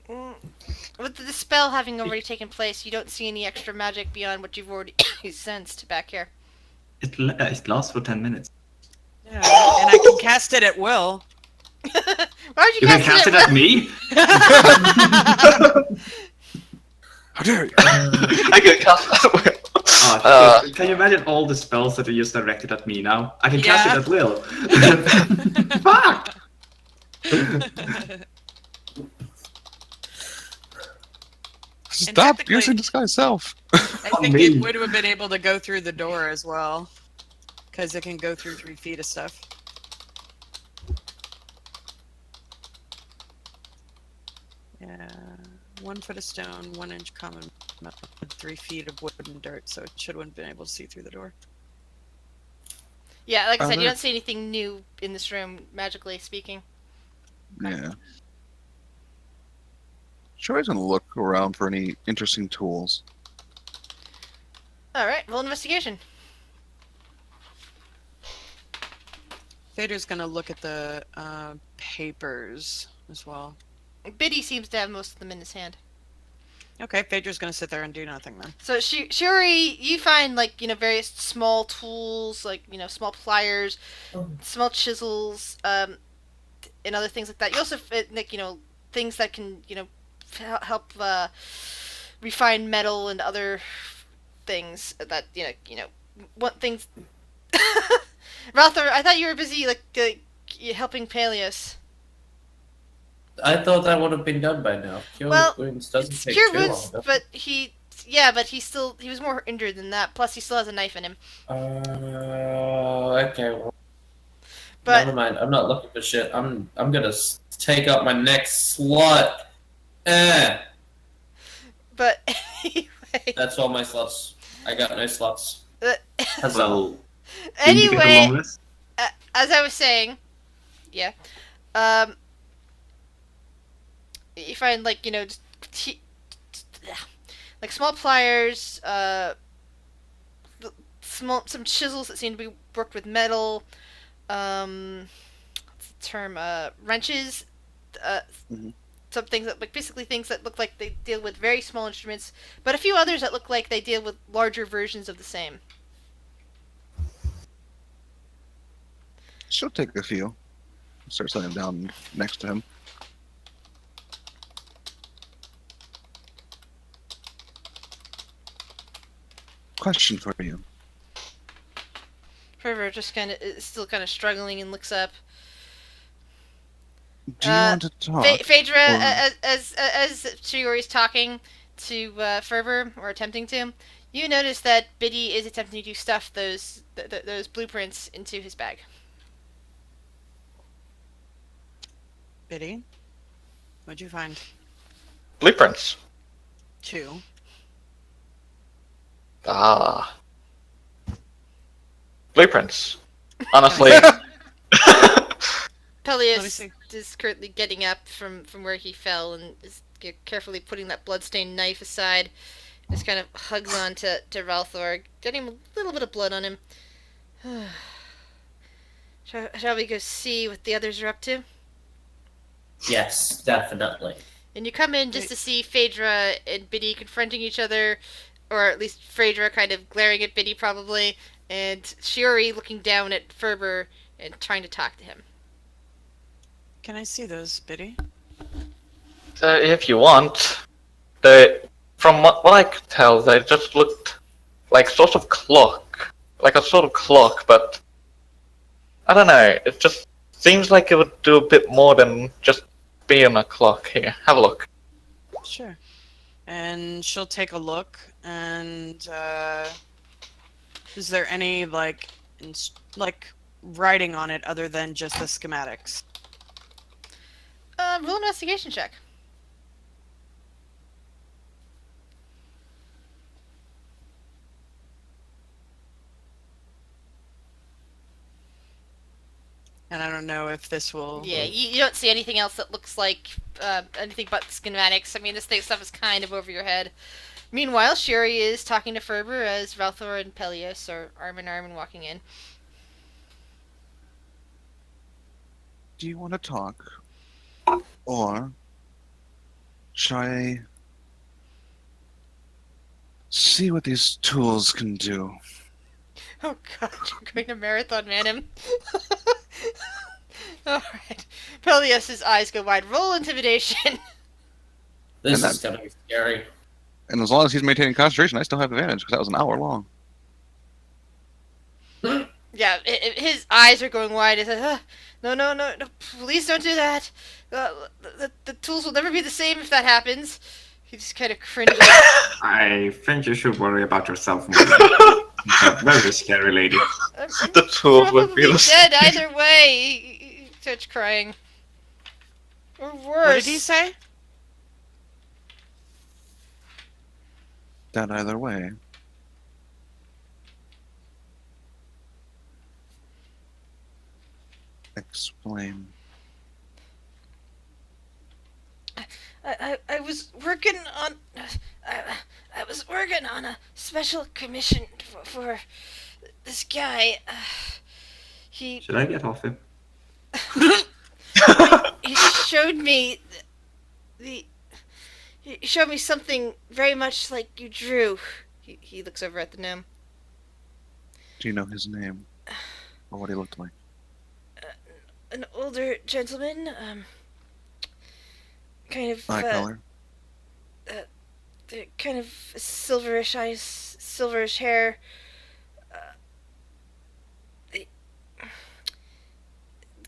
With the spell having already taken place, you don't see any extra magic beyond what you've already sensed back here. It lasts for 10 minutes. Yeah, and I can cast it at will. Why would You can cast it at me? How dare you? I can cast that at will. Can you imagine all the spells that are just directed at me now? I can cast it at will. Fuck! Stop using disguise self. I think it would have been able to go through the door as well, because it can go through 3 feet of stuff. Yeah, 1 foot of stone, 1 inch common metal, 3 feet of wood and dirt, so it should have been able to see through the door. Yeah, like I said, you don't see anything new in this room, magically speaking. Yeah. Troy's gonna look around for any interesting tools. Alright, roll investigation. Phaedra's gonna look at the papers as well. Biddy seems to have most of them in his hand. Okay, Phaedra's gonna sit there and do nothing then. So Shuri, you find like, you know, various small tools, like, you know, small pliers, small chisels, and other things like that. You also like, you know, things that can, you know, help refine metal and other things that, you know, what things. Ralthor, I thought you were busy like helping Peleus. I thought that would have been done by now. Cure wounds doesn't take cure too wounds, long. but he was more injured than that. Plus, he still has a knife in him. Okay. Well, but never mind. I'm not looking for shit. I'm gonna take up my next slot. But anyway, that's all my slots. I got no slots. Well, anyway, as I was saying, yeah, you find like, you know, just like small pliers, some chisels that seem to be worked with metal, what's the term, wrenches, some things that, like, basically things that look like they deal with very small instruments, but a few others that look like they deal with larger versions of the same. She'll take a few. Start setting them down next to him. Question for you. Fervor just is still kind of struggling and looks up. Do you want to talk? Phaedra, as Shiori's talking to Fervor, or attempting to, you notice that Biddy is attempting to stuff those blueprints into his bag. Biddy, what'd you find? Blueprints. 2. Ah. Blueprints. Honestly. Peleus is currently getting up from where he fell and is carefully putting that bloodstained knife aside. Just kind of hugs on to Ralthor, getting a little bit of blood on him. Shall we go see what the others are up to? Yes, definitely. And you come in just to see Phaedra and Biddy confronting each other, or at least Phaedra kind of glaring at Biddy probably, and Shiori looking down at Ferber and trying to talk to him. Can I see those, Biddy? If you want. From what I could tell, they just looked like sort of clock. Like a sort of clock, but I don't know, it just seems like it would do a bit more than just being a clock. Here, have a look. Sure. And she'll take a look, and is there any like writing on it other than just the schematics? Roll an investigation check. And I don't know if this will... Yeah, you don't see anything else that looks like anything but schematics. I mean, this stuff is kind of over your head. Meanwhile, Sherry is talking to Ferber as Valthor and Pelias are arm in arm and walking in. Do you want to talk? Or should I see what these tools can do? Oh god, you're going to marathon man him. Alright. Pelias' eyes go wide. Roll intimidation. This And is gonna be scary. And as long as he's maintaining concentration, I still have advantage because that was an hour long. Yeah, his eyes are going wide. He says, no, please don't do that. The tools will never be the same if that happens. He just kind of cringes. I think you should worry about yourself more. You're a very scary lady. I'm The tools would probably be the dead same. either way. He starts crying. Or worse. What did he say? That either way. Explain. I was working on I was working on a special commission for this guy. He Should I get off him? he showed me he showed me something very much like you drew. He looks over at the gnome. Do you know his name? Or what he looked like? An older gentleman, kind of Eye color? kind of silverish eyes, silverish hair.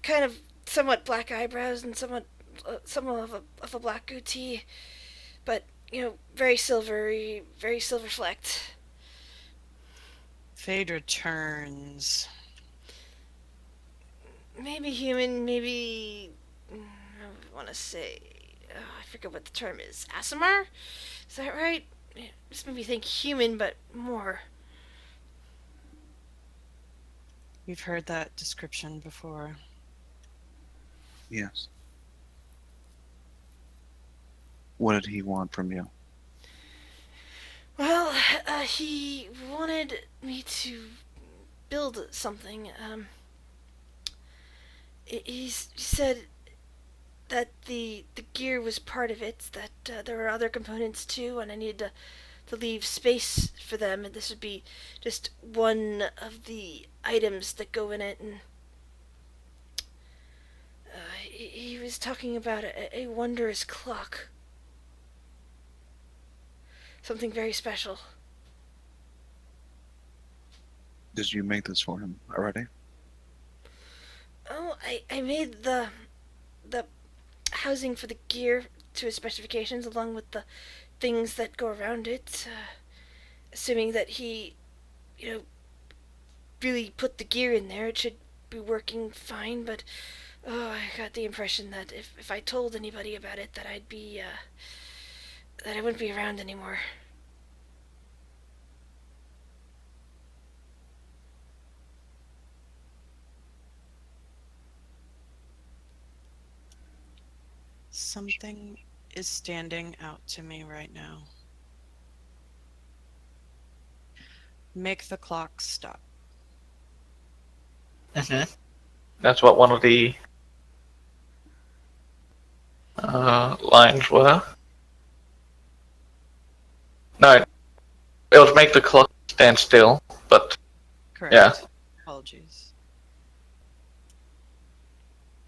Kind of somewhat black eyebrows and somewhat of a black goatee, but very silver flecked. Fade returns. Maybe human, maybe I want to say I forget what the term is. Asimar, is that right? This made me think human, but more. We've heard that description before. Yes. What did he want from you? Well, he wanted me to build something. He said that the gear was part of it, that there were other components too, and I needed to leave space for them, and this would be just one of the items that go in it. And he was talking about a wondrous clock. Something very special. Did you make this for him already? Oh, I made the housing for the gear to his specifications, along with the things that go around it. Assuming that he, really put the gear in there, it should be working fine. But I got the impression that if I told anybody about it, that I'd be that I wouldn't be around anymore. Something is standing out to me right now. Make the clock stop. That's what one of the lines were. No, it would make the clock stand still, but Correct. yeah. Apologies.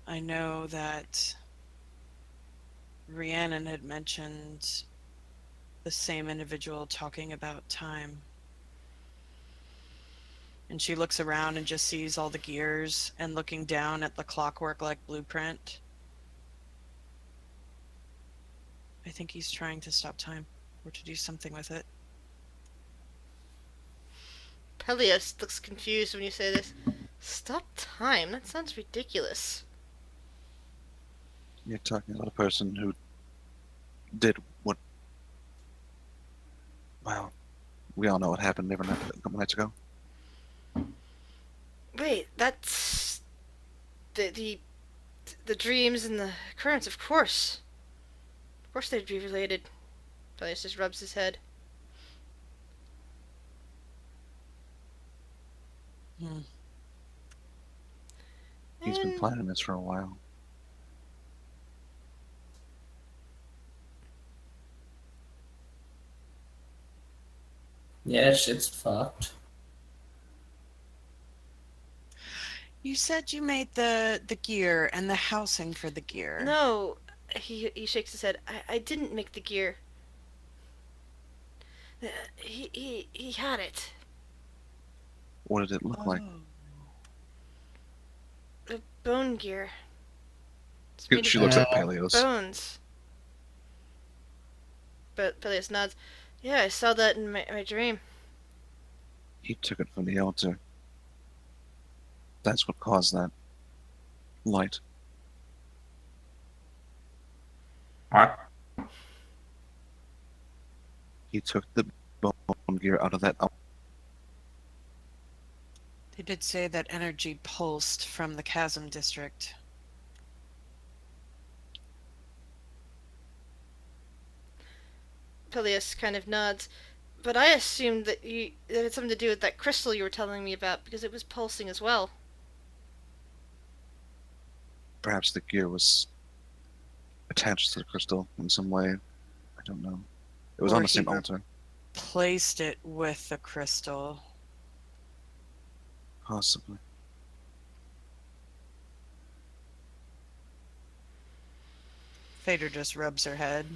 I know that Rhiannon had mentioned the same individual talking about time. And she looks around and just sees all the gears and looking down at the clockwork-like blueprint. I think he's trying to stop time or to do something with it. Pelias looks confused when you say this. Stop time? That sounds ridiculous. You're talking about a person who did what... Well, we all know what happened a couple nights ago. Wait, that's the dreams and the currents, of course. Of course they'd be related. Peleus just rubs his head. He's been planning this for a while. Yeah, shit's fucked. You said you made the gear and the housing for the gear. No, he shakes his head. I didn't make the gear. He had it. What did it look like? A bone gear. It's made She of looks at Peleus. bones. But Peleus nods. Yeah, I saw that in my dream. He took it from the altar. That's what caused that light. What? He took the bone gear out of that altar. They did say that energy pulsed from the chasm district. Peleus kind of nods. But I assumed that it had something to do with that crystal you were telling me about, because it was pulsing as well. Perhaps the gear was attached to the crystal in some way. I don't know. It was Or on the he same altar. Placed it with the crystal. Possibly. Phaedra just rubs her head.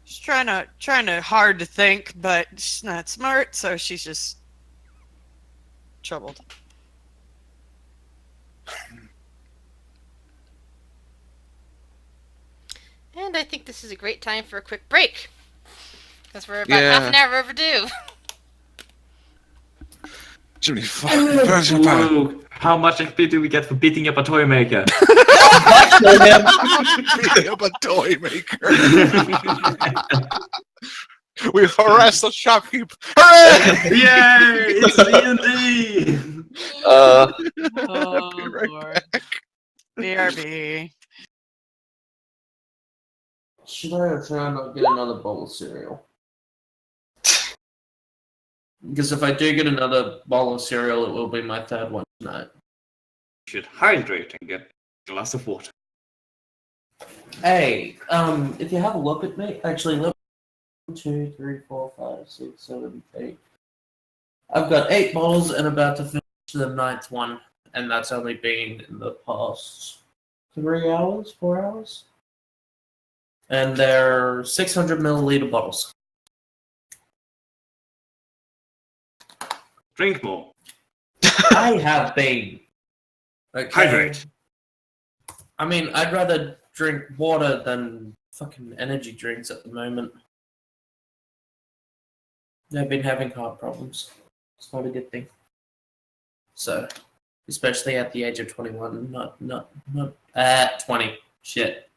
She's trying to hard to think, but she's not smart, so she's just troubled. And I think this is a great time for a quick break. Because we're about half an hour overdue. Jimmy, fucking Whoa, how much XP do we get for beating up a toy maker? beating up a toy maker. We've harassed the shopkeep. Hooray! Yay! It's D&D! Oh, Be right Lord. BRB. Should I try and not get another bowl of cereal? Because if I do get another bowl of cereal, it will be my third one tonight. You should hydrate and get a glass of water. Hey, if you have a look at me, actually, look. 1, 2, 3, 4, 5, 6, 7, 8. I've got 8 bottles and about to finish the 9th one, and that's only been in the past 3 hours, 4 hours. And they're 600 milliliter bottles. Drink more. I have been. Okay. Hydrate. I mean, I'd rather drink water than fucking energy drinks at the moment. I've been having heart problems. It's not a good thing. So, especially at the age of 21, not 20. Shit.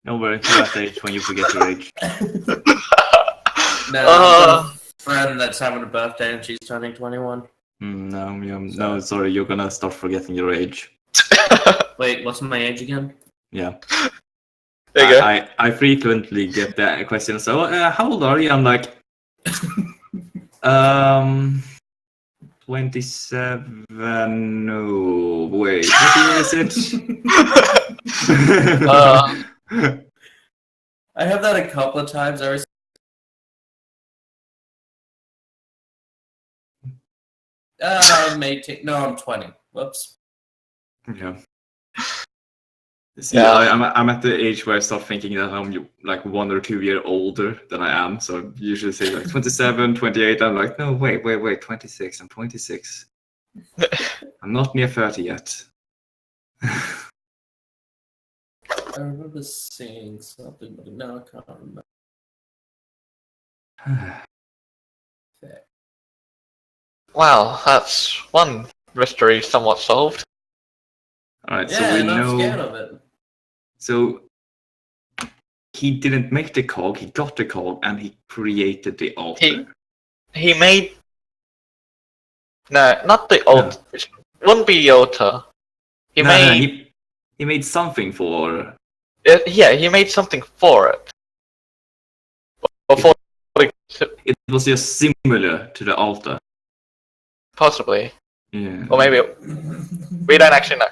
No worry, you're at the age when you forget your age. No, I've got a friend that's having a birthday and she's turning 21. No, sorry, you're gonna start forgetting your age. Wait, what's my age again? Yeah. There you go. I frequently get that question. So, how old are you? I'm like, 27. No, wait, what year is it? I have that a couple of times. I'm 18. No, I'm 20. Whoops. Yeah. See, yeah. I'm at the age where I start thinking that I'm like 1 or 2 years older than I am. So I usually say like 27, 28. I'm like, no, wait, 26. I'm 26. I'm not near 30 yet. I remember seeing something, but now I can't remember. Wow, that's one mystery somewhat solved. Alright, Yeah, so we and I'm know. scared of it. So he didn't make the cog, he got the cog, and he created the altar. He made... No, not the altar. wouldn't be Yota. He he made something for. Yeah, he made something for it. Before it was just similar to the altar. Possibly. Yeah. Or maybe we don't actually know.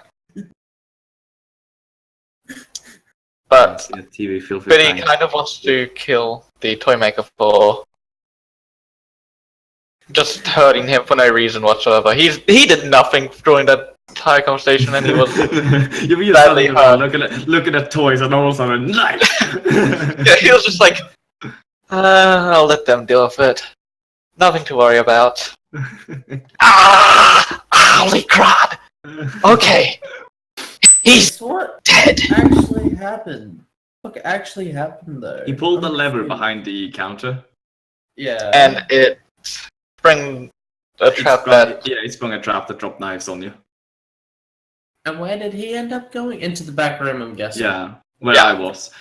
But TV Biddy kind of wants to kill the toy maker for just hurting him for no reason whatsoever. He did nothing during that entire conversation, and he was badly hurt. Looking at toys and all of a sudden, knife. Yeah, he was just like, I'll let them deal with it. Nothing to worry about. Holy crap! Okay, he's what dead. actually happened? What actually happened though? He pulled the lever behind the counter. Yeah. And it sprung a trap that... Yeah, it sprung a trap that dropped knives on you. And where did he end up going? Into the back room, I'm guessing. Yeah, where I was.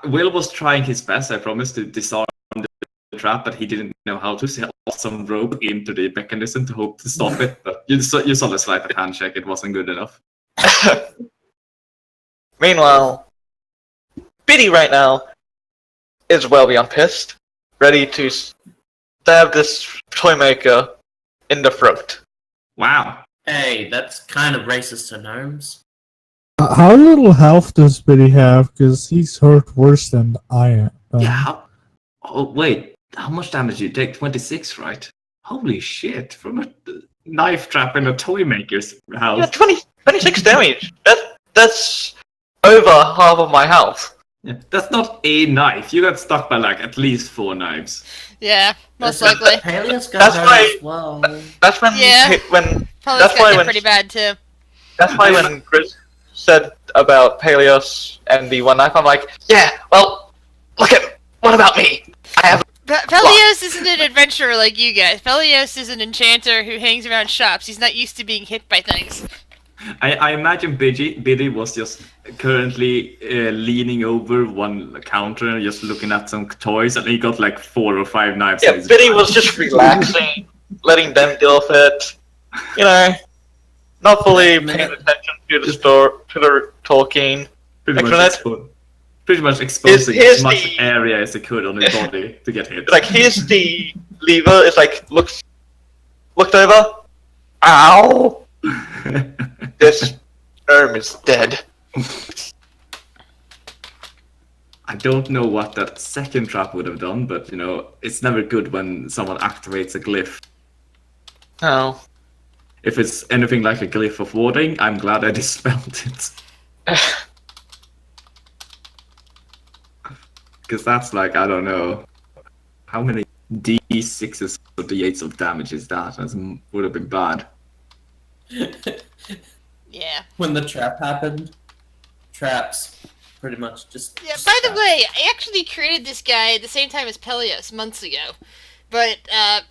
Will was trying his best, I promise, to disarm the trap, but he didn't know how to set some rope into the mechanism to hope to stop it. But you saw the slight handshake, it wasn't good enough. Meanwhile, Biddy right now is well beyond pissed, ready to stab this toy maker in the throat. Wow. Hey, that's kind of racist to gnomes. How little health does Biddy have? Because he's hurt worse than I am. Yeah. Oh, wait. How much damage did you take? 26, right? Holy shit. From a knife trap in a toy maker's house. Yeah, 26 damage. That's over half of my health. Yeah, that's not a knife. You got stuck by like at least 4 knives. Yeah, most likely. Peleus got That's hurt why. as well. That's when. Yeah. When. Probably That's got why hit when. pretty bad too. That's why when Chris said about Peleus and the one knife, I'm like, yeah. Well, look at. What about me? I have. Peleus isn't an adventurer like you guys. Peleus is an enchanter who hangs around shops. He's not used to being hit by things. I imagine Biddy was just currently leaning over one counter and just looking at some toys, and he got like 4 or 5 knives. Yeah, Biddy was just relaxing, letting them deal with it. You know, not fully paying attention to the talking. Pretty much exposing as much area as it could on his body to get hit. Like, here's the lever. It's like looked over. Ow! This arm is dead. I don't know what that second trap would have done, but you know, it's never good when someone activates a glyph. Oh. If it's anything like a glyph of warding, I'm glad I dispelled it. Because that's like, I don't know, how many D6s or D8s of damage is that? That would have been bad. Yeah. When the trap happened, traps pretty much just. Yeah. By the way, I actually created this guy at the same time as Peleus months ago, but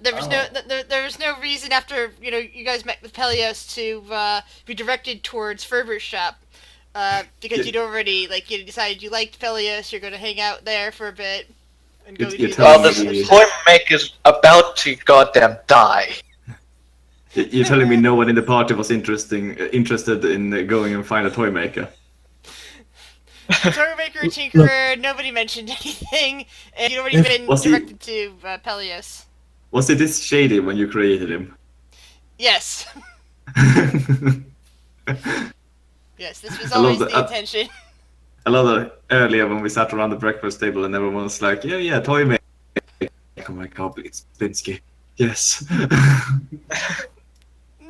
there was there was no reason after you guys met with Peleus to be directed towards Ferber's shop, because you'd already decided you liked Peleus. You're going to hang out there for a bit and go. Well, this toy maker's about to goddamn die. You're telling me no one in the party was interested in going and find a toy maker? Toy maker, tinkerer, nobody mentioned anything, and you'd already been directed to Peleus. Was it this shady when you created him? Yes. Yes, this was always the intention. I love that earlier when we sat around the breakfast table and everyone was like, yeah, toy maker. Oh my god, it's Blinsky. Yes.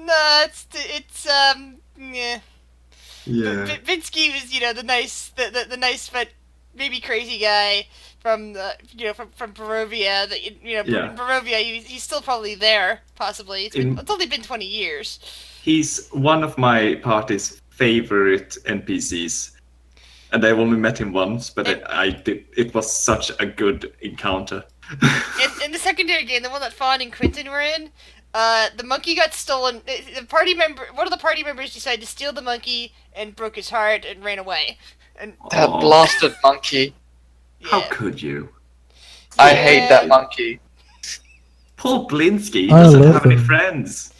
No, it's yeah. Yeah. Vinsky was, the nice but maybe crazy guy from from Barovia. That in Barovia, he's still probably there, possibly. It's only been 20 years. He's one of my party's favorite NPCs, and I've only met him once, but it was such a good encounter. in the secondary game, the one that Fawn and Quentin were in, the monkey got stolen. One of the party members decided to steal the monkey and broke his heart and ran away. And that blasted monkey. Yeah. How could you? I hate that monkey. Poor Blinsky, he doesn't have any friends.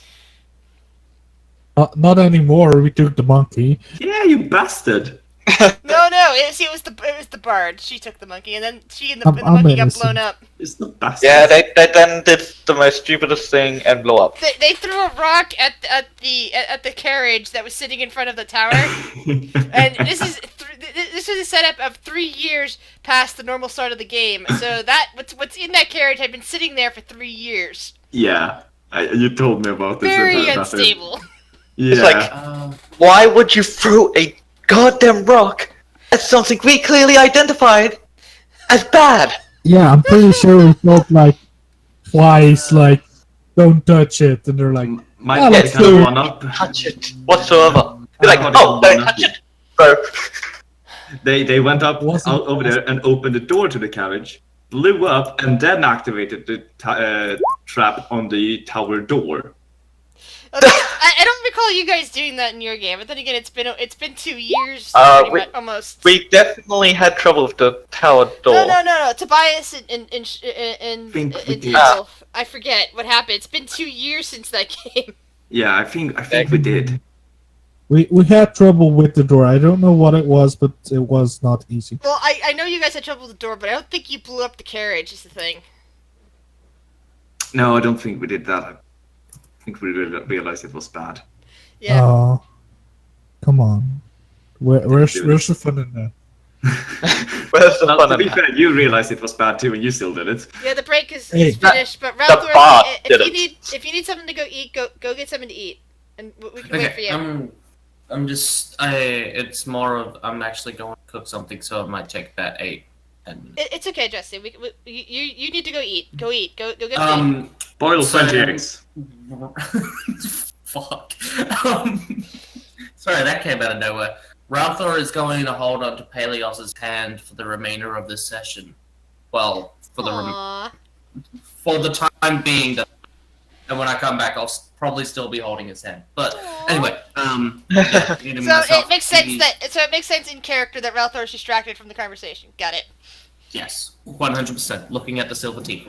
Not anymore. We took the monkey. Yeah, you bastard. No, it was the bard. She took the monkey, and then and the I'm monkey got innocent. blown up. It's the bastard. Yeah, they then did the most stupidest thing and blew up. They threw a rock at the carriage that was sitting in front of the tower, and this was a setup of 3 years past the normal start of the game. So that what's in that carriage had been sitting there for 3 years. Yeah, you told me about this. Very about it. unstable. Yeah. It's like, why would you throw a goddamn rock at something we clearly identified as bad? Yeah, I'm pretty sure we told like twice, like, don't touch it, and they're like, my "Oh, let's kind do of it." one up. Touch it whatsoever. You're like, Oh, oh, they don't touch it, bro. They went up Wasn't out over there and opened the door to the carriage, blew up, and then activated the trap on the tower door. I don't recall you guys doing that in your game, but then again, it's been 2 years almost. We definitely had trouble with the tower door. No. Tobias and Think we did. Eagle. I forget what happened. It's been 2 years since that game. Yeah, I think we did. We had trouble with the door. I don't know what it was, but it was not easy. Well, I know you guys had trouble with the door, but I don't think you blew up the carriage. Is the thing. No, I don't think we did that. I think we realized it was bad. Yeah. Oh, come on. Where's the fun in that? Where's the Well, fun to in be that? fair, you realized it was bad too, and you still did it. Yeah, the break is Hey. finished, but The Ralthor, bot did if you need something to go eat, go get something to eat, and we can wait for you. I'm just. It's more of I'm actually going to cook something, so it might take about 8, 10 minutes. It's okay, Justin. You need to go eat. Go eat. Go get food. Boil So- 20 eggs. Fuck. Sorry, that came out of nowhere. Ralthor is going to hold on to Peleos's hand for the remainder of this session. Well, for Aww. for the time being, and when I come back, I'll probably still be holding his hand. But anyway, yeah, eating So myself it makes sense tea. it makes sense in character that Ralthor is distracted from the conversation. Got it. Yes, 100%. Looking at the silver teeth.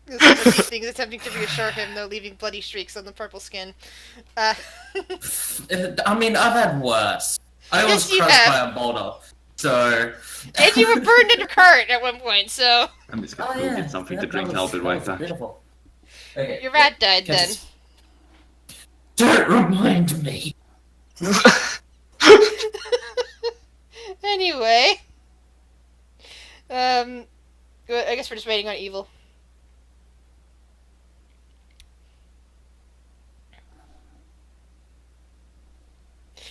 These things attempting to reassure him, though, leaving bloody streaks on the purple skin. I mean, I've had worse. I Yes, was you crushed have. by a boulder, so. And you were burned in a cart at one point, so I'm just gonna go get something to drink. I'll be right back. Beautiful. Okay. your rat died then. Don't remind me. Anyway, I guess we're just waiting on Evil.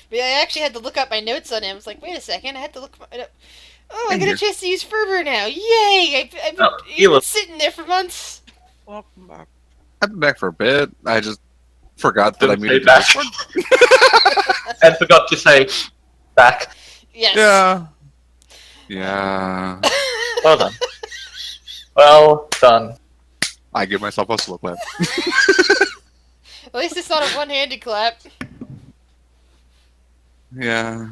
But yeah, I actually had to look up my notes on him. I was like, wait a second, I had to look. Oh, I get a chance to use Ferber now! Yay! I've been sitting there for months. Welcome back. I've been back for a bit. I just forgot that I Didn't say muted back. Discord. And forgot to say back. Yes. Yeah. Yeah. Well done. Well done. I give myself a slow clap. At least it's not a one-handed clap. Yeah.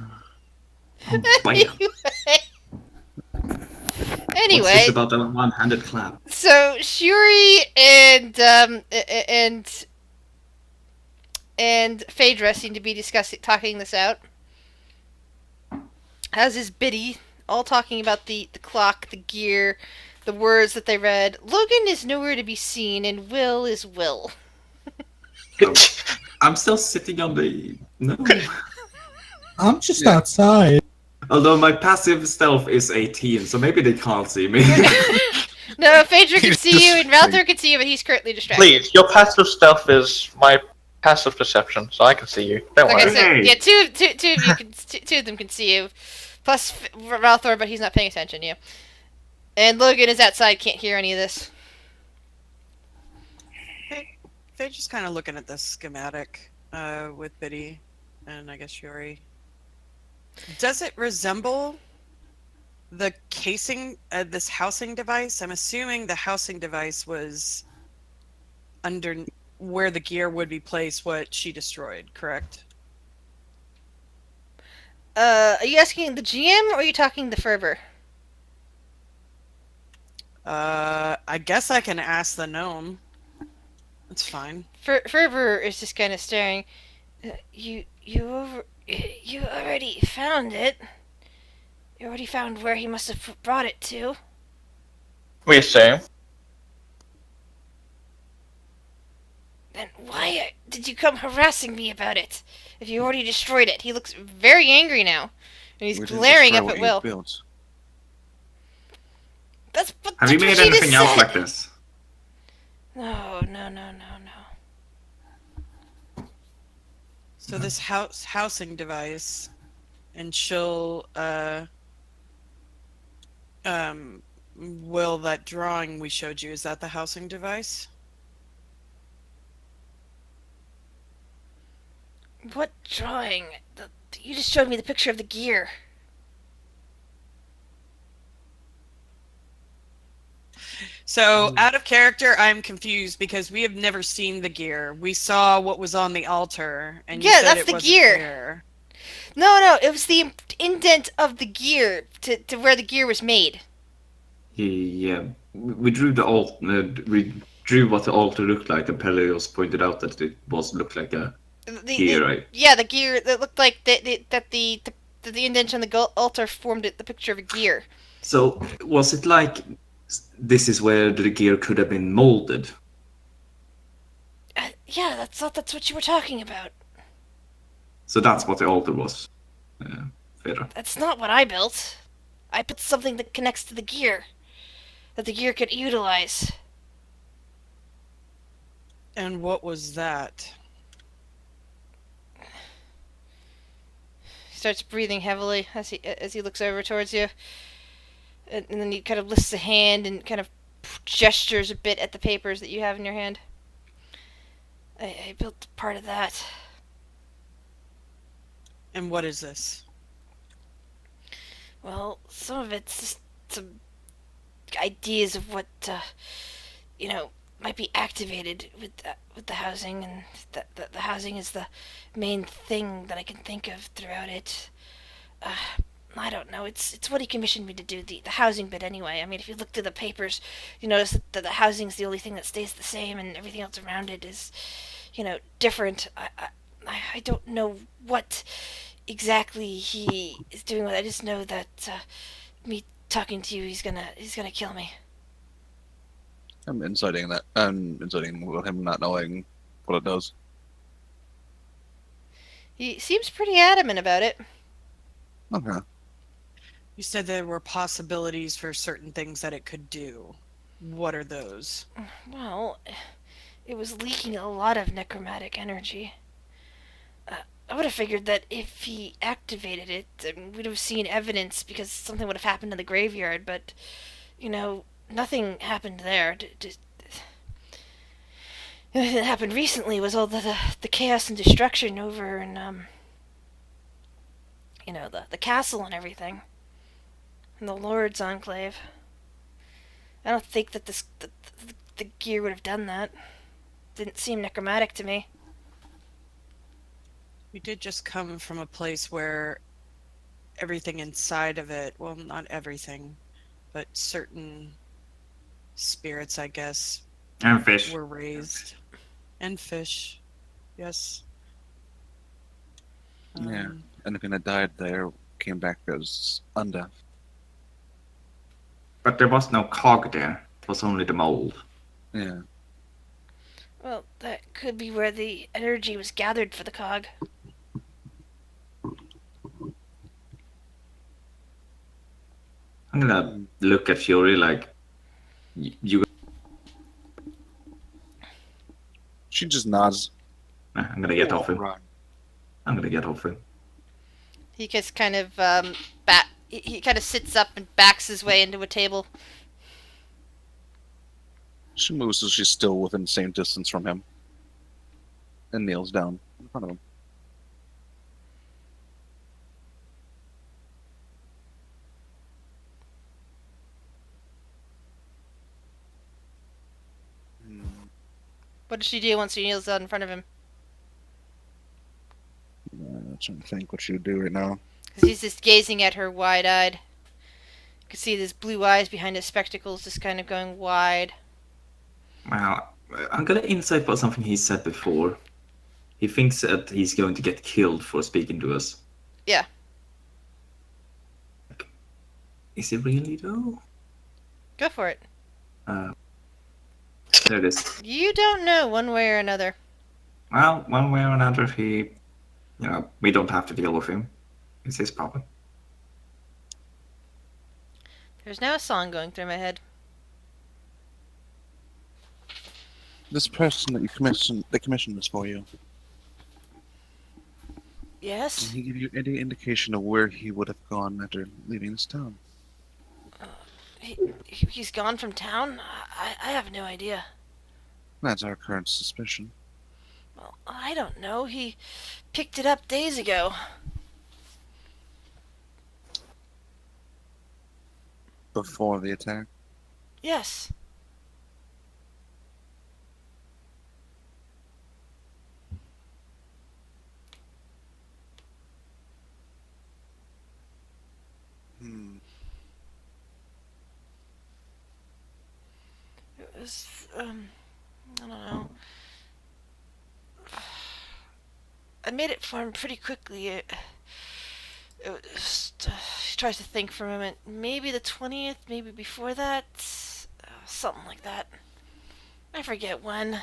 Bam. Anyway. What's this about the one-handed clap? So Shuri and Phaedra seem to be talking this out. As is Biddy, all talking about the clock, the gear, the words that they read. Logan is nowhere to be seen, and Will is Will. I'm still sitting on the... No. I'm just outside. Although my passive stealth is 18, so maybe they can't see me. No, Phaedra can see you, and Ralthor can see you, but he's currently distracted. Please, your passive stealth is my passive perception, so I can see you. Don't Okay, worry. so Hey. yeah, two of you can, two of them can see you, plus Ralthor, but he's not paying attention. Yeah, and Logan is outside, can't hear any of this. They're just kind of looking at this schematic with Biddy and I guess Shuri. Does it resemble the casing, this housing device? I'm assuming the housing device was under where the gear would be placed, what she destroyed, correct? Are you asking the GM or are you talking the Ferber? I guess I can ask the gnome. That's fine. Ferber is just kind of staring. You already found it. You already found where he must have brought it to. We assume. Then why did you come harassing me about it? If you already destroyed it. He looks very angry now. And he's We didn't glaring destroy up what at you Will. built. Have you made anything else like this? No. So this housing device, and she'll Will, that drawing we showed you, is that the housing device? What drawing? You just showed me the picture of the gear. So, out of character, I'm confused because we have never seen the gear. We saw what was on the altar, and you Yeah, said that's it the wasn't gear. there. No, it was the indent of the gear to where the gear was made. Yeah, we drew we drew what the altar looked like, and Peleus pointed out that it looked like a gear, right? Yeah, the gear that looked like the indent on the altar formed the picture of a gear. So was it like this is where the gear could have been molded? Yeah, that's what you were talking about. So that's what the altar was. Fedra. That's not what I built. I built something that connects to the gear, that the gear could utilize. And what was that? He starts breathing heavily as he looks over towards you, and then he kind of lifts a hand and kind of gestures a bit at the papers that you have in your hand. I built part of that. And what is this? Well, some of it's just some ideas of what might be activated with the housing, and the housing is the main thing that I can think of throughout it. I don't know. It's what he commissioned me to do, the housing bit anyway. I mean, if you look through the papers, you notice that the housing's the only thing that stays the same, and everything else around it is, different. I don't know what exactly he is doing with it. I just know that me talking to you, he's gonna kill me. I'm inciting that. I'm inciting him not knowing what it does. He seems pretty adamant about it. Okay. You said there were possibilities for certain things that it could do. What are those? Well, it was leaking a lot of necromantic energy. I would have figured that if he activated it, we'd have seen evidence because something would have happened in the graveyard, but, nothing happened there. The only thing that happened recently was all the chaos and destruction over in, the castle and everything. And the Lord's Enclave. I don't think that the gear would have done that. Didn't seem necromantic to me. We did just come from a place where everything inside of it, well, not everything, but certain spirits, I guess, And fish. were raised. And fish, yes. Yeah. Anything that died there came back as undead. But there was no cog there. It was only the mold. Yeah. Well, that could be where the energy was gathered for the cog. I'm gonna look at Fury like you. She just nods. I'm gonna get off him. Right. I'm gonna get off him. He just kind of he kind of sits up and backs his way into a table. She moves so she's still within the same distance from him. And kneels down in front of him. What does she do once she kneels down in front of him? I'm trying to think what she would do right now. Because he's just gazing at her wide-eyed. You can see his blue eyes behind his spectacles just kind of going wide. Well, I'm gonna insight about something he said before. He thinks that he's going to get killed for speaking to us. Yeah. Is it really though? Go for it. There it is. You don't know one way or another. Well, one way or another, we don't have to deal with him. It's his problem. There's now a song going through my head. This person that they commissioned this for you. Yes? Can he give you any indication of where he would have gone after leaving this town? He's gone from town? I have no idea. That's our current suspicion. Well, I don't know. He picked it up days ago. Before the attack? Yes. It was, I don't know. I made it for him pretty quickly. It was, he tries to think for a moment. Maybe the 20th, maybe before that. Something like that. I forget when.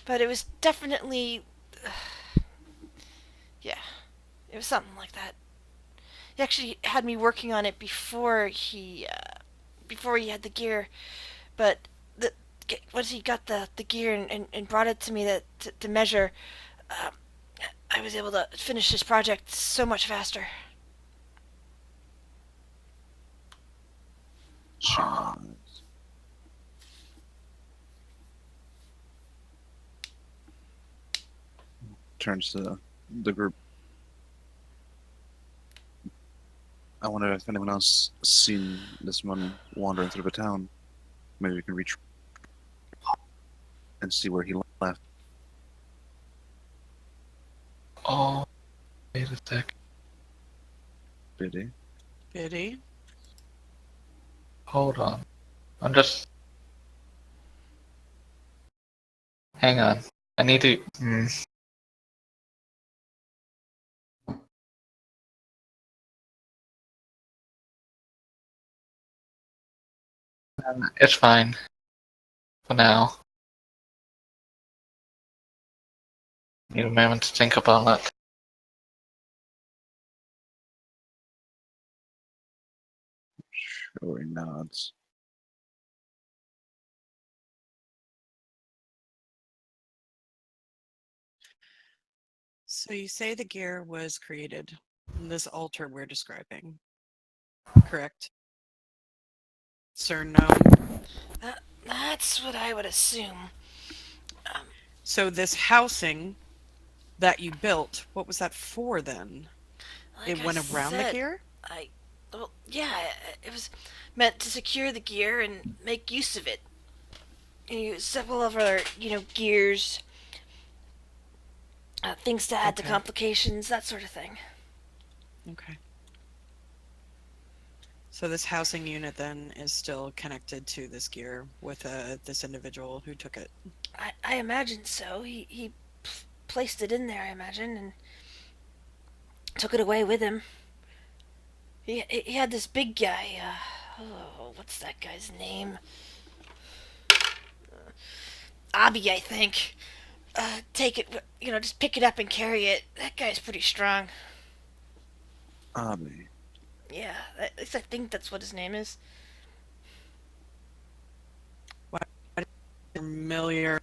But it was definitely... yeah. It was something like that. He actually had me working on it before he had the gear. But once he got the gear and brought it to me to measure, I was able to finish this project so much faster. Turns to the group. I wonder if anyone else seen this one wandering through the town. Maybe we can reach and see where he left. Oh, wait a sec. Did he? Hold on. I'm just... Hang on. I need to... It's fine. For now. Need a moment to think about it. Sure, he nods. So you say the gear was created in this altar we're describing, correct? Sir, no. That's what I would assume. So this housing that you built, what was that for then? Like It went around the gear? Well, yeah, it was meant to secure the gear and make use of it. You several other, gears, things to add to complications, that sort of thing. Okay. So this housing unit then is still connected to this gear with this individual who took it. I imagine so. He placed it in there, I imagine, and took it away with him. He had this big guy. What's that guy's name? Abby, I think. Take it, just pick it up and carry it. That guy's pretty strong. Abby. Yeah, at least I think that's what his name is. Familiar.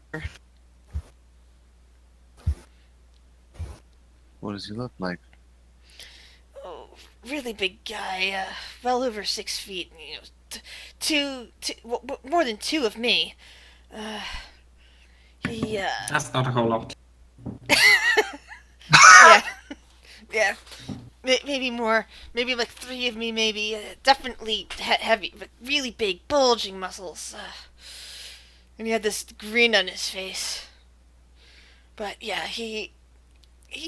What does he look like? Oh, really big guy. Well over 6 feet. More than 2 of me. That's not a whole lot. Yeah. Yeah. Maybe more. Maybe like 3 of me, maybe. Definitely heavy, but really big, bulging muscles. And he had this grin on his face. But yeah, he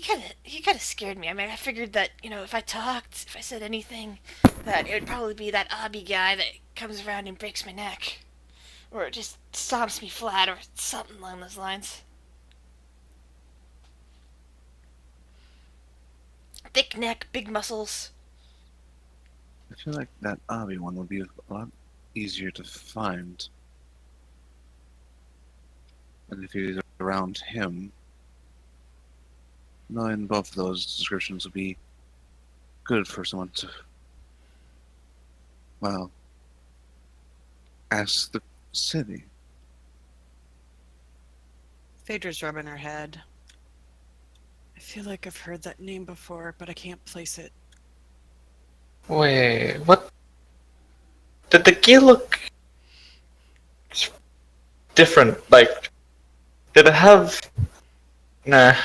kind of scared me. I mean, I figured that, if I talked, if I said anything, that it would probably be that obby guy that comes around and breaks my neck. Or just stomps me flat or something along those lines. thick neck, big muscles. I feel like that Abi one would be a lot easier to find. And if he's around him, knowing both of those descriptions would be good for someone to, well, ask the city. Phaedra's rubbing her head. I feel like I've heard that name before, but I can't place it. Wait, what? Did the gear look different? Like, did it have... Nah.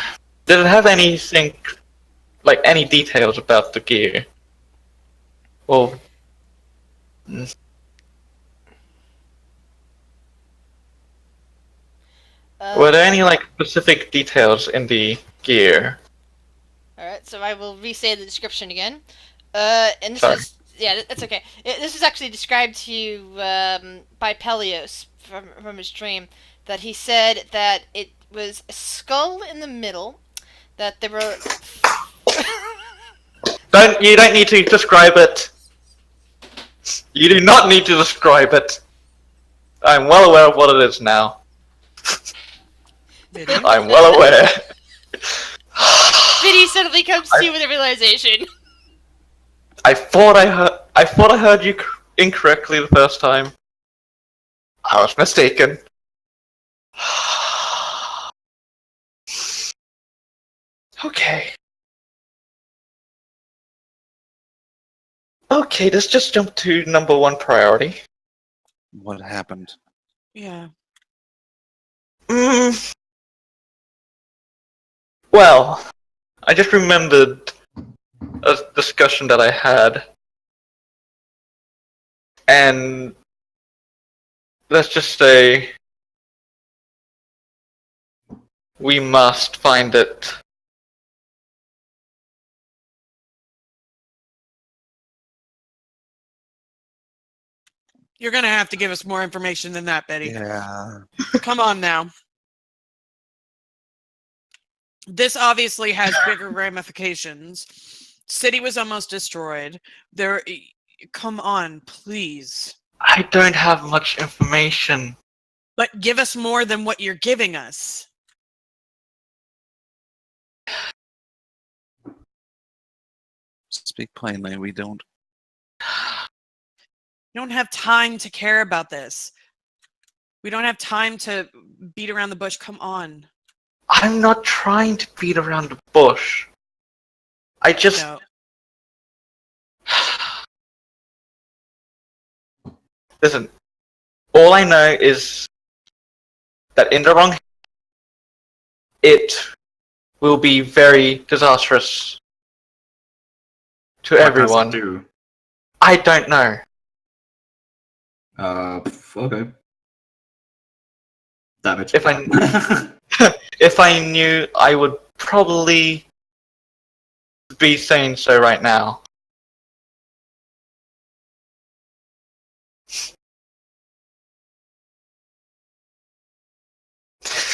Did it have anything, like any details about the gear? Well... Were there any, like, specific details in the gear? Alright, so I will re-say the description again. And this Sorry. was... Yeah, that's okay. This was actually described to you by Pelios from his dream. That he said that it was a skull in the middle, that there were... You don't need to describe it. You do not need to describe it. I'm well aware of what it is now. I'm well aware. Biddy suddenly comes to you with a realization. I thought I heard you incorrectly the first time. I was mistaken. Okay. Okay, let's just jump to number one priority. What happened? Yeah. Well, I just remembered a discussion that I had. And let's just say we must find it. You're gonna have to give us more information than that, Betty. Yeah. Come on now. This obviously has bigger ramifications. City was almost destroyed. Come on, please. I don't have much information. But give us more than what you're giving us. Speak plainly, we don't. We don't have time to care about this. We don't have time to beat around the bush. Come on. I'm not trying to beat around the bush. I just... No. Listen, all I know is that in the wrong hands, it will be very disastrous to everyone. What does it do? I don't know. Okay. Damage. If if I knew, I would probably be saying so right now.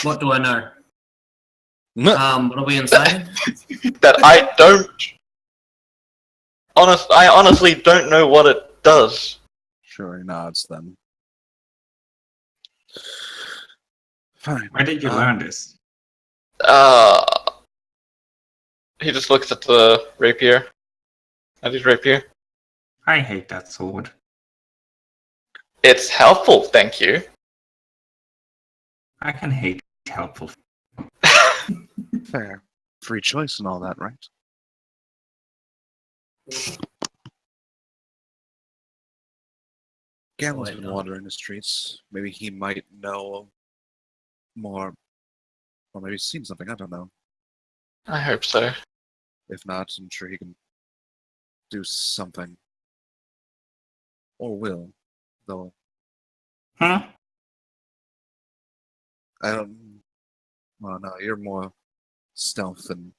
What do I know? What are we inside? That I don't. I honestly don't know what it does. Sure, he nods then. Fine. Where did you learn this? He just looks at the rapier. At his rapier. I hate that sword. It's helpful, thank you. I can hate helpful. Fair. Free choice and all that, right? Galen's been wandering the streets. Maybe he might know more, or maybe he's seen something, I don't know. I hope so. If not, I'm sure he can do something. Or will, though. Huh? I don't... Well, no, you're more stealth than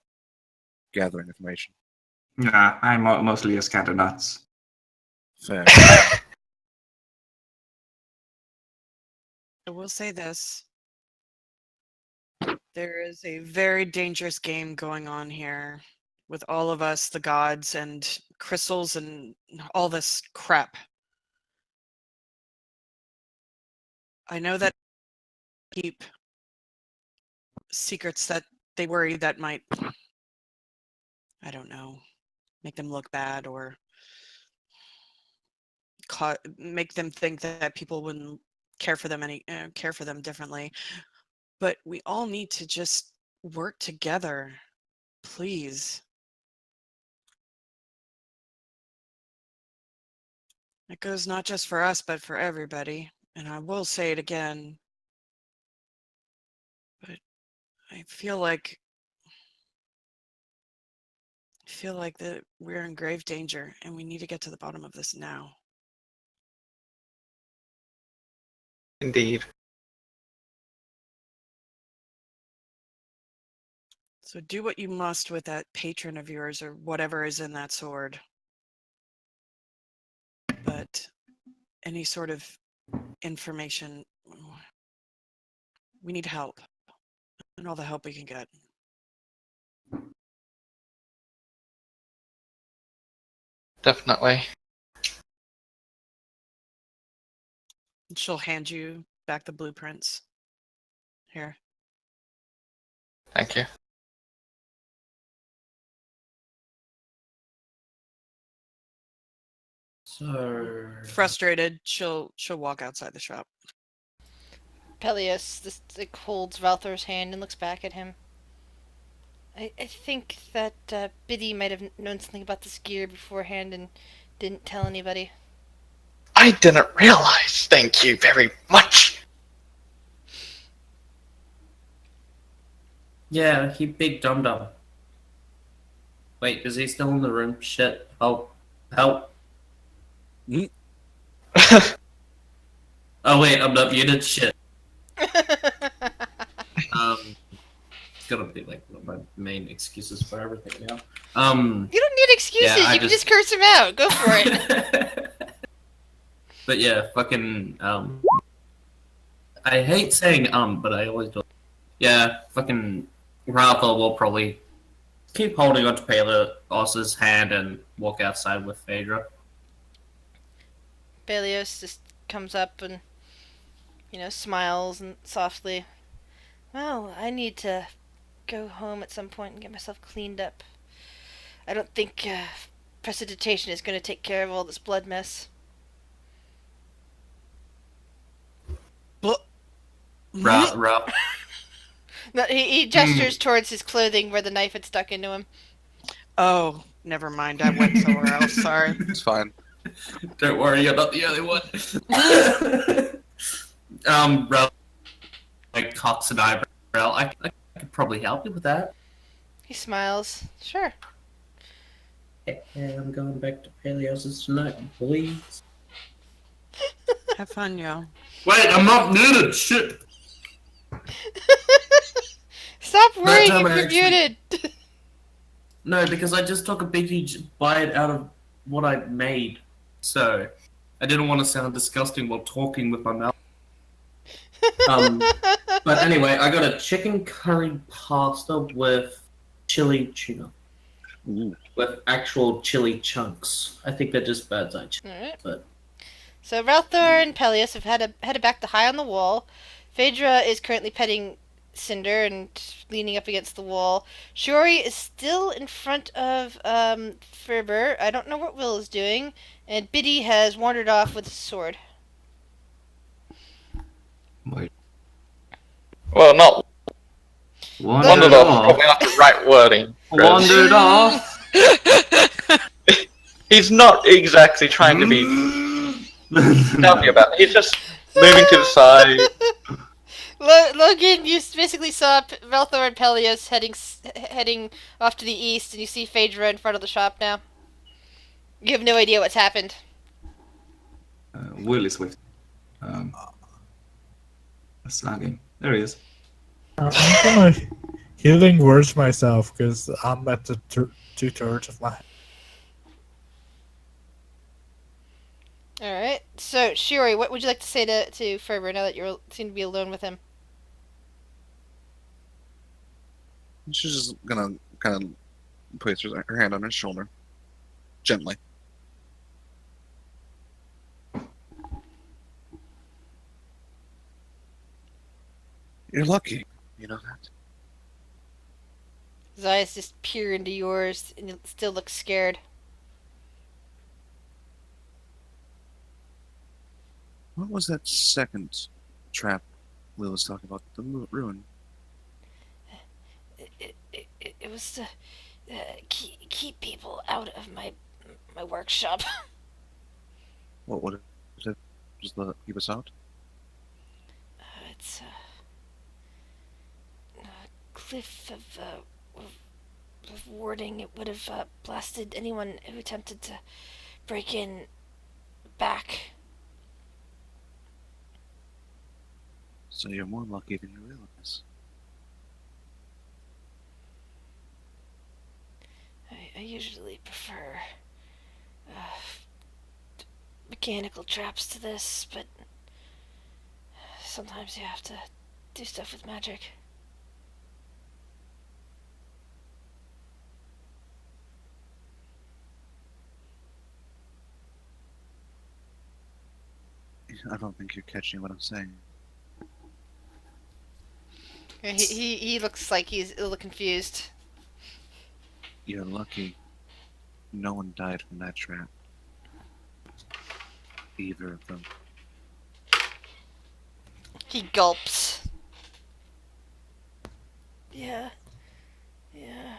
gathering information. Nah, I'm mostly a scatter nuts. Fair. I will say this. There is a very dangerous game going on here. with all of us, the gods, and crystals, and all this crap. I know that keep secrets that they worry that might, I don't know, make them look bad or make them think that people wouldn't care for them differently. But we all need to just work together, please. It goes not just for us, but for everybody. And I will say it again, but I feel like that we're in grave danger, and we need to get to the bottom of this now. Indeed. So do what you must with that patron of yours or whatever is in that sword. But any sort of information, we need help. And all the help we can get. Definitely. And she'll hand you back the blueprints. Here. Thank you. So Frustrated, she'll walk outside the shop. Pelias holds Valthor's hand and looks back at him. I think that Biddy might have known something about this gear beforehand and didn't tell anybody. I didn't realize. Thank you very much. yeah, he big dum dum. Wait, is he still in the room? Shit! Help! Help! Oh wait, I'm not muted. Shit. It's gonna be like one of my main excuses for everything now. You don't need excuses. Yeah, you can just curse him out. Go for it. But yeah, fucking I hate saying but I always do. Yeah, fucking Rafa will probably keep holding onto Peleos's hand and walk outside with Phaedra. Pelias just comes up and, smiles and softly. Well, I need to go home at some point and get myself cleaned up. I don't think precipitation is going to take care of all this blood mess. Ra. No, he gestures towards his clothing where the knife had stuck into him. Oh, never mind. I went somewhere else. Sorry. It's fine. Don't worry, you're not the only one. Ra like cocks an eyebrow. I could probably help you with that. He smiles. Sure. Hey, I'm going back to Peleos's tonight, please. Have fun, yo. Wait, I'm not muted. Shit. Stop worrying time if I you're actually- muted. No, because I just took a big huge bite out of what I made, so I didn't want to sound disgusting while talking with my mouth. But anyway, I got a chicken curry pasta with chili tuna. Ooh. With actual chili chunks. I think they're just bird's eye chicken. Alright. But So Ralthor and Pelias have headed back to High on the Wall. Phaedra is currently petting Cinder and leaning up against the wall. Shiori is still in front of Ferber. I don't know what Will is doing. And Biddy has wandered off with his sword. Wait. Well, not wandered off. off. Probably not the right wording. Wandered off. He's not exactly trying to be stealthy about it. He's just moving to the side. Logan, you basically saw Ralthor and Pelias heading off to the east, and you see Phaedra in front of the shop now. You have no idea what's happened. Will is with slagging. There he is. I'm gonna healing words myself because I'm at the 2/3 of my. Alright, so Shiori, what would you like to say to Ferber now that you seem to be alone with him? She's just gonna kind of places her hand on his shoulder, gently. You're lucky, you know that? His eyes just peer into yours, and you still look scared. What was that second trap Will was talking about? The ruin? It was to keep people out of my workshop. What would it just keep us out? It's a cliff of warding. It would have blasted anyone who attempted to break in back. So you're more lucky than you realize. I usually prefer mechanical traps to this, but sometimes you have to do stuff with magic. I don't think you're catching what I'm saying. He looks like he's a little confused. You're lucky no one died from that trap. Either of them. He gulps. Yeah,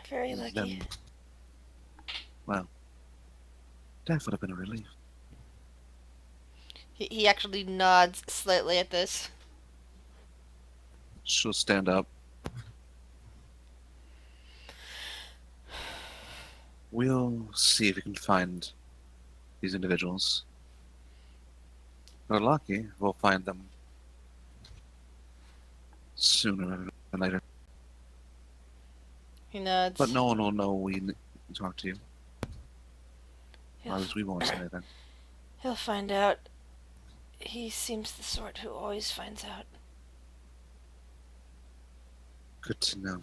very lucky. Then, well, that would have been a relief. He actually nods slightly at this. She'll stand up. We'll see if we can find these individuals. If we're lucky, we'll find them sooner than later. He nods. But no one will know we talked to you. Or at least we won't say anything. He'll find out. He seems the sort who always finds out. Good to know.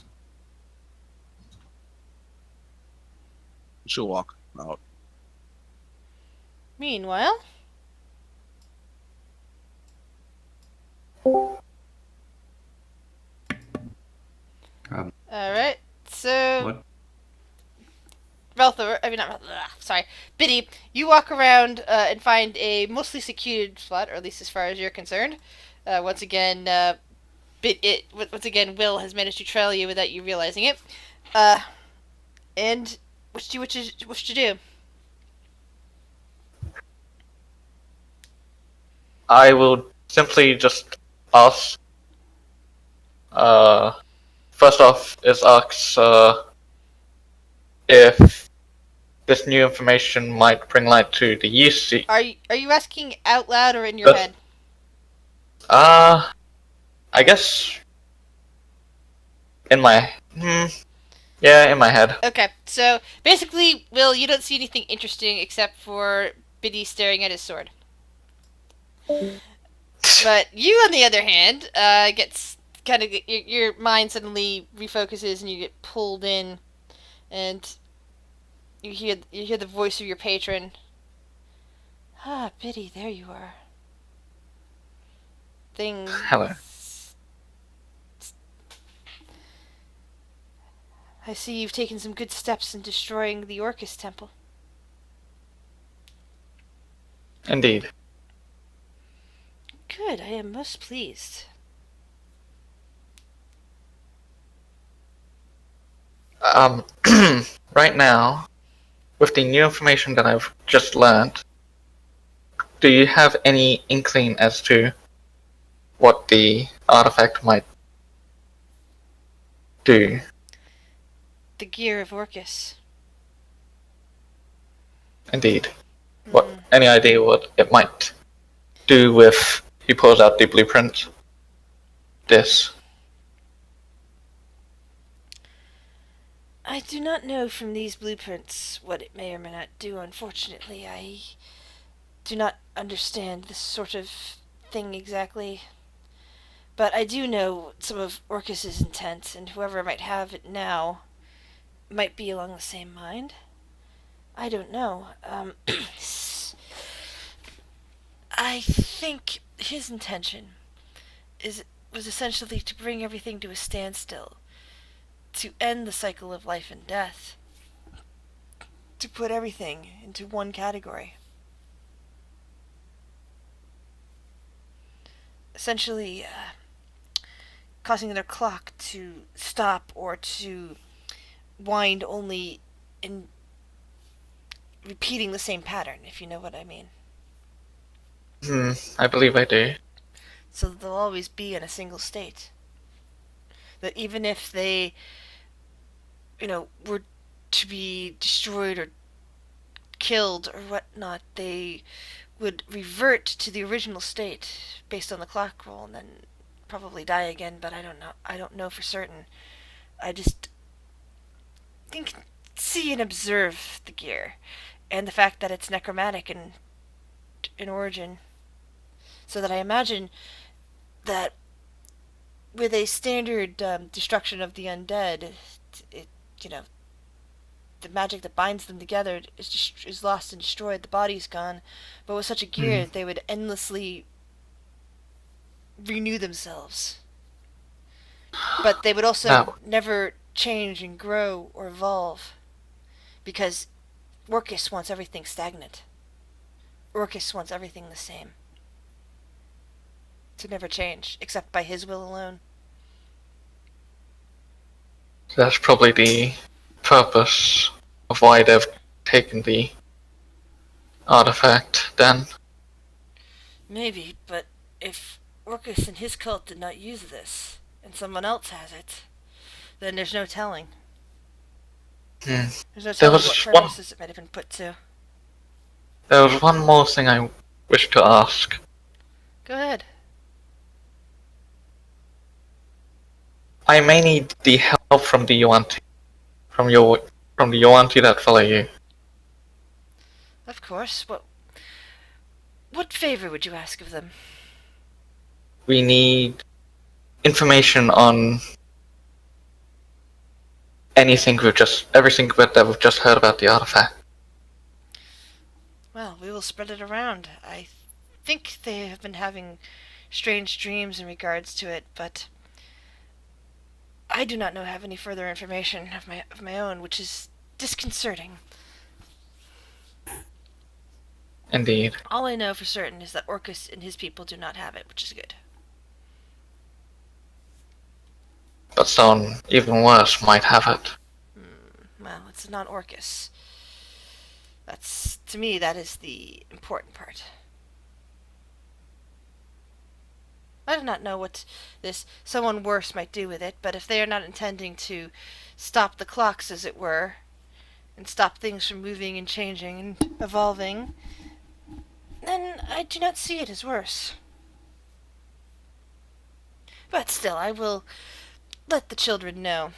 She'll walk out. Meanwhile... Alright, so... What? Relthor, I mean not Relthor, sorry. Biddy, you walk around and find a mostly secluded spot, or at least as far as you're concerned. Once again, Will has managed to trail you without you realizing it. And what you do? I will simply just ask. First off, is ask if this new information might bring light to the UC. Are you asking out loud or in your head? I guess in my in my head. Okay, so basically, Will, you don't see anything interesting except for Biddy staring at his sword. But you, on the other hand, gets kind of your mind suddenly refocuses and you get pulled in, and you hear the voice of your patron. Ah, Biddy, there you are. Things. Hello. I see you've taken some good steps in destroying the Orcus Temple. Indeed. Good, I am most pleased. Right now, with the new information that I've just learned, do you have any inkling as to what the artifact might do? The gear of Orcus. Indeed. What? Any idea what it might do with? He pulls out the blueprint. This. I do not know from these blueprints what it may or may not do. Unfortunately, I do not understand this sort of thing exactly. But I do know some of Orcus's intent, and whoever might have it now might be along the same mind. I don't know. I think his intention was essentially to bring everything to a standstill, to end the cycle of life and death, to put everything into one category. Essentially, causing their clock to stop or to wind only in repeating the same pattern, if you know what I mean. I believe I do. So that they'll always be in a single state. That even if they, were to be destroyed or killed or whatnot, they would revert to the original state based on the clock roll and then probably die again, but I don't know. I don't know for certain. I just can see and observe the gear and the fact that it's necromantic in origin. So that I imagine that with a standard destruction of the undead, the magic that binds them together is lost and destroyed. The body's gone, but with such a gear, they would endlessly renew themselves. But they would also never change and grow or evolve, because Orcus wants everything stagnant. Orcus wants everything the same. To never change, except by his will alone. That's probably the purpose of why they've taken the artifact, then. Maybe, but if Orcus and his cult did not use this, and someone else has it, then there's no telling. There's no telling what purposes it might have been put to. There was one more thing I wish to ask. Go ahead. I may need the help from the Yuan-Ti. From the Yuan-Ti that follow you. Of course. What favor would you ask of them? We need information on everything that we've just heard about the artifact. Well, we will spread it around. I think they have been having strange dreams in regards to it, but I do not have any further information of my own, which is disconcerting. Indeed. All I know for certain is that Orcus and his people do not have it, which is good. But someone even worse might have it. Well, it's not Orcus. To me, that is the important part. I do not know what someone worse might do with it, but if they are not intending to stop the clocks, as it were, and stop things from moving and changing and evolving, then I do not see it as worse. But still, I will let the children know.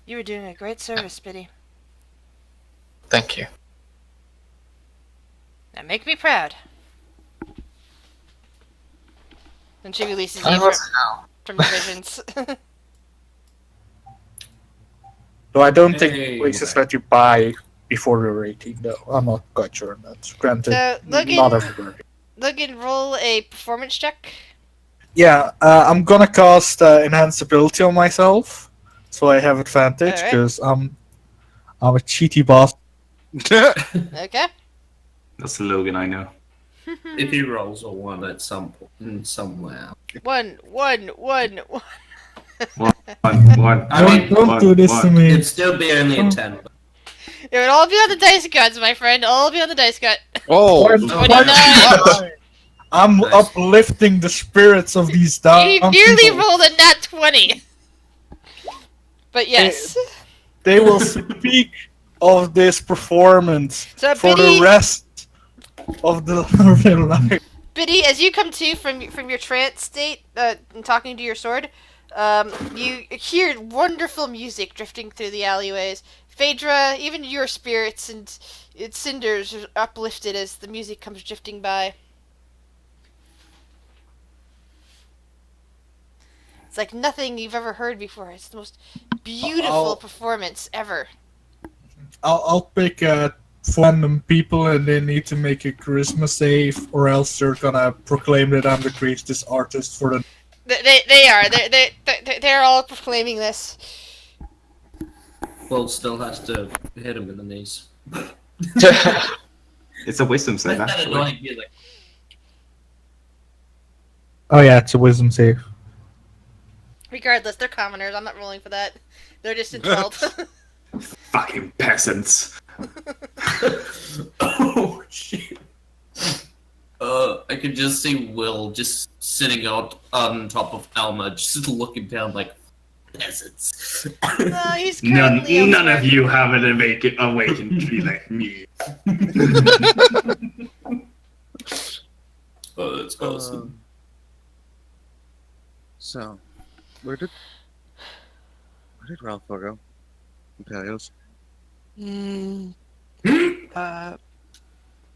You are doing a great service, Biddy. Thank you. Now make me proud. And she releases you from your visions. So I don't think places let you buy before you're 18, though. I'm not quite sure on that. Granted, So, not everywhere. Logan, roll a performance check. Yeah, I'm gonna cast Enhance Ability on myself, so I have advantage, because I'm a cheaty boss. Okay. That's the Logan I know. If he rolls a 1 at some point, somewhere. One. Don't do this to me. It'd still be only a 10. It would all be on the dice cards, my friend. All be on the dice card. Oh, 29. I'm uplifting the spirits of these down. You nearly rolled a nat 20. But yes. They will speak of this performance So, for Biddy, the rest of their life. Biddy, as you come to from your trance state, and talking to your sword, you hear wonderful music drifting through the alleyways. Phaedra, even your spirits and its cinders are uplifted as the music comes drifting by. It's like nothing you've ever heard before. It's the most beautiful performance ever. I'll pick 4 random people, and they need to make a charisma save, or else they're gonna proclaim that I'm the greatest artist for the. They are. They're all proclaiming this. Will still has to hit him in the knees. It's a wisdom save, actually. Oh yeah, it's a wisdom save. Regardless, they're commoners. I'm not rolling for that. They're just enthralled. Fucking peasants. Oh shit. I could just see Will just sitting out on top of Alma, just looking down like peasants. No, he's currently None of you have an awakened tree like me. Oh, that's awesome. So, where did Ralph go? Peleos?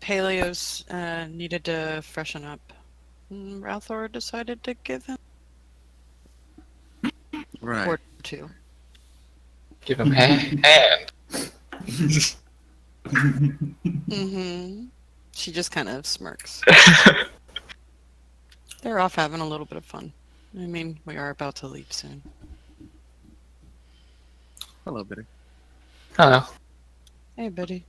Peleos needed to freshen up. Ralthor decided to give him Right. or 2. Give him hand. She just kind of smirks. They're off having a little bit of fun. I mean, we are about to leave soon. Hello, Biddy. Hello. Hey, Biddy.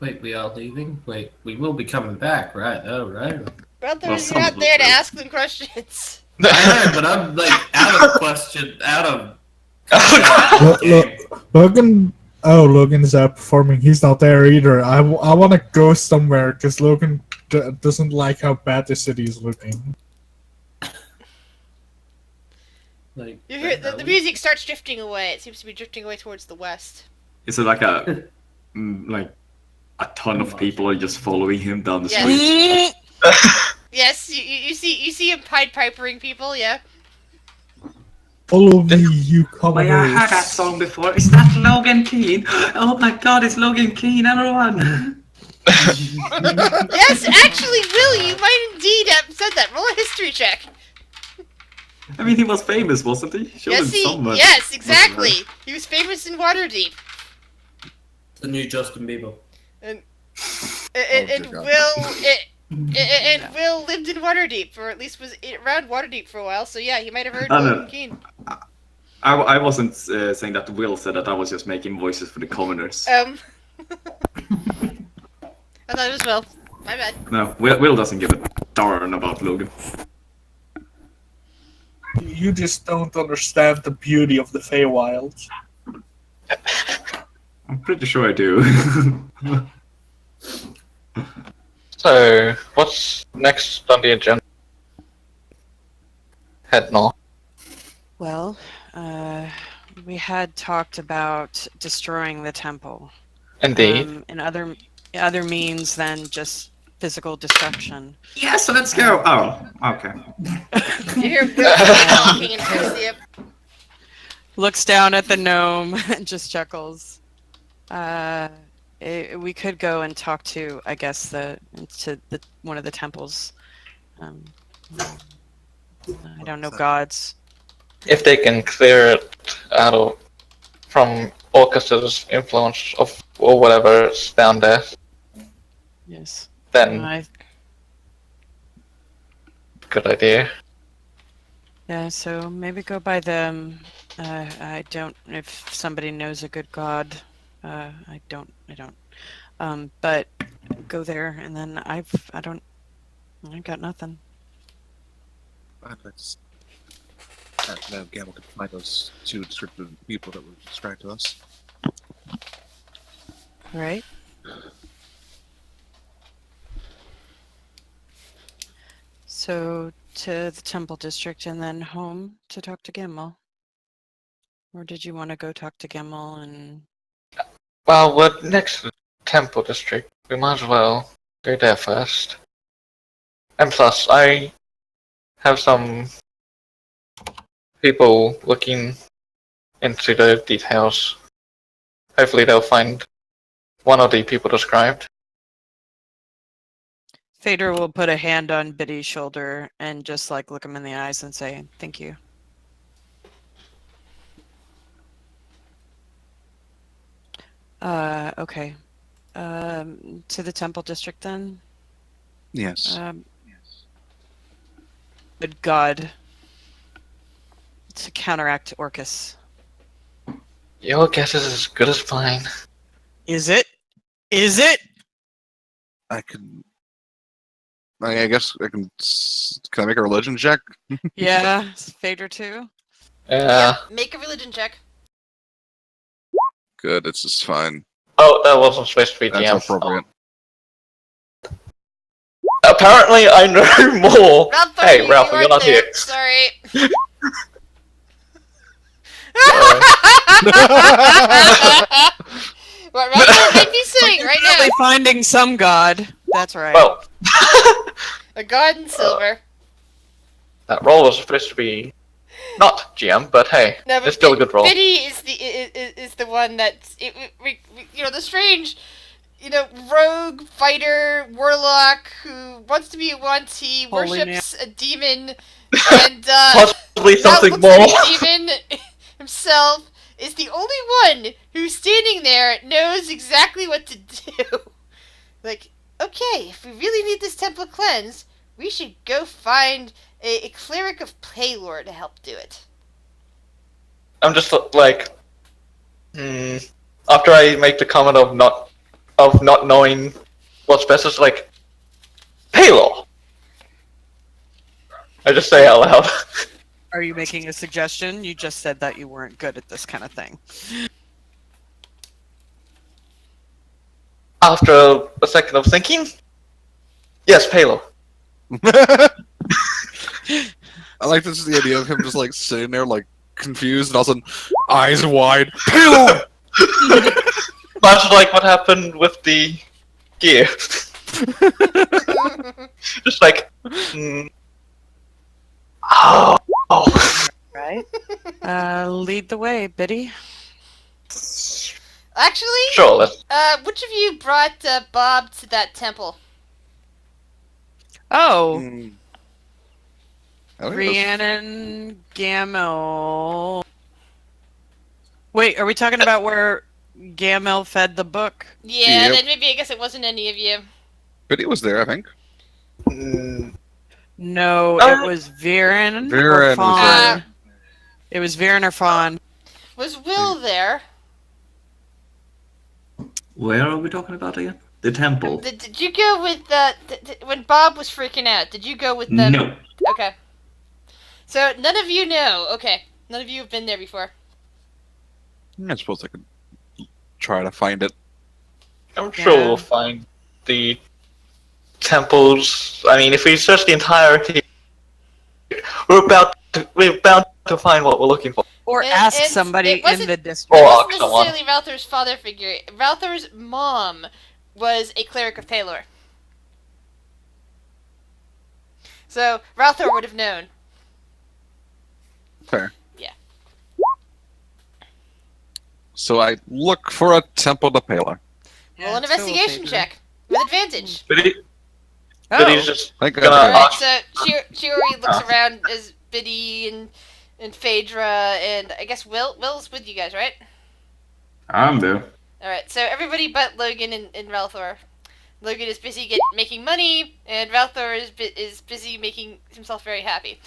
Wait, we are leaving? Wait, we will be coming back, right? Oh, right. Brother, Well, you're not there to ask them questions. I know, but I'm like out of question, out of. Logan. Oh, Logan is outperforming. He's not there either. I want to go somewhere because Logan doesn't like how bad the city is looking. Like, You hear the music starts drifting away. It seems to be drifting away towards the west. Is it like a ton of people are just following him down the Yes. street? Yes, you see him Pied Pipering people, yeah. Follow me, you commoners. Wait, I heard that song before. Is that Logan Keane? Oh my god, it's Logan Keane, everyone! Yes, actually, Will, you might indeed have said that. Roll a history check. I mean, he was famous, wasn't he? Yes, exactly. He was famous in Waterdeep. the new Justin Bieber. And God. Will lived in Waterdeep, or at least was around Waterdeep for a while. So yeah, he might have heard No. Logan Keane. I wasn't saying that Will said that. I was just making voices for the commoners. I thought it was Will. My bad. No, Will doesn't give a darn about Logan. You just don't understand the beauty of the Feywild. I'm pretty sure I do. So, what's next on the agenda? Head north. Well, we had talked about destroying the temple. Indeed. And other means than just physical destruction. Yeah, so let's go. Oh, okay. You hear Will talking in Persia. Looks down at the gnome and just chuckles. We could go and talk to, I guess, one of the temples. I don't know gods. If they can clear it out from Orcus's influence or whatever's down there, Yes. then good idea. Yeah, so maybe go by them. I don't. If somebody knows a good god, I don't. But go there, and then I got nothing. Let's Gamble could find those 2 descriptive people that would distract us. Right. So to the temple district and then home to talk to Gimel. Or did you want to go talk to Gimel and? Well, we're next to the temple district. We might as well go there first. And plus, I have some people looking into the details. Hopefully they'll find one of the people described. Fader will put a hand on Biddy's shoulder and just look him in the eyes and say, "Thank you." Okay. To the Temple District then? Yes. Good God. To counteract Orcus. Your guess is as good as mine. Is it? Is it? I can. I guess I can. Can I make a religion check? Yeah. Phaedra too? Yeah. Yep, make a religion check. Good. It's just fine. Oh, that wasn't supposed to be That's GM. appropriate. Apparently, I know more. Ralph, Hey, you Ralph, you're weren't not there. here. Sorry. What Ralph might be saying right now? Definitely finding some god. That's right. Well, A god in silver. that role was supposed to be not GM, but hey, No, but it's still a good role. Biddy is the one that's the strange, rogue fighter warlock who wants to be a one-T, Holy worships a demon, and Possibly now something looks more. like a demon himself. Is the only one who's standing there knows exactly what to do. Like, okay, if we really need this temple cleansed, we should go find a cleric of Paylor to help do it. I'm just like, after I make the comment of not knowing what's best, it's like, Paylor. I just say out loud. Are you making a suggestion? You just said that you weren't good at this kind of thing. After a second of thinking, yes, Paylor. I like this is the idea of him just like sitting there like confused and all of a sudden eyes wide. Payload! Much like what happened with the gear. Just like, oh. Right. Lead the way, Biddy. Actually, Sure, let's. which of you brought Bob to that temple? Oh, I think it was- Rhiannon Gamel. Wait, are we talking about where Gamel fed the book? Yeah, Yep. then maybe I guess it wasn't any of you. But he was there, I think. No, it was Viren or Viren was Fawn. there. It was Viren or Fawn. Was Will there? Where are we talking about again? The temple. Did you go with when Bob was freaking out? Did you go with them? No. Okay. So none of you know. Okay, none of you have been there before. I suppose I could try to find it. I'm sure Yeah. we'll find the temples. I mean, if we search the entirety, we're bound to find what we're looking for. Or And- ask and somebody it wasn't- in the It district. Or wasn't ask someone. necessarily Ralthor's father figure. Ralthor's mom was a cleric of Paylor. So Ralthor would have known. Fair. Yeah. So I look for a temple to Pela. Roll an investigation check with advantage. But Oh, he's just Thank gonna Alright, God. ask. so Chiori looks around as Biddy and Phaedra, and I guess Will's with you guys, right? I'm there. Alright, so everybody but Logan and Ralthor. Logan is busy making money, and Ralthor is busy making himself very happy.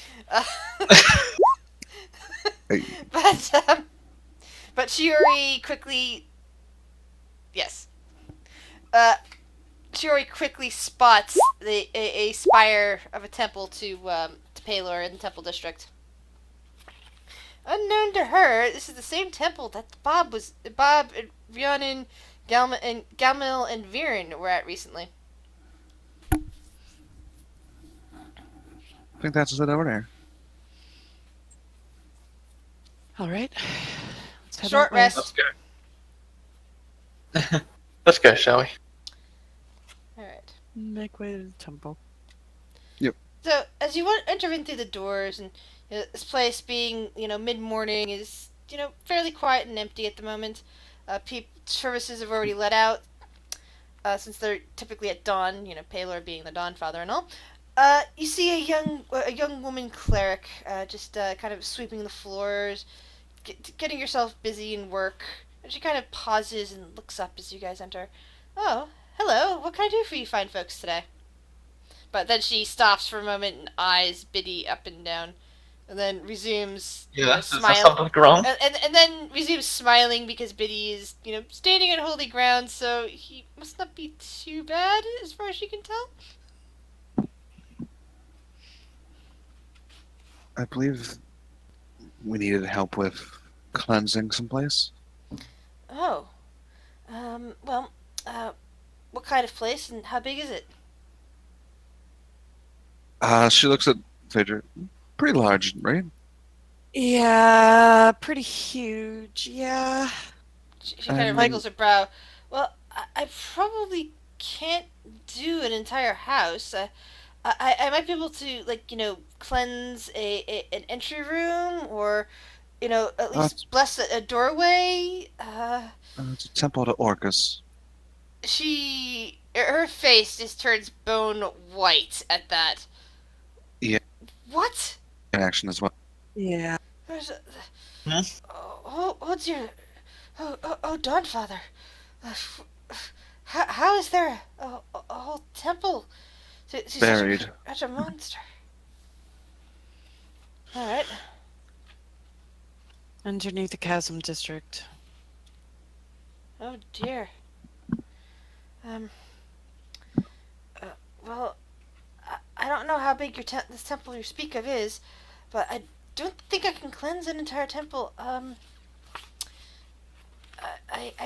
Hey. But Chiori quickly... Yes. Chiori quickly spots a spire of a temple to Paylor in the Temple District. Unknown to her, this is the same temple that Bob and Rhiannon, Gamel and Viren were at recently. I think that's it over there. all right. Let's head Short that way. rest. Let's go. Let's go, shall we? Alright. Make way to the temple. So, as you enter in through the doors, and this place being, mid-morning is, fairly quiet and empty at the moment. Services have already let out, since they're typically at dawn, Paylor being the Dawn Father and all. You see a young woman cleric, just kind of sweeping the floors, getting yourself busy in work, She kind of pauses and looks up as you guys enter. Oh, hello. What can I do for you fine folks today? But then she stops for a moment and eyes Biddy up and down, and then resumes, Is there smile, something wrong? and then resumes smiling because Biddy is, standing on holy ground, so he must not be too bad as far as she can tell. I believe we needed help with cleansing someplace. Oh, well, what kind of place and how big is it? She looks at Phaedra. Pretty large, right? Yeah, pretty huge. Yeah. She kind of wrinkles her brow. Well, I probably can't do an entire house. I might be able to, cleanse an entry room, or, at least bless a doorway. It's a temple to Orcus. Her face just turns bone white at that. Yeah. What? In action as well. Yeah. There's a... Huh? Oh dear. Oh, Dawnfather. How is there a whole temple to Buried. such a monster? Alright. Underneath the Chasm District. Oh dear. Well, I don't know how big this temple you speak of is, but I don't think I can cleanse an entire temple. I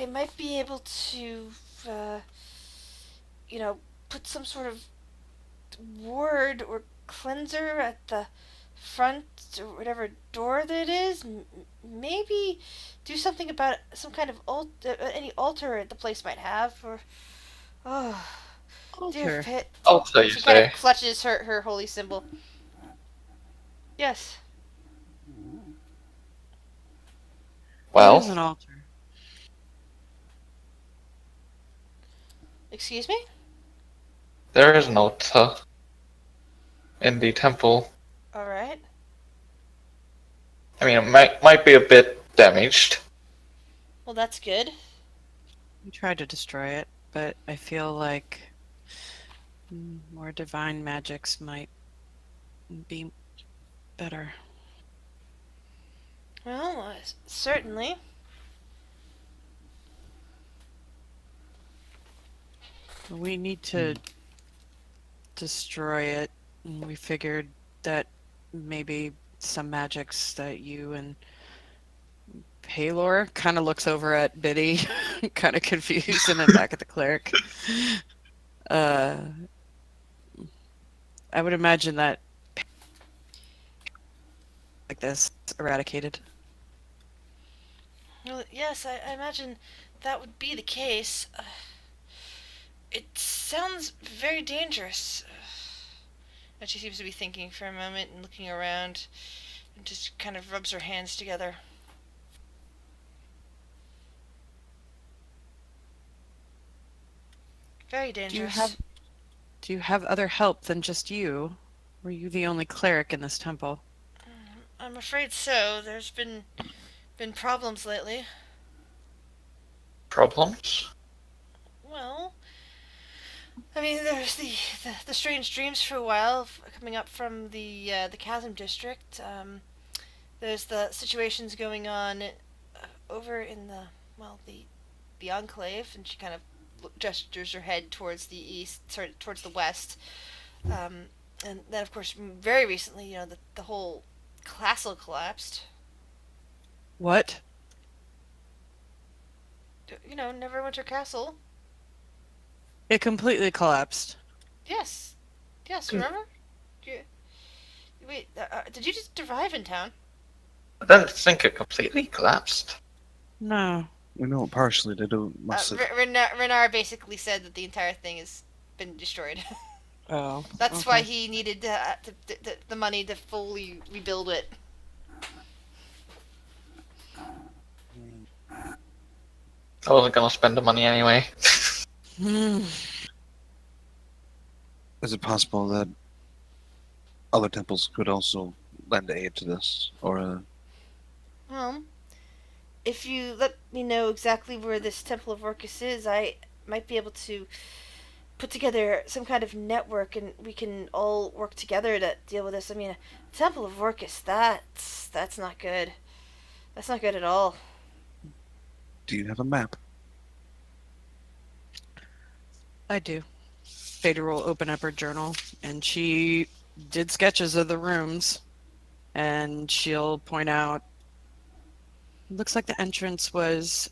might be able to, put some sort of ward or cleanser at the front or whatever door that is. Maybe do something about some kind of any altar the place might have, or dear Altar. Pit. Altar, you She kind say? of clutches her holy symbol. Yes. There's an Well, altar. Excuse me? there is an altar in the temple. Alright. I mean, it might be a bit damaged. Well, that's good. We tried to destroy it, but I feel like more divine magics might be better. Well, certainly. We need to destroy it, and we figured that maybe some magics that you and Paylor kind of looks over at Biddy, kind of confused, and then back at the cleric. I would imagine that like this eradicated. Well, yes, I imagine that would be the case. It sounds very dangerous. And she seems to be thinking for a moment and looking around and just kind of rubs her hands together. Very dangerous. Do you have other help than just you? Were you the only cleric in this temple? I'm afraid so. There's been problems lately. Problems? Well, I mean, there's the strange dreams for a while coming up from the Chasm District. There's the situations going on over in the Enclave, and she kind of gestures her head towards the east, sorry, towards the west. And then, of course, very recently, the whole castle collapsed. What? Neverwinter Castle. It completely collapsed. Yes, remember? Wait, did you just arrive in town? I don't think it completely collapsed. No. We know it partially did. Renar basically said that the entire thing has been destroyed. Oh. That's okay. why he needed the money to fully rebuild it. I wasn't gonna spend the money anyway. Is it possible that other temples could also lend aid to this, or? Well, if you let me know exactly where this Temple of Orcus is, I might be able to put together some kind of network, and we can all work together to deal with this. I mean, Temple of Orcus, that's not good. That's not good at all. Do you have a map? I do. Phaedra will open up her journal, and she did sketches of the rooms, and she'll point out. Looks like the entrance was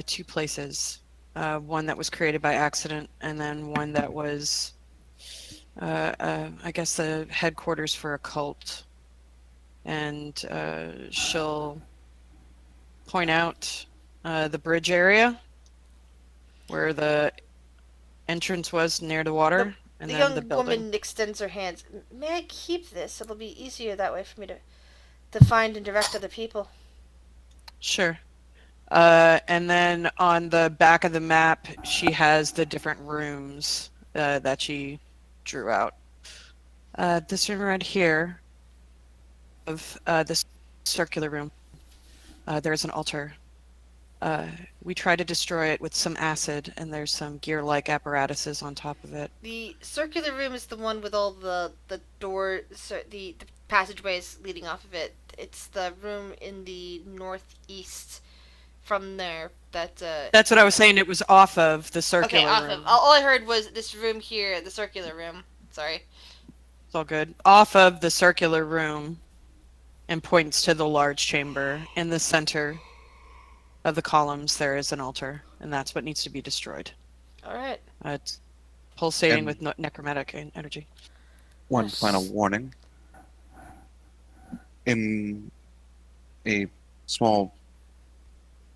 2 places. One that was created by accident, and then one that was, I guess, the headquarters for a cult. And she'll point out the bridge area where the entrance was near the water, and The then young the building. woman extends her hands. May I keep this? It'll be easier that way for me to find and direct other people. Sure. And then on the back of the map, she has the different rooms that she drew out. This room right here, of this circular room, there's an altar. We try to destroy it with some acid, and there's some gear-like apparatuses on top of it. The circular room is the one with all the doors, the passageways leading off of it. It's the room in the northeast from there that That's what I was saying. It was off of the circular off room. of. All I heard was this room here, the circular room. Sorry. It's all good. Off of the circular room, and points to the large chamber. In the center of the columns, there is an altar, and that's what needs to be destroyed. All right. It's pulsating And- with necromantic energy. One Yes. final warning. In a small...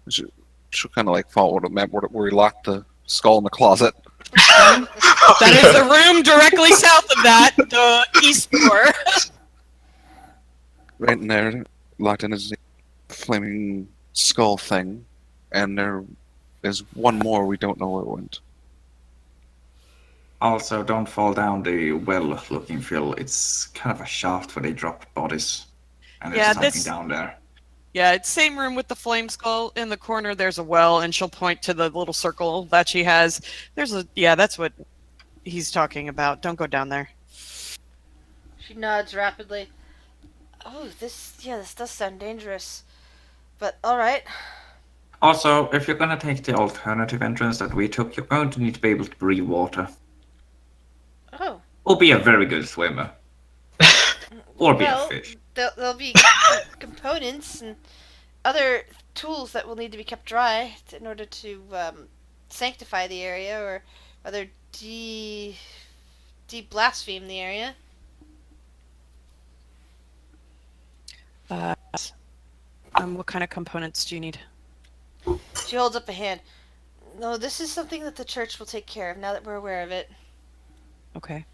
She'll kind of like follow the map where we locked the skull in the closet. That is the room directly south of that, the east door. Right in there, locked in is a flaming skull thing. And there is one more we don't know where it went. Also, don't fall down the well-looking fill. It's kind of a shaft where they dropped bodies, and there's Yeah, something this- down there. Yeah, it's same room with the flame skull. In the corner, there's a well, and she'll point to the little circle that she has. Yeah, that's what he's talking about. Don't go down there. She nods rapidly. Oh, this does sound dangerous. But all right. Also, if you're gonna take the alternative entrance that we took, you're going to need to be able to breathe water, Oh. or be a very good swimmer, or be a Well, fish. there'll be components and other tools that will need to be kept dry in order to sanctify the area, or rather de-blaspheme the area. What kind of components do you need? She holds up a hand. No, this is something that the church will take care of now that we're aware of it. Okay.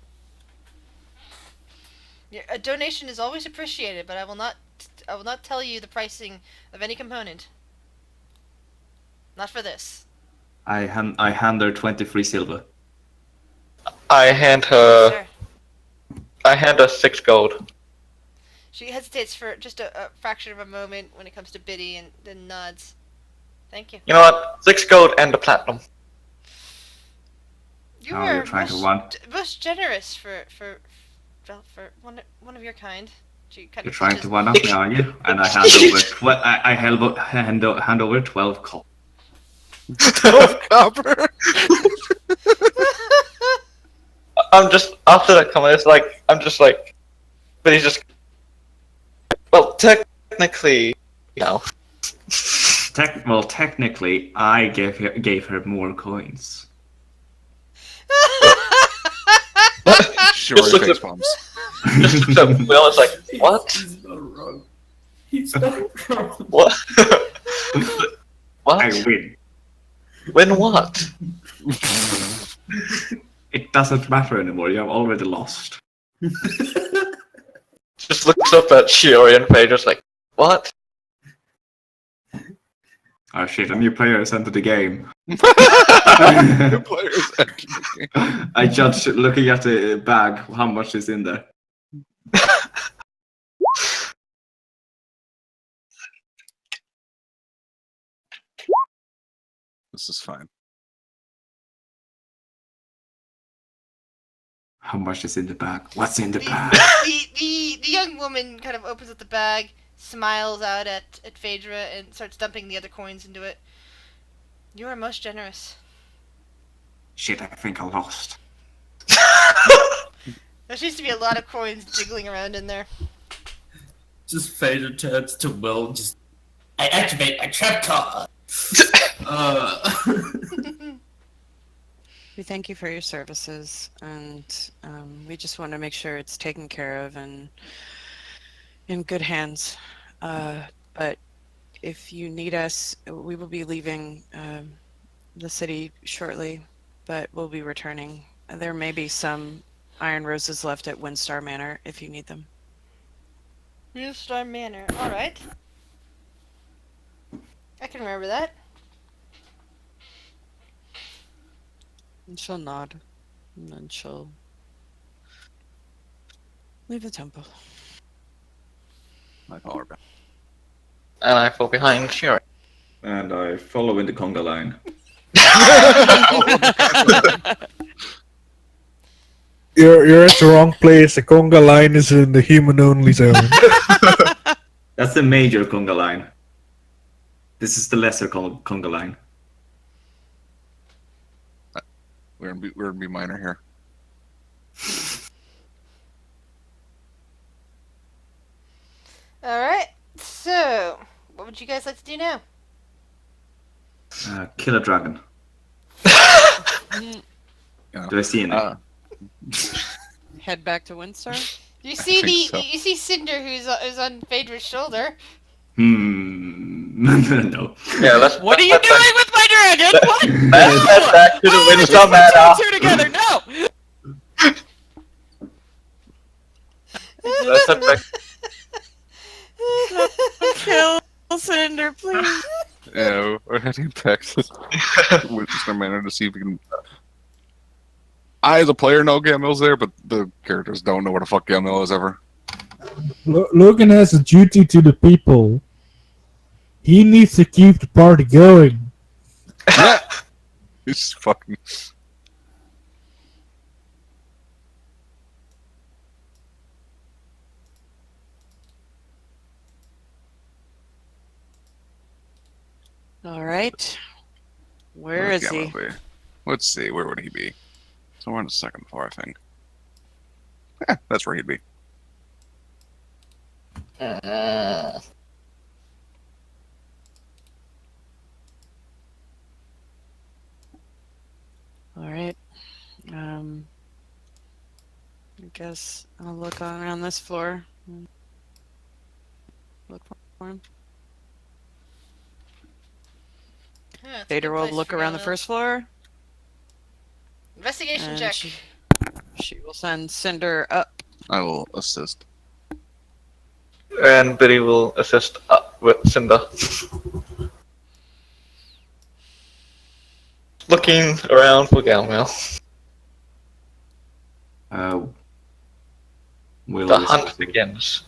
A donation is always appreciated, but I will not tell you the pricing of any component. Not for this. I hand her 23 silver. I hand Sir. her 6 gold. She hesitates for just a fraction of a moment when it comes to Biddy, and then nods. Thank you. You know what? 6 gold and a platinum. You Oh, are you're trying to most generous for one of your kind. She kind You're of trying touches- to one up me, are you? And I hand over 12 copper. 12 copper! I'm just after that comment. It's like but he's just. Well, technically, no. Technically, I gave her more coins. Sure, Just look face at- bombs. Just so we all was like, what? He's not wrong. He's not wrong. What? I What? win. When what? It doesn't matter anymore. You have already lost. Just looks up at Shiori and Faye, just like, what? Oh shit! A new player has entered the game. New players entering the game. I judge looking at the bag how much is in there. This is fine. How much is in the bag? What's in the The, bag? the young woman kind of opens up the bag, smiles out at Phaedra, and starts dumping the other coins into it. You are most generous. Shit, I think I lost. There seems to be a lot of coins jiggling around in there. Just Phaedra turns to Will, just... I activate my trap card! We thank you for your services, and we just want to make sure it's taken care of and in good hands. But if you need us, we will be leaving the city shortly, but we'll be returning. There may be some iron roses left at Windstar Manor if you need them. Windstar Manor. Alright. I can remember that. And she'll nod, and then she'll leave the temple. I follow her back. And I fall behind Shuri. And I follow in the conga line. You're at the wrong place. The conga line is in the human-only zone. That's the major conga line. This is the lesser conga line. We're gonna be minor here. Alright, so, what would you guys like to do now? Kill a dragon. Yeah. Do I see any? Head back to Windstar? You see think so. you see Cinder who's on Phaedra's shoulder. No. Yeah, let's. What are you doing with my dragon? What? Let's head back to the Windstar Manor. Two together, no! Let's head back. Kill Cinder, please. Yeah, we're heading back to Windstar Manor to see if we can. I, as a player, know Gamil's there, but the characters don't know where the fuck Gamil is ever. Logan has a duty to the people. He needs to keep the party going. Yeah. He's fucking. All right. Where is he? Be? Let's see, where would he be? Somewhere on the second floor, I think. Yeah, that's where he'd be. All right. I guess I'll look on around this floor. Look for him. Yeah, it's a Vader good will place look for around the now. first floor. Investigation And check. she will send Cinder up. I will assist. And Biddy will assist with Cinder. Looking around for Galmel. Will The is hunt also- begins.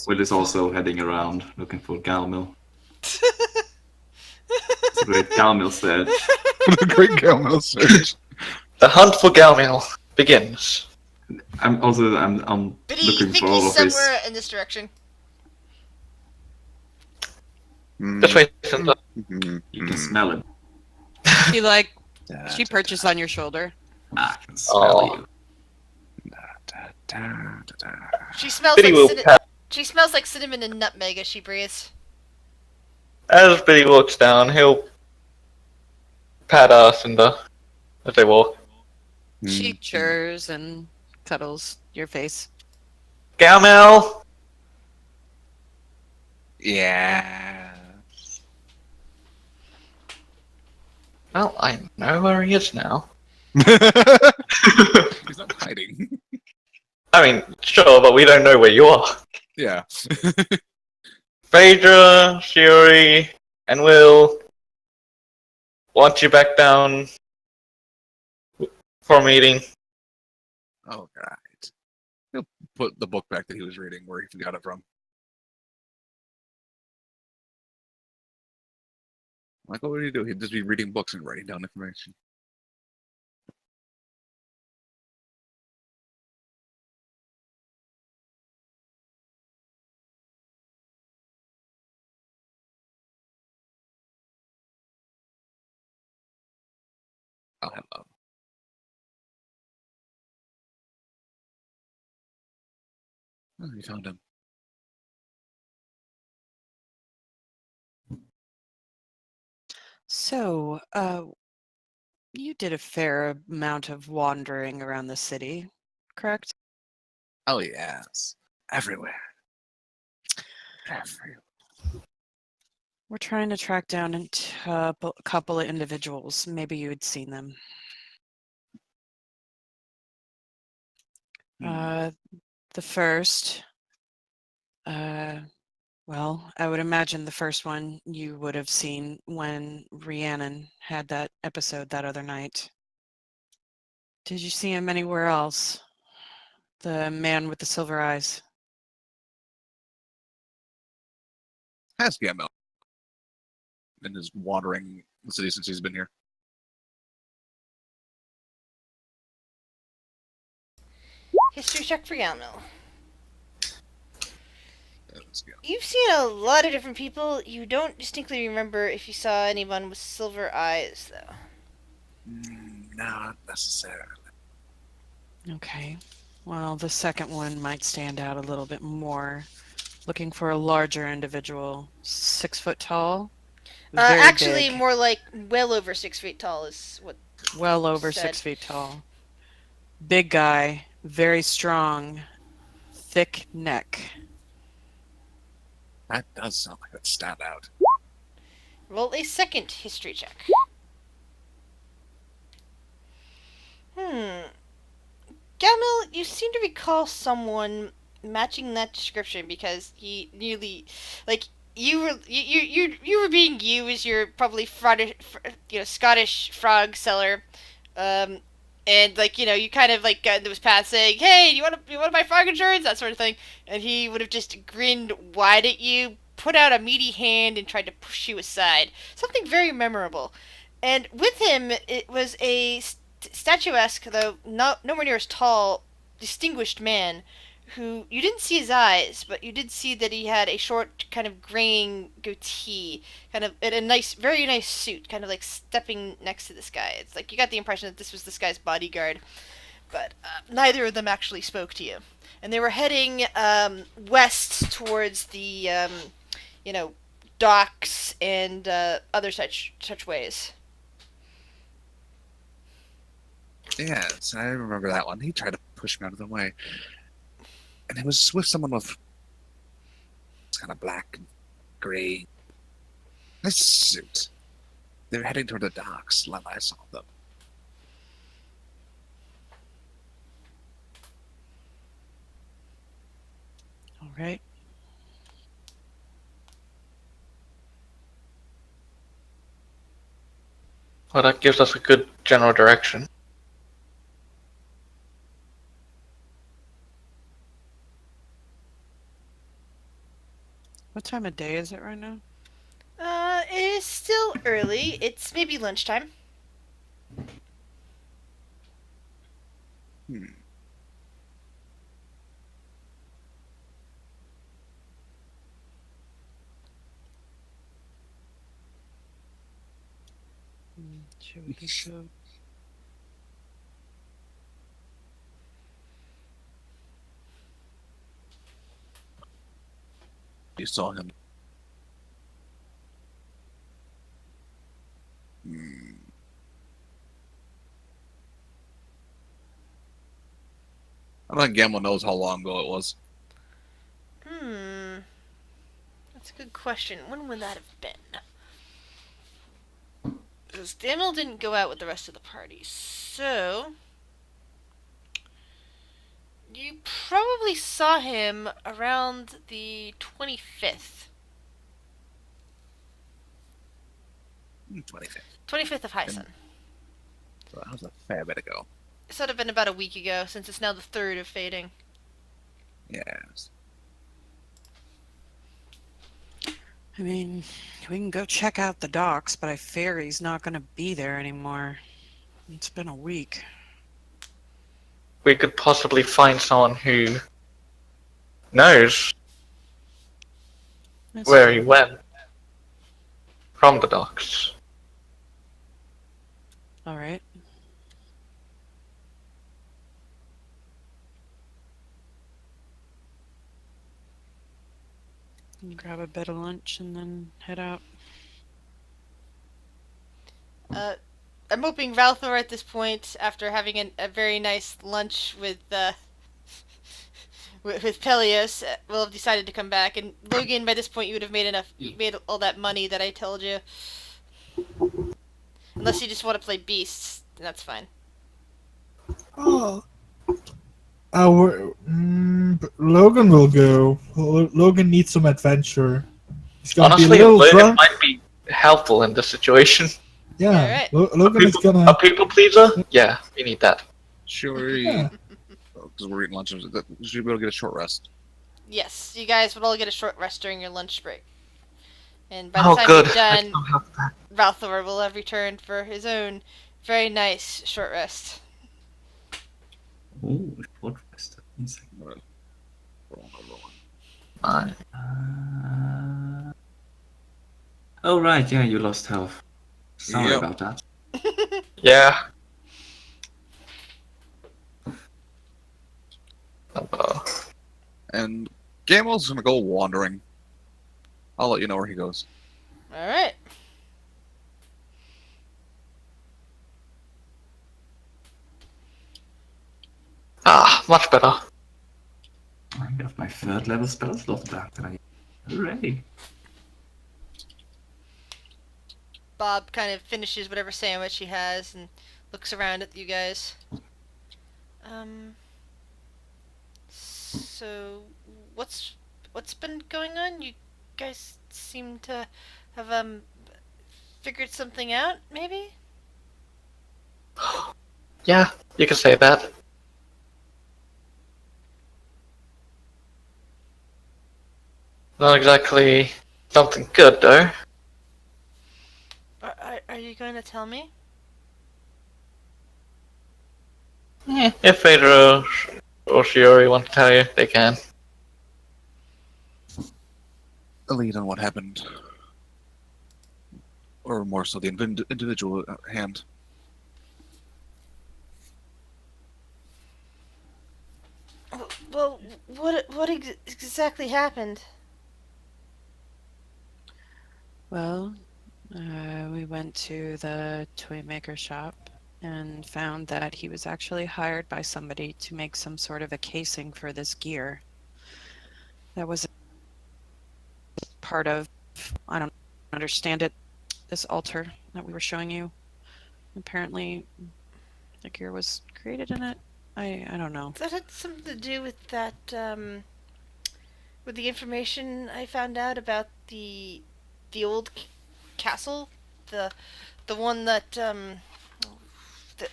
Will is also heading around looking for Galmil. It's a great Galmil search. The great Gamil search. The hunt for Galmel begins. I'm Biddy, looking think for all he's of his. somewhere in this direction. This way, Cinder. You can smell him. She she perches on your shoulder. I can smell Oh. you. She smells Biddy will like pat. she smells like cinnamon and nutmeg as she breathes. As Biddy walks down, he'll pat Cinder as they walk. She churs and cuddles your face. Galmel! Yeah. Well, I know where he is now. He's not hiding. I mean, sure, but we don't know where you are. Yeah. Phaedra, Shuri, and Will want you back down for a meeting. Oh, right. He'll put the book back that he was reading where he got it from. Like, what would he do? He'd just be reading books and writing down information. Oh, hello. Oh, you found him. So, you did a fair amount of wandering around the city, correct? Oh, yes. Everywhere. Everywhere. We're trying to track down a couple of individuals. Maybe you had seen them. The first, well, I would imagine the first one you would have seen when Rhiannon had that episode that other night. Did you see him anywhere else? The man with the silver eyes. Ask Gamma. And is wandering the city since he's been here. History check for Yamil. Let's go. You've seen a lot of different people. You don't distinctly remember if you saw anyone with silver eyes, though. Not necessarily. Okay. Well, the second one might stand out a little bit more. Looking for a larger individual. 6 foot tall. Very actually, big. more like well over 6 feet tall is what. Well over said. 6 feet tall. Big guy. Very strong. Thick neck. That does sound like a standout. Roll a second history check. Gamil, you seem to recall someone matching that description because he nearly, like, you were being you as your probably Scottish frog seller, and like you kind of like got into his path saying, "Hey, you want to buy frog insurance?" That sort of thing, and he would have just grinned wide at you, put out a meaty hand, and tried to push you aside. Something very memorable, and with him it was a statuesque, though not nowhere near as tall, distinguished man who you didn't see his eyes, but you did see that he had a short, kind of graying goatee, kind of in a nice, very nice suit, kind of like stepping next to this guy. It's like you got the impression that this was this guy's bodyguard, but neither of them actually spoke to you. And they were heading west towards the, docks and other such ways. Yes, I remember that one. He tried to push me out of the way. And it was with someone with kind of black and gray. Nice suit. They were heading toward the docks when I saw them. All right. Well, that gives us a good general direction. What time of day is it right now? It is still early. It's maybe lunchtime. Should we go? You saw him. I don't think Gamble knows how long ago it was. That's a good question. When would that have been? Because Daniel didn't go out with the rest of the party, so you probably saw him around the 25th. 25th. 25th of Hyson. So that was a fair bit ago. It would have been about a week ago, since it's now the 3rd of Fading. Yes. I mean, we can go check out the docks, but I fear he's not going to be there anymore. It's been a week. We could possibly find someone who knows That's where he true. went from the docks. All right. Grab a bit of lunch and then head out. I'm hoping Valthor at this point, after having a very nice lunch with with Peleus, will have decided to come back. And Logan, by this point, you would have made all that money that I told you. Unless you just want to play beasts, then that's fine. Oh. Logan will go. Logan needs some adventure. He's gonna Honestly, be a little Logan drunk. might be helpful in this situation. Yeah, Yeah, Logan is gonna. A people pleaser? Yeah, we need that. Sure. Yeah. Because we're eating lunch, we should be able to get a short rest. Yes, you guys would all get a short rest during your lunch break. And by the Oh, time good. you're I done, don't have that. Valthor will have returned for his own very nice short rest. Oh, short rest. Fine. Oh right, yeah, you lost health. Sorry Yep. about that. Yeah. And Gamel's gonna go wandering. I'll let you know where he goes. Alright. Ah, much better. I got my third level spell slot back that I. Hooray! Bob kind of finishes whatever sandwich he has and looks around at you guys. So what's been going on? You guys seem to have figured something out, maybe? Yeah, you can say that. Not exactly something good, though. Are you going to tell me? If Vader or Shiori want to tell you, they can. A lead on what happened. Or more so, the individual at hand. Well, what exactly happened? Well, we went to the toy maker shop and found that he was actually hired by somebody to make some sort of a casing for this gear. That was part of, I don't understand it, this altar that we were showing you. Apparently, the gear was created in it. I don't know. That had something to do with that, with the information I found out about the old castle, the one that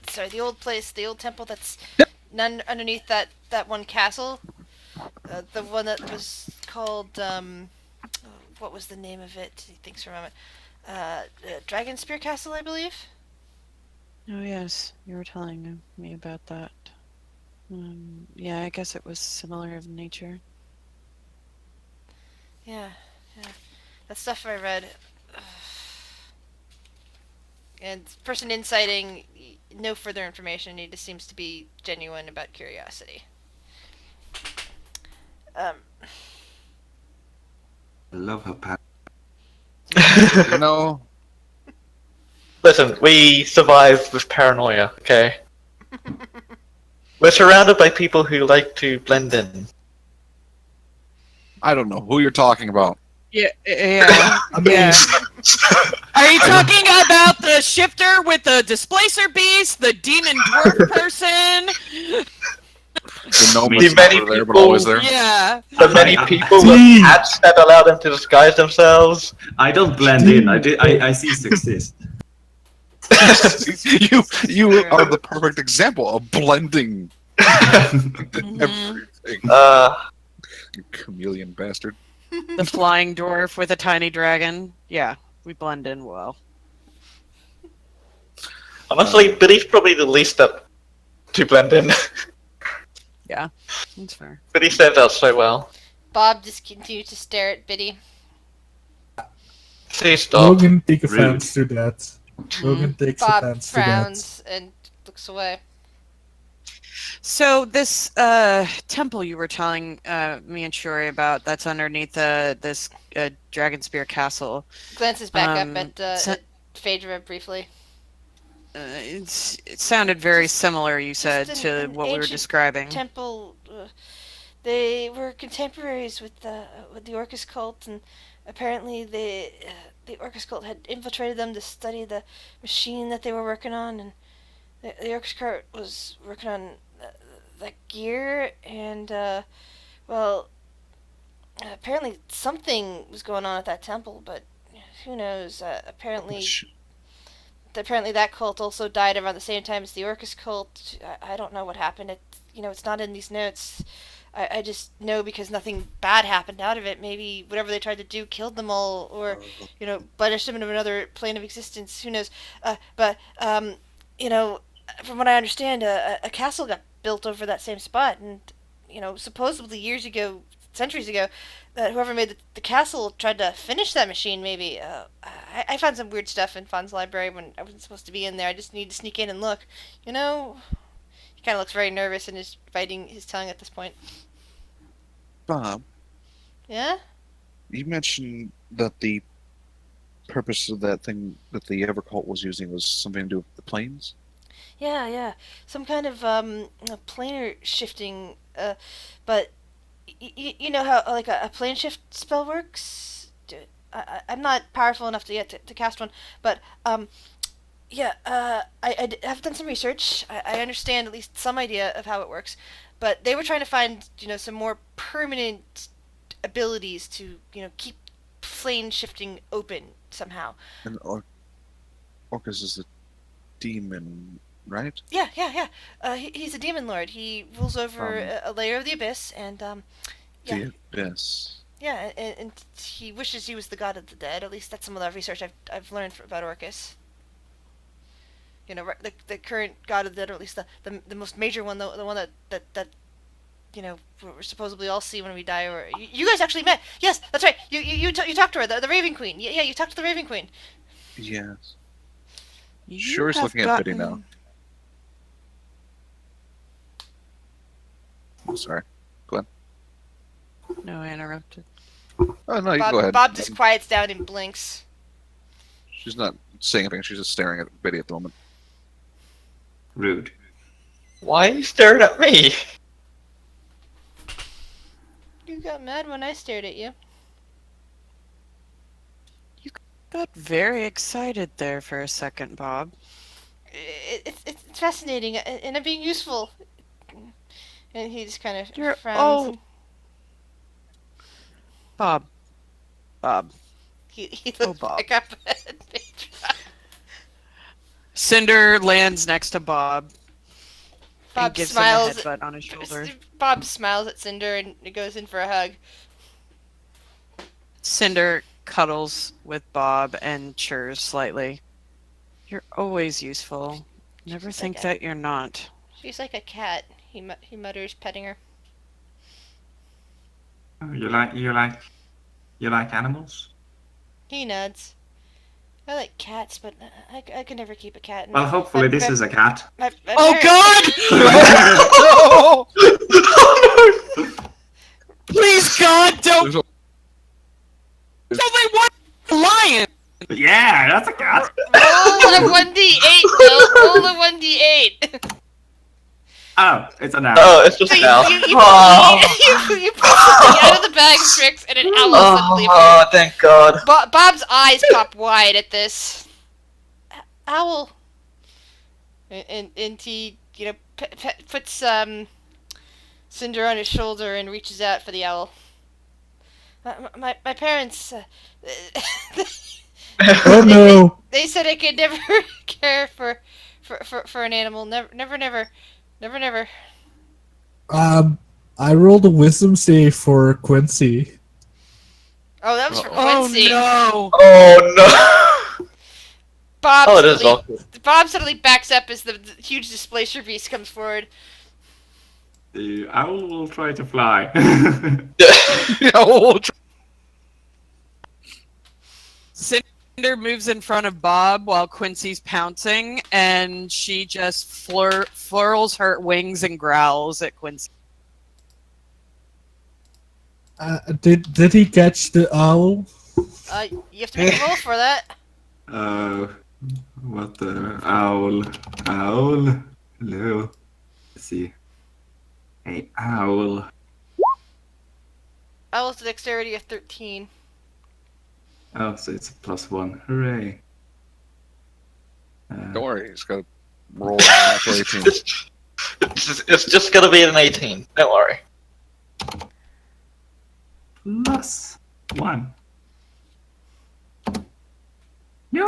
sorry, the old place, the old temple that's underneath that one castle, the one that was called what was the name of it? He thinks for a moment. Dragon Spear Castle, I believe. Oh yes, you were telling me about that. Yeah, I guess it was similar of nature. Yeah. That stuff I read. And person inciting, no further information. He just seems to be genuine about curiosity. I love her pat. You know, Listen, we survived with paranoia, okay? We're surrounded by people who like to blend in. I don't know who you're talking about. Yeah. I mean, Are you talking about the shifter with the displacer beast, the demon dwarf person? The The many there, but people- always there. Yeah. The many people with Steve. hats that allow them to disguise themselves. I don't blend in. I cease to exist. you are the perfect example of blending everything. Uh, You chameleon bastard. The flying dwarf with a tiny dragon. Yeah, we blend in well. Honestly, Biddy's probably the least up to blend in. Yeah, that's fair. Biddy stands out so well. Bob just continues to stare at Biddy. See, stop. Logan take Rude. offense to that. Logan takes Bob offense to that. frowns and looks away. So this temple you were telling me and Shuri about, that's underneath this Dragon Spear Castle. Glances back up So- at Phaedra briefly. It sounded very similar, you said, Just to an what we were ancient describing. Temple. They were contemporaries with the Orcus cult, and apparently the Orcus cult had infiltrated them to study the machine that they were working on, and the Orcus cult was working on the gear, and well, apparently something was going on at that temple, but who knows? Apparently that cult also died around the same time as the Orcus cult. I don't know what happened. It's not in these notes. I just know because nothing bad happened out of it. Maybe whatever they tried to do killed them all, or banished them into another plane of existence. Who knows? But from what I understand, a castle got built over that same spot, and supposedly years ago, centuries ago, that whoever made the castle tried to finish that machine. Maybe I found some weird stuff in Fawn's library when I wasn't supposed to be in there. I just need to sneak in and look. He kind of looks very nervous and is biting his tongue at this point. Bob, Yeah? you mentioned that the purpose of that thing that the Evercult was using was something to do with the planes? Yeah. Some kind of planar shifting. But you know how like a plane shift spell works? I'm not powerful enough to cast one, but yeah, I've done some research. I understand at least some idea of how it works, but they were trying to find some more permanent abilities to keep plane shifting open somehow. And Orcus is a demon, right? Yeah. He's a demon lord. He rules over a layer of the abyss, and yeah. The Abyss. Yeah, and he wishes he was the god of the dead. At least that's some of the research I've learned about Orcus. The current god of the dead, or at least the most major one, the one that we're supposedly all see when we die. Or you guys actually met? Yes, that's right. You talked to her, the Raven Queen. Yeah, you talked to the Raven Queen. Yes. You Sure is have looking at Biddy now. I'm sorry. Go ahead. No, I interrupted. Oh, no, you Bob, can go ahead. Bob just quiets down and blinks. She's not saying anything. She's just staring at Biddy at the moment. Rude. Why are you staring at me? You got mad when I stared at you. You got very excited there for a second, Bob. It's fascinating, and I'm being useful. And he just kind of You're frowns. Bob. He looks Bob. back up at Phaedra. Cinder lands next to Bob. Bob and gives smiles. him a headbutt on his shoulder. Bob smiles at Cinder and goes in for a hug. Cinder cuddles with Bob and churs slightly. You're always useful. Never She's think like that you're not. She's like a cat. He mutters, petting her. Oh, you like animals? He nods. I like cats, but I can never keep a cat. And Well, hopefully this is a cat. my Oh parents- God! Please, God, don't! There's only one lion. Yeah, that's a cat. Roll a 1d8, Bill. Roll a 1d8. Oh, it's an owl. Oh, it's just So an owl. you pull Oh. something out of the bag of tricks, and an owl suddenly appears. Oh, thank God. Bob's eyes pop wide at this. Owl. And he, puts Cinder on his shoulder and reaches out for the owl. My parents. Oh no! They said I could never care for an animal. Never. I rolled a wisdom save for Quincy. Oh, that was for Oh Quincy. no! Oh no! Bob Oh, it is suddenly, awkward. Bob suddenly backs up as the huge displacer beast comes forward. The owl will try to fly. Cinder moves in front of Bob while Quincy's pouncing, and she just furls her wings and growls at Quincy. Did he catch the owl? You have to make a roll for that. What the owl? Owl? Hello. Let's see. Hey, owl. Owl's dexterity of 13. Oh, so it's a +1. Hooray. Don't worry, he's got to roll after 18. It's just gonna be an 18. Don't worry. +1. No.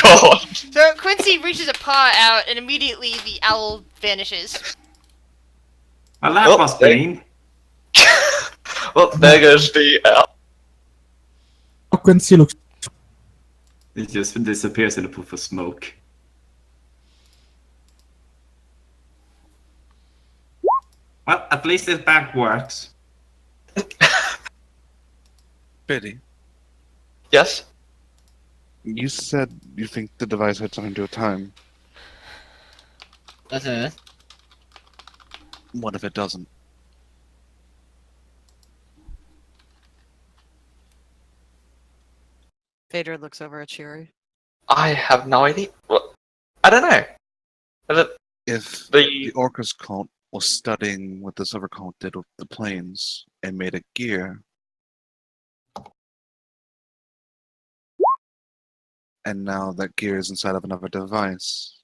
God. So Quincy reaches a paw out, and immediately the owl vanishes. Well, that Oh, was there- plain. Well, there goes the How Quincy looks. It just disappears in a puff of smoke. Well, at least his back works. Biddy, Yes? you said you think the device had something to do with time. Mm-hmm. What if it doesn't? Vader looks over at Cheery. I have no idea. Well, I don't know. Is it If the the Orcus cult was studying what the Silver cult did with the planes and made a gear, and now that gear is inside of another device,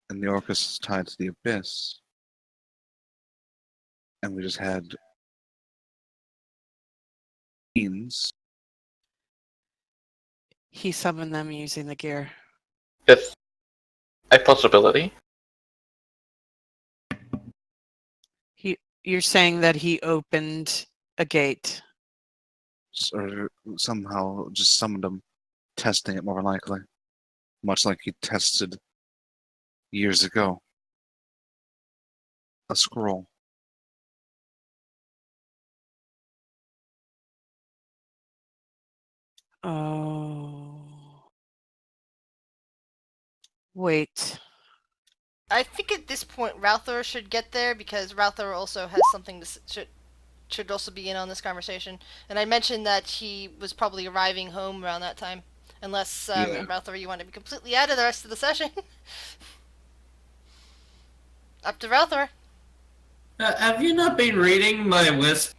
and the Orcus is tied to the Abyss, and we just had means. He summoned them using the gear. it's a possibility? You're saying that he opened a gate. Or somehow just summoned them, testing it more likely. Much like he tested years ago. A scroll. Oh. Wait. I think at this point Ralthor should get there because Ralthor also has something to should also be in on this conversation. And I mentioned that he was probably arriving home around that time, unless Yeah. Ralthor, you want to be completely out of the rest of the session. Up to Ralthor. Have you not been reading my list?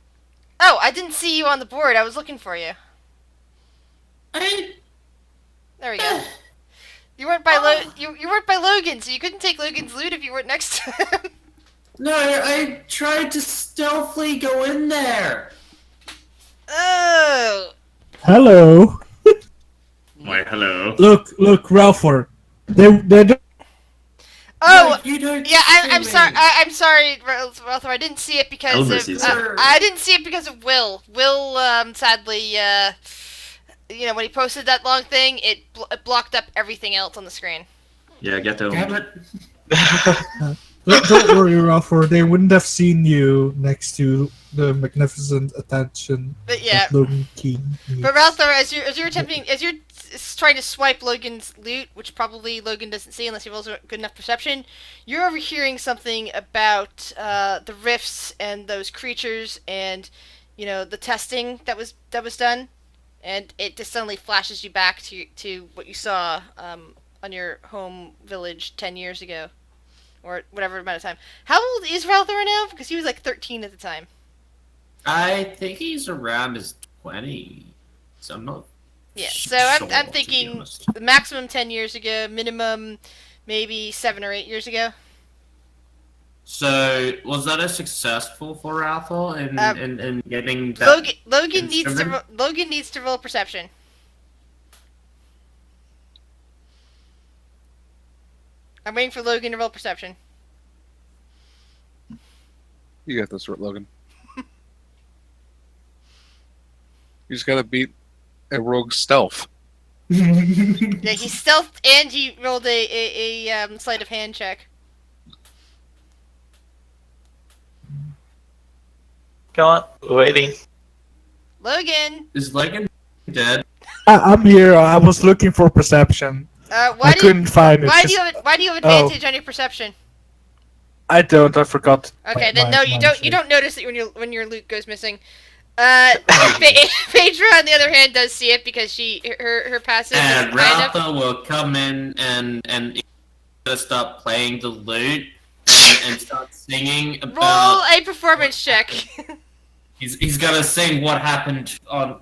Oh, I didn't see you on the board. I was looking for you. I There we go. You weren't by you weren't by Logan, so you couldn't take Logan's loot if you weren't next to him. no, I tried to stealthily go in there. Oh. Hello. Why, hello. Look, Ralphor. They don't. Oh, No, you don't yeah. I'm see sorry. me. I'm sorry, Ralthor. I didn't see it because Elvis of. sees it. I didn't see it because of Will. Will, sadly, when he posted that long thing, it blocked up everything else on the screen. Yeah, get Damn owned. it. Don't worry, Ralphor. They wouldn't have seen you next to the magnificent attention But yeah. that Logan King needs. But Ralthor, as you're trying to swipe Logan's loot, which probably Logan doesn't see unless he rolls a good enough perception, you're overhearing something about the rifts and those creatures and the testing that was done, and it just suddenly flashes you back to what you saw on your home village 10 years ago, or whatever amount of time. How old is Ralthor now? Because he was like 13 at the time. I think he's around his 20s. So I'm not. Yeah, so sure, I'm to be thinking honest. the maximum 10 years ago, minimum maybe 7 or 8 years ago. So was that a successful for Athel in getting that? Logan instrument? needs to roll perception. I'm waiting for Logan to roll perception. You got this, Logan. You just gotta beat a rogue stealth. Yeah, he stealthed and he rolled a sleight of hand check. Go on, waiting. Logan! Is Logan dead? I'm here. I was looking for perception. I couldn't find it. Why do you have advantage on your perception? I don't. I forgot. Okay, then no, you don't. You don't notice it when your loot goes missing. Phaedra, on the other hand, does see it because her passive. And is kind of... Ralpha will come in and start playing the lute and start singing about. Roll a performance check. He's gonna sing what happened on.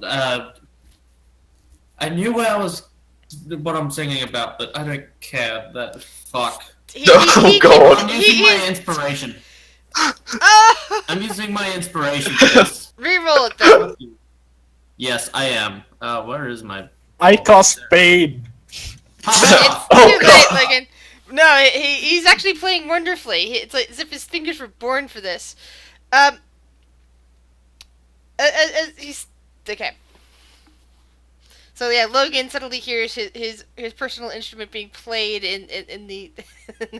I knew what I'm singing about, but I don't care. That fuck. God! I'm using my inspiration. Oh! I'm using my inspiration for this. Reroll it though. Yes, I am. Where is my? I cast Bane. It's too late, Logan. No, he's actually playing wonderfully. It's like as if his fingers were born for this. He's okay. So yeah, Logan suddenly hears his personal instrument being played in the, in the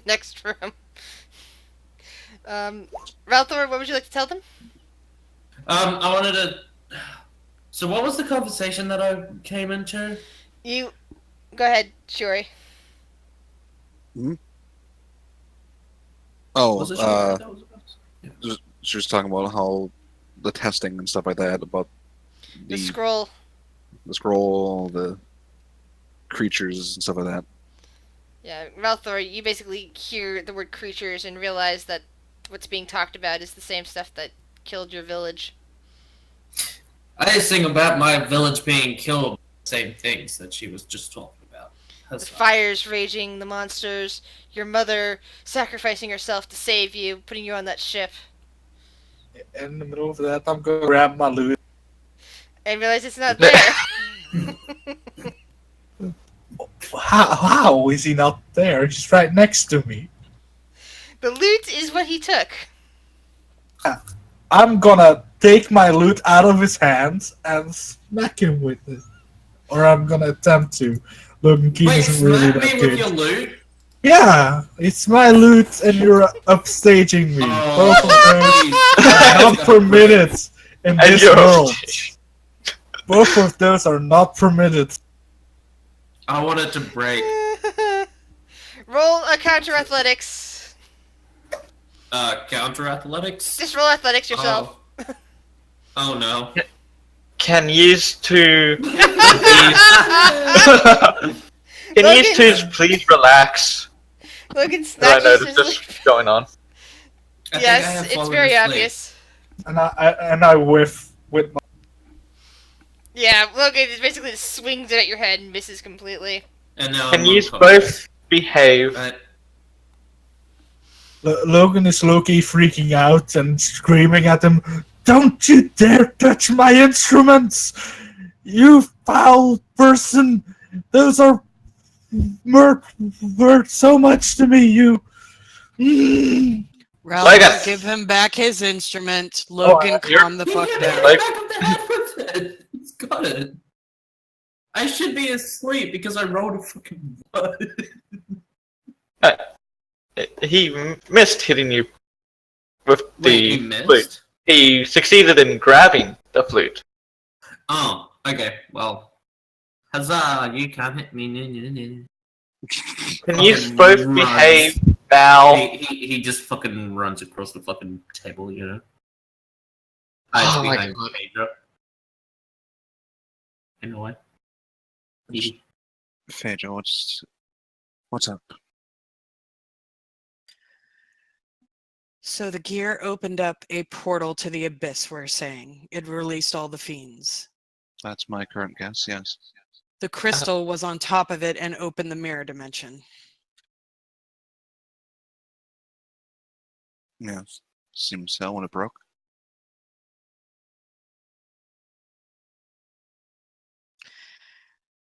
next room. Ralthor, what would you like to tell them? I wanted to. So what was the conversation that I came into? You go ahead, Shuri. Oh, Was it Shuri that was about? she was talking about how the testing and stuff like that, about The scroll. the scroll, the creatures and stuff like that. Yeah, Ralthor, you basically hear the word creatures and realize that what's being talked about is the same stuff that killed your village. I sing about my village being killed. Same things that she was just talking about. The fires raging, the monsters, your mother sacrificing herself to save you, putting you on that ship. In the middle of that, I'm gonna grab my loot. And realize it's not there. How is he not there? He's right next to me. The loot is what he took. I'm gonna take my loot out of his hands and smack him with it. Or I'm gonna attempt to. Logan Keen Wait, isn't really smack that me good. with your loot? Yeah, it's my loot and you're upstaging me. Both of those are not permitted in this world. Both of those are not permitted. I want it to break. Roll a counter athletics. Counter athletics? Just roll athletics yourself. Oh no. Can use to please relax? Logan I snatches noticed his this loot. going on. Yes, it's very obvious. And I whiff with my. Yeah, Logan basically just swings it at your head and misses completely. And now Can I'm you unconscious. both behave? Logan is low-key freaking out and screaming at him, "Don't you dare touch my instruments! You foul person! Those are worth so much to me, you!" Ralph, Logan. give him back his instrument. Logan, calm the fuck down. Like- He's got it. I should be asleep because I rolled a fucking one. He missed hitting you with Wait, the you flute. missed? He succeeded in grabbing the flute. Oh, okay, well. Huzzah, you can't hit me. Can you Fucking both runs. behave now? He just fucking runs across the fucking table, you know? Hides Oh my behind God. Phaedra. In a way. Phaedra, what's up? So the gear opened up a portal to the abyss, we're saying. It released all the fiends. That's my current guess, yes. The crystal was on top of it and opened the mirror dimension. Yeah, seems so when it broke.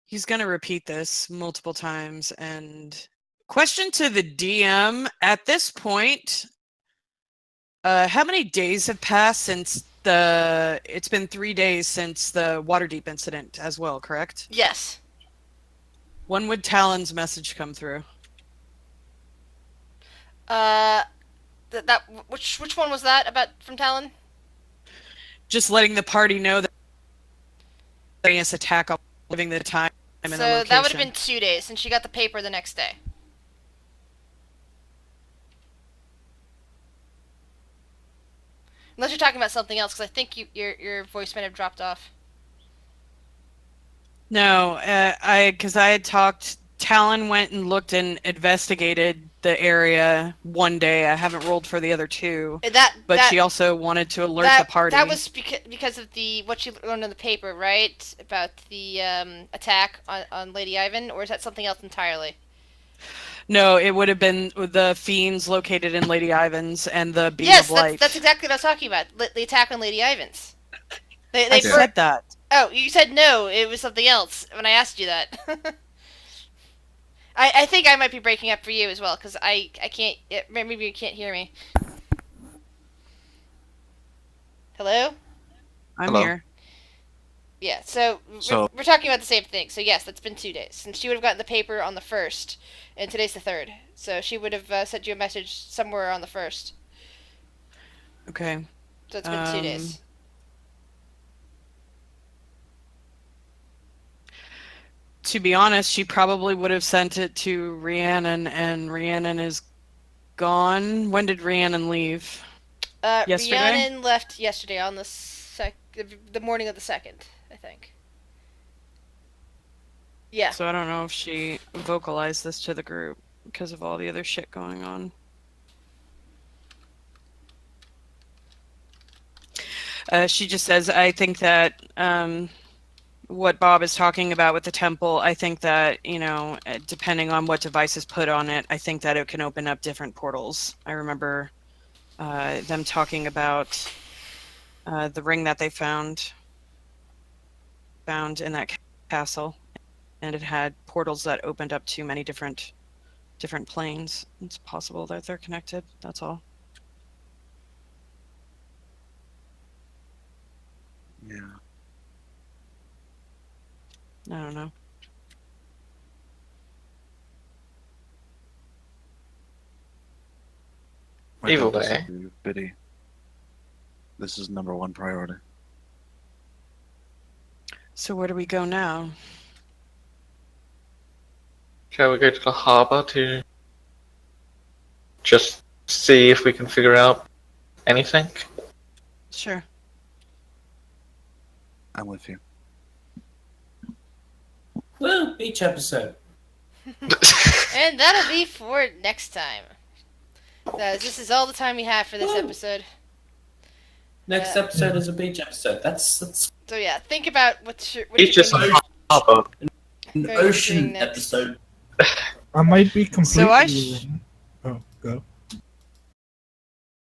He's going to repeat this multiple times. And question to the DM, at this point, how many days have passed since it's been 3 days since the Waterdeep incident as well, correct? Yes. When would Talon's message come through? Which one was that about from Talon? Just letting the party know that this attack on living the time and the So location. that would have been 2 days, and she got the paper the next day. Unless you're talking about something else, because I think your voice might have dropped off. No, because I had talked. Talon went and looked and investigated the area one day. I haven't rolled for the other two, but she also wanted to alert the party. That was because of what she learned in the paper, right? About the attack on Lady Ivan, or is that something else entirely? No, it would have been the fiends located in Lady Ivan's and the beam yes, of light. That's exactly what I was talking about. The attack on Lady Ivan's. I said that. Oh, you said no. It was something else when I asked you that. I think I might be breaking up for you as well, because I can't... Maybe you can't hear me. Hello? I'm Hello. here. Yeah, so we're talking about the same thing. So yes, that's been 2 days. Since she would have gotten the paper on the 1st, and today's the 3rd. So she would have sent you a message somewhere on the 1st. Okay. So it's been 2 days. To be honest, she probably would have sent it to Rhiannon, and Rhiannon is gone. When did Rhiannon leave? Yesterday? Rhiannon left yesterday on the morning of the 2nd, I think. Yeah. So I don't know if she vocalized this to the group because of all the other shit going on. She just says, I think that what Bob is talking about with the temple, I think that, depending on what device is put on it, I think that it can open up different portals. I remember them talking about the ring that they found in that castle, and it had portals that opened up to many different planes. It's possible that they're connected. That's all. Yeah. I don't know. Either way. Biddy, this is #1 priority. So where do we go now? Shall we go to the harbor to just see if we can figure out anything? Sure. I'm with you. Woo, beach episode. And that'll be for next time. This is all the time we have for this episode. Next episode is a beach episode. That's So yeah, think about what It's just a harbor. an ocean episode. I might be completely So I wrong.